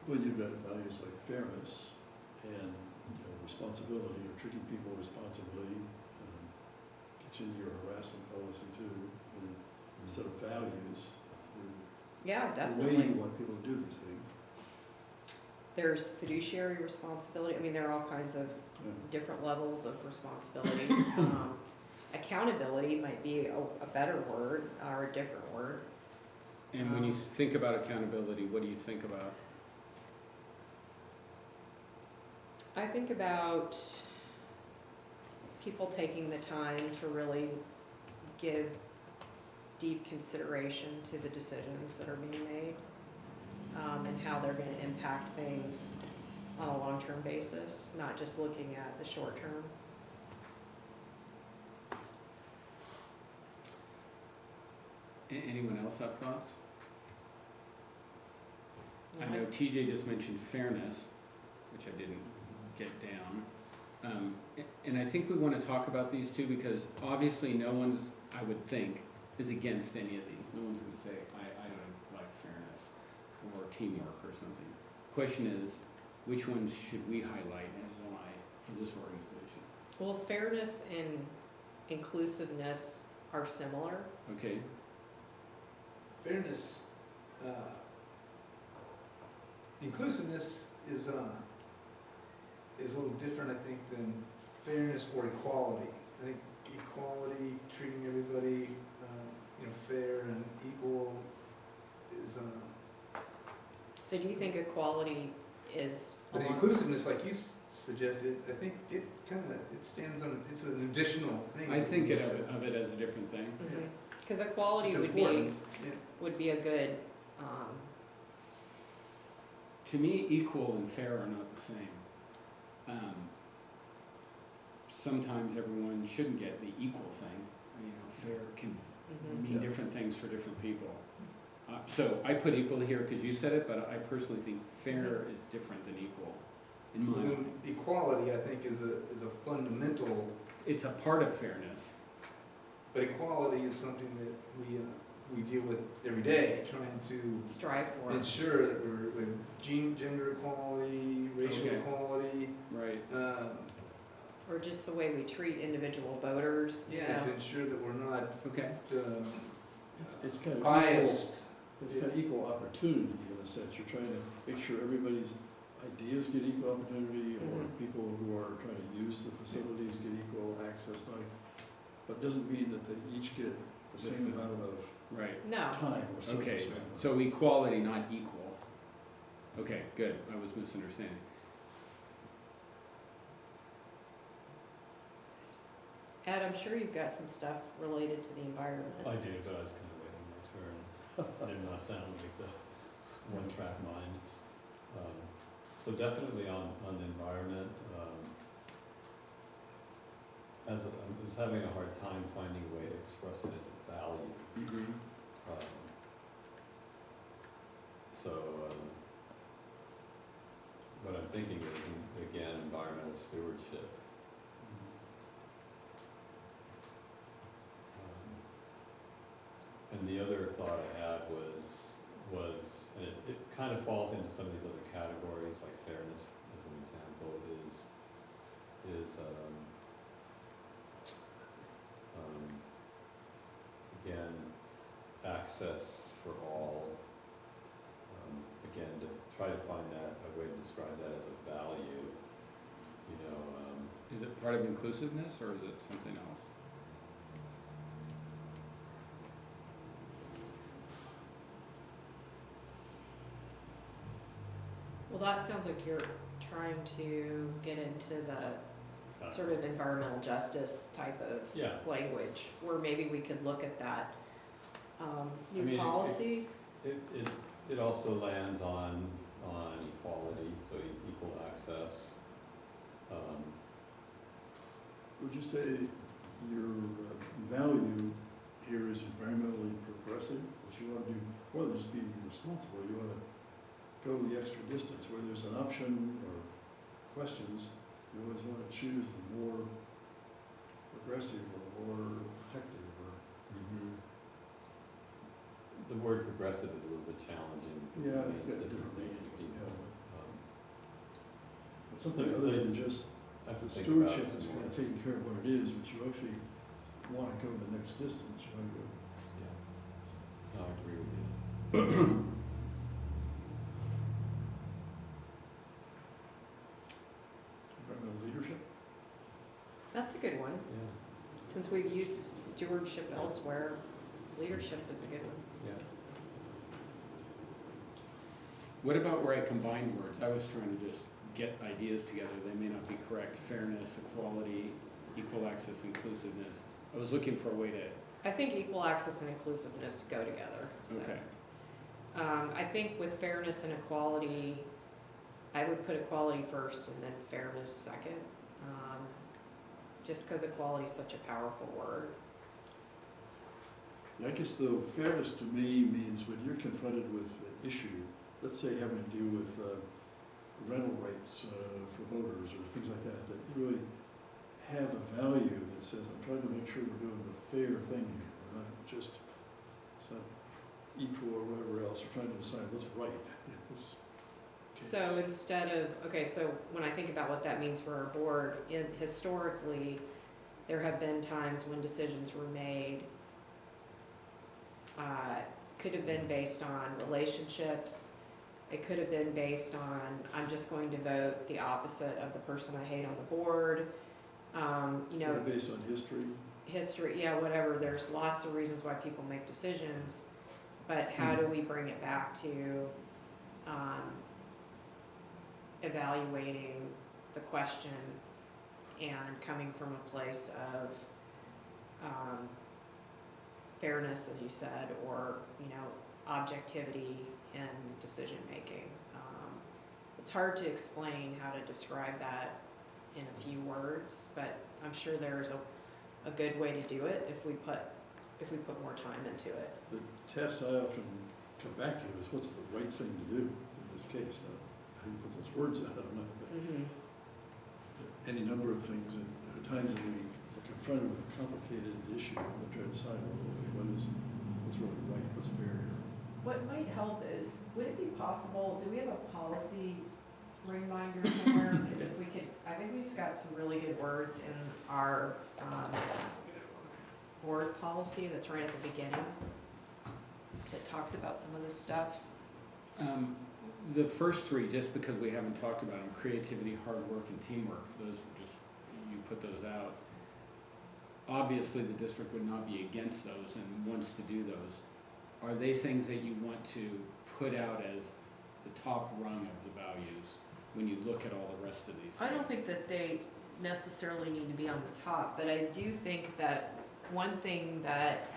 Well, you've got values like fairness and, responsibility, or treating people responsibly. Gets into your harassment policy too, and a set of values for Yeah, the way you definitely. want people to do these things. There's fiduciary responsibility. I mean, there are all kinds of Yeah. different levels of responsibility. Accountability might be a better word or a different word. And when you think about accountability, what do you think about? I think about people taking the time to really give deep consideration to the decisions that are being made, and how they're gonna impact things on a long-term basis, not just looking at the short term. Anyone else have thoughts? I know TJ just mentioned fairness, which I didn't get down. And I think we want to talk about these two because obviously no one's, I would think, is against any of these. No one's going to say, I don't like fairness or teamwork or something. The question is, which ones should we highlight and why for this organization? Well, fairness and inclusiveness are similar. Okay, Fairness, inclusiveness is a little different, I think, than fairness or equality. I think equality, treating everybody, fair and equal is, So do you think equality is but along- inclusiveness, like you suggested, I think it stands on, it's an additional thing. I think of it as a different thing. Mhm. Cause equality It's would important, yeah. be a good, To me, equal and fair are not the same. Sometimes everyone shouldn't get the equal thing. Fair can mhm. mean Yeah. different things for different people. So I put equal here because you said it, but I personally think fair is different than equal in my Well, then mind. equality, I think, is a fundamental, It's a part of fairness. but equality is something that we deal with every day, trying to Strive for. ensure that we're gender equality, racial Okay. equality, Right. Or just the way we treat individual voters. you yeah, know. to ensure that we're not Okay. It's kind of biased It's kind of equal opportunity in a sense. You're trying to make sure everybody's ideas get equal opportunity, or Mhm. people who are trying to use the facilities get equal access, like, but it doesn't mean that they each get the The same same. amount of Right. No, time or Okay, service. so equality, not equal. Okay, good, I was misunderstanding. Ed, I'm sure you've got some stuff related to the environment. I do, but I was kind of waiting my turn. I did not sound like the one-track mind. So definitely on the environment, I was having a hard time finding a way to express it as a value. Mm-hmm. So, what I'm thinking is, again, environmental stewardship. And the other thought I had was, and it kind of falls into some of these other categories, like fairness, as an example, again, access for all. Again, to try to find a way to describe that as a value, you know, Is it part of inclusiveness, or is it something else? Well, that sounds like you're trying to get into the sort of environmental justice type of Yeah. language, where maybe we could look at that new mean, policy. It also lands on equality, so equal access. Would you say your value here is environmentally progressive? That you want to do more than just being responsible, you want to go the extra distance where there's an option or questions, you always want to choose the more progressive or the more protective or. The word progressive is a little bit challenging because Yeah, it it's means got different different things to meanings, people. But something other than just I have to the think about stewardship it is some kind of more. taking care of what it is, but you actually want to go the next distance, you want to go. Yeah. No, I agree with you. Environmental leadership? That's a good one. Yeah, Since we've used stewardship elsewhere, leadership is a good one. yeah. What about where I combine words? I was trying to just get ideas together, they may not be correct. Fairness, equality, equal access, inclusiveness. I was looking for a way to, I think equal access and inclusiveness go together, so. okay. I think with fairness and equality, I would put equality first and then fairness second. Just because equality is such a powerful word. I guess though fairness to me means when you're confronted with an issue, let's say having to do with rental rates for voters or things like that, that you really have a value that says, I'm trying to make sure we're doing the fair thing here. We're not just, it's not equal or whatever else. We're trying to decide what's right in this case. So instead of, okay, so when I think about what that means for our board, historically, there have been times when decisions were made, could have been based on relationships. It could have been based on, I'm just going to vote the opposite of the person I hate on the board. You know, Based on history. yeah, whatever. There's lots of reasons why people make decisions, but how do we bring it back to evaluating the question and coming from a place of fairness, as you said, or, you know, objectivity in decision making. It's hard to explain how to describe that in a few words, but I'm sure there's a good way to do it if we put more time into it. The test I often come back to is what's the right thing to do in this case. Now, how you put those words out, I don't know. But any number of things, and there are times when we are confronted with a complicated issue and we try to decide, well, okay, what's really right, what's fair here. What might help is, would it be possible, do we have a policy reminder somewhere? Because if we could, I think we've got some really good words in our board policy that's right at the beginning. that talks about some of this stuff. The first three, just because we haven't talked about them, creativity, hard work, and teamwork, those just, you put those out. Obviously, the district would not be against those and wants to do those. Are they things that you want to put out as the top rung of the values when you look at all the rest of these I don't things? think that they necessarily need to be on the top, but I do think that one thing that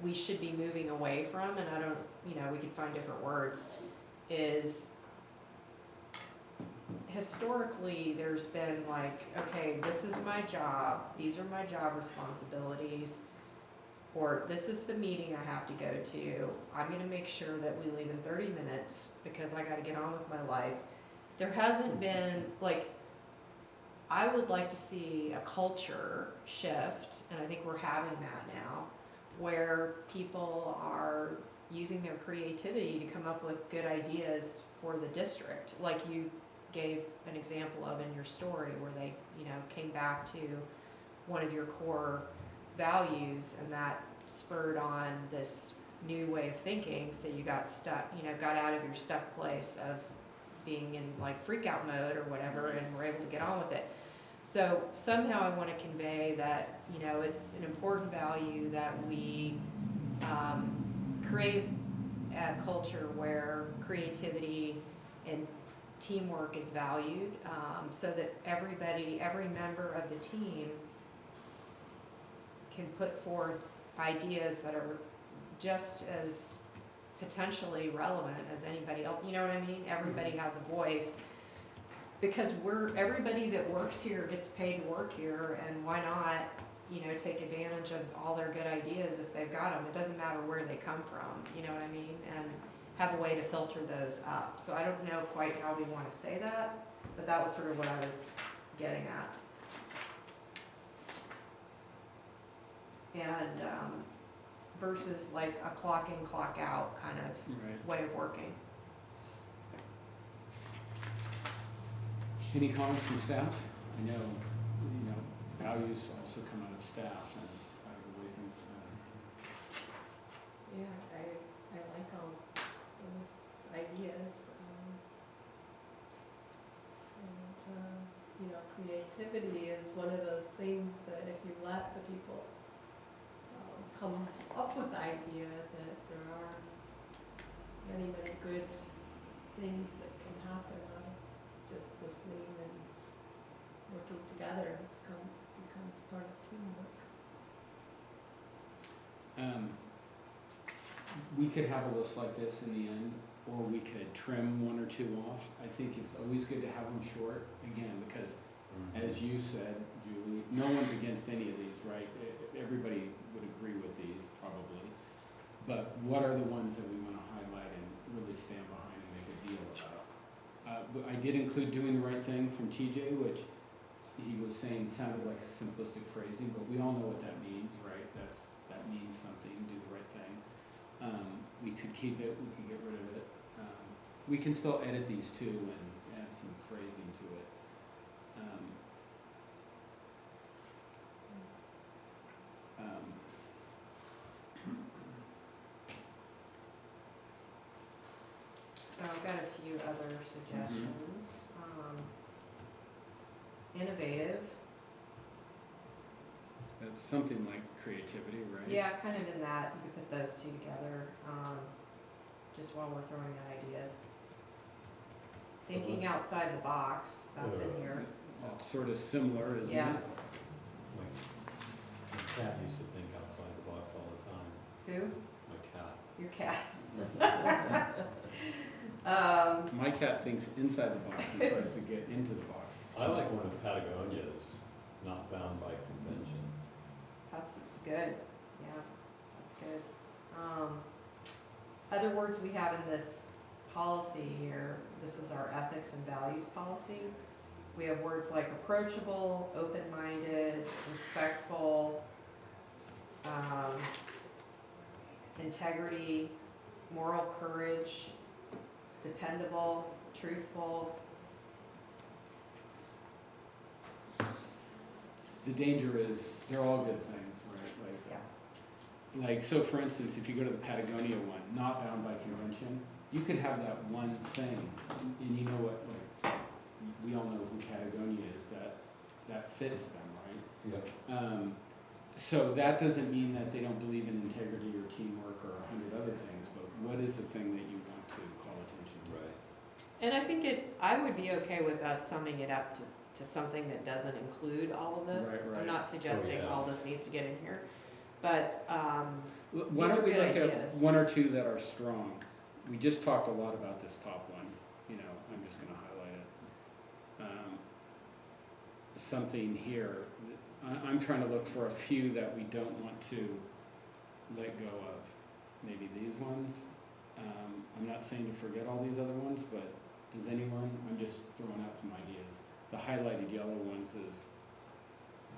we should be moving away from, and I don't, we could find different words, is historically, there's been like, okay, this is my job, these are my job responsibilities, or this is the meeting I have to go to, I'm gonna make sure that we leave in 30 minutes because I gotta get on with my life. There hasn't been, like, I would like to see a culture shift, and I think we're having that now, where people are using their creativity to come up with good ideas for the district, like you gave an example of in your story, where they, came back to one of your core values, and that spurred on this new way of thinking, so you got stuck, got out of your stuck place of being in like freak out mode or whatever, and were able to get on with it. So somehow I want to convey that, it's an important value that we create a culture where creativity and teamwork is valued, so that every member of the team can put forth ideas that are just as potentially relevant as anybody else. You know what I mean? Everybody has a voice, because everybody that works here gets paid to work here, and why not, take advantage of all their good ideas if they've got them. It doesn't matter where they come from, you know what I mean? And have a way to filter those up. So I don't know quite how we want to say that, but that was sort of what I was getting at. And versus like a clock in, clock out kind of Right. way of working. Any comments from staff? I know, values also come out of staff and out of the way things are done. Yeah, I like all those ideas. Creativity is one of those things that if you let the people come up with the idea, that there are many, many good things that can happen out of just listening and working together. Becomes part of teamwork. We could have a list like this in the end, or we could trim one or two off. I think it's always good to have them short, again, because as you said, Julie, no one's against any of these, right? Everybody would agree with these, probably. But what are the ones that we want to highlight and really stand behind and make a deal about? But I did include doing the right thing from TJ, which he was saying sounded like simplistic phrasing, but we all know what that means, right? That means something, do the right thing. We could keep it, we could get rid of it. We can still edit these too and add some phrasing to it. So I've got a few other suggestions. Innovative. That's something like creativity, right? Yeah, kind of in that, you could put those two together, just while we're throwing out ideas. Thinking outside the box, that's in here. That's sort of similar, isn't it? Yeah. My cat used to think outside the box all the time. Who? My cat. Your cat. My cat thinks inside the box and tries to get into the box. I like one of Patagonia's, not bound by convention. That's good, yeah, that's good. Other words we have in this policy here, this is our ethics and values policy. We have words like approachable, open-minded, respectful, integrity, moral courage, dependable, truthful. The danger is, they're all good things, right? Like, Yeah. Like, so for instance, if you go to the Patagonia one, not bound by convention, you could have that one thing, and you know what, like, we all know who Patagonia is, that fits them, right? Yep. So that doesn't mean that they don't believe in integrity or teamwork or 100 other things, but what is the thing that you want to call attention to? Right. And I think I would be okay with us summing it up to something that doesn't include all of this. Right, right. I'm not suggesting yeah. all this needs to get in here, but, Why These don't are we good look at ideas. one or two that are strong? We just talked a lot about this top one, you know, I'm just gonna highlight it. Something here, I'm trying to look for a few that we don't want to let go of. Maybe these ones. I'm not saying to forget all these other ones, but does anyone, I'm just throwing out some ideas. The highlighted yellow ones is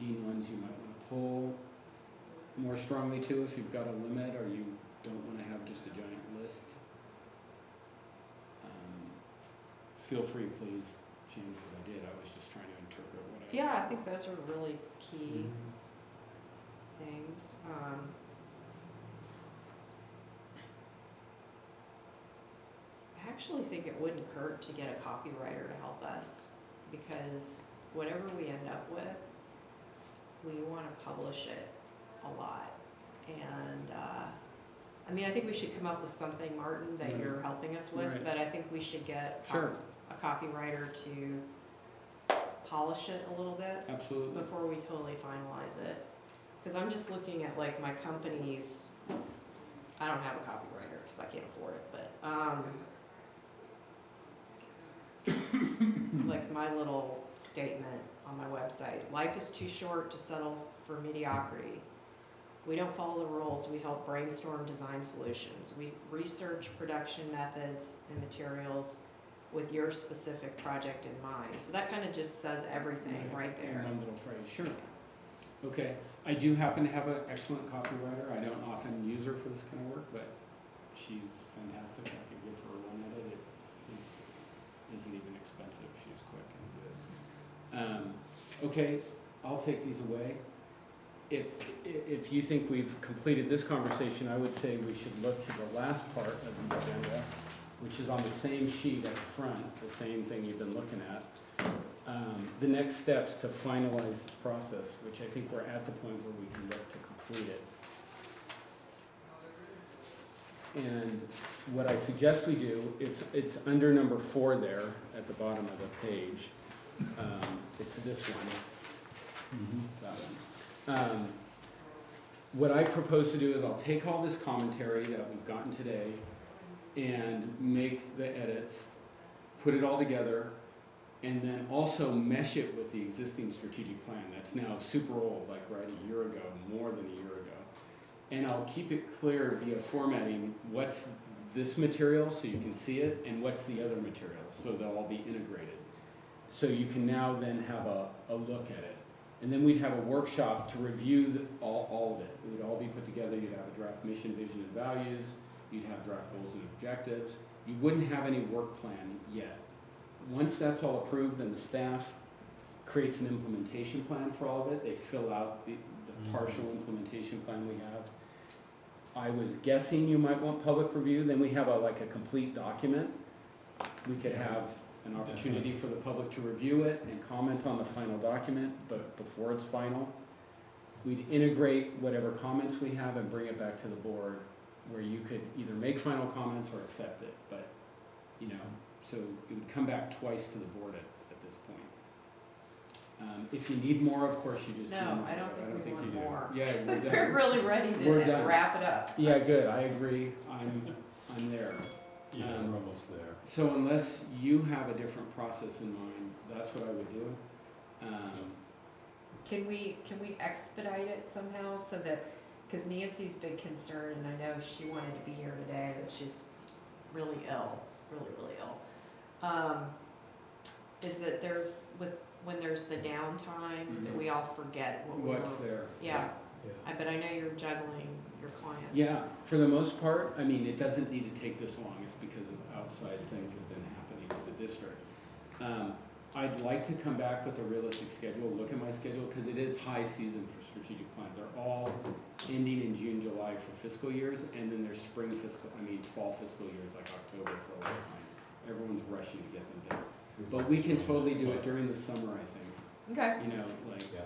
being ones you might wanna pull more strongly to if you've got a limit or you don't wanna have just a giant list. Feel free, please change what I did, I was just trying to interpret what I was. yeah, I think those are really key things. I actually think it wouldn't hurt to get a copywriter to help us, because whatever we end up with, we wanna publish it a lot. And, I mean, I think we should come up with something, Martin, that Right. you're helping us with, Right. but I think we should get Sure, a copywriter to polish it a little bit absolutely. before we totally finalize it. Cause I'm just looking at like my company's, I don't have a copywriter cause I can't afford it, but, like my little statement on my website, life is too short to settle for mediocrity. We don't follow the rules, we help brainstorm design solutions. We research production methods and materials with your specific project in mind. So that kind of just says everything right In there. one little phrase, sure. Okay, I do happen to have an excellent copywriter, I don't often use her for this kind of work, but she's fantastic, I could give her one edit, it isn't even expensive, she's quick and good. Okay, I'll take these away. If you think we've completed this conversation, I would say we should look to the last part of the agenda, which is on the same sheet at the front, the same thing you've been looking at. The next steps to finalize this process, which I think we're at the point where we can look to complete it. And what I suggest we do, it's under number 4 there at the bottom of the page. It's this one. That one. What I propose to do is I'll take all this commentary that we've gotten today and make the edits, put it all together, and then also mesh it with the existing strategic plan that's now super old, like right a year ago, more than a year ago. And I'll keep it clear via formatting what's this material so you can see it and what's the other material, so they'll all be integrated. So you can now then have a look at it. And then we'd have a workshop to review all of it. It would all be put together. You'd have a draft mission, vision, and values. You'd have draft goals and objectives. You wouldn't have any work plan yet. Once that's all approved, then the staff creates an implementation plan for all of it. They fill out the partial implementation plan we have. I was guessing you might want public review. Then we have like a complete document. We could have an opportunity for the public to review it and comment on the final document, but before it's final, we'd integrate whatever comments we have and bring it back to the board where you could either make final comments or accept it, but, you know, so it would come back twice to the board at this point. If you need more, of course, you just. No, I don't think we you want do. more. Yeah, we're done. We're really ready We're to done. wrap it up. Yeah, good, I agree, I'm there. Yeah, we're almost there. So unless you have a different process in mind, that's what I would do. Can we expedite it somehow so that, because Nancy's big concern, and I know she wanted to be here today, but she's really ill, really ill. Is that when there's the downtime, that we all forget what we What's were. there? Yeah, but I know you're juggling your clients. Yeah, for the most part, I mean, it doesn't need to take this long, it's because of outside things that have been happening to the district. I'd like to come back with a realistic schedule, look at my schedule, because it is high season for strategic plans. They're all ending in June, July for fiscal years, and then there's fall fiscal years like October for a lot of clients. Everyone's rushing to get them done. But we can totally do it during the summer, I think. Okay. You know, like, Yeah,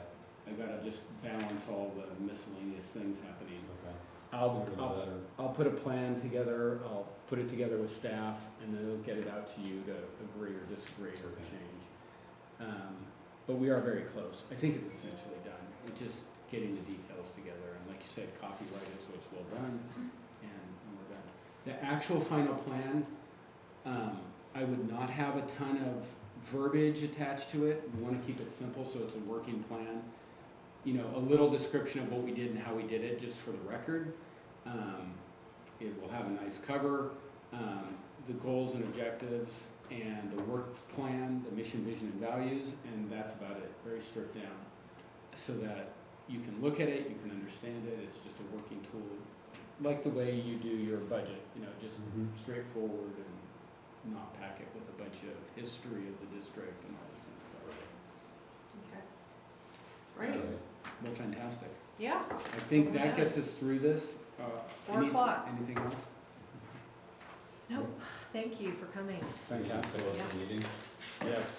I gotta just balance all the miscellaneous things happening. okay. I'll Sooner the better. put a plan together, I'll put it together with staff, and then I'll get it out to you to agree or disagree or Okay. change. But we are very close. I think it's essentially done. It's just getting the details together, and like you said, copyright it so it's well done, and we're done. The actual final plan, I would not have a ton of verbiage attached to it. We wanna keep it simple, so it's a working plan. You know, a little description of what we did and how we did it, just for the record. It will have a nice cover, the goals and objectives, and the work plan, the mission, vision, and values, and that's about it, very stripped down. So that you can look at it, you can understand it, it's just a working tool, like the way you do your budget, you know, just Mhm. straightforward and not pack it with a bunch of history of the district and all those things. Okay. Great. Alright. Well, fantastic. Yeah. I think that gets us through this. 4:00. Anything else? Nope. Thank you for coming. Fantastic. Close Yeah. the meeting. Yes.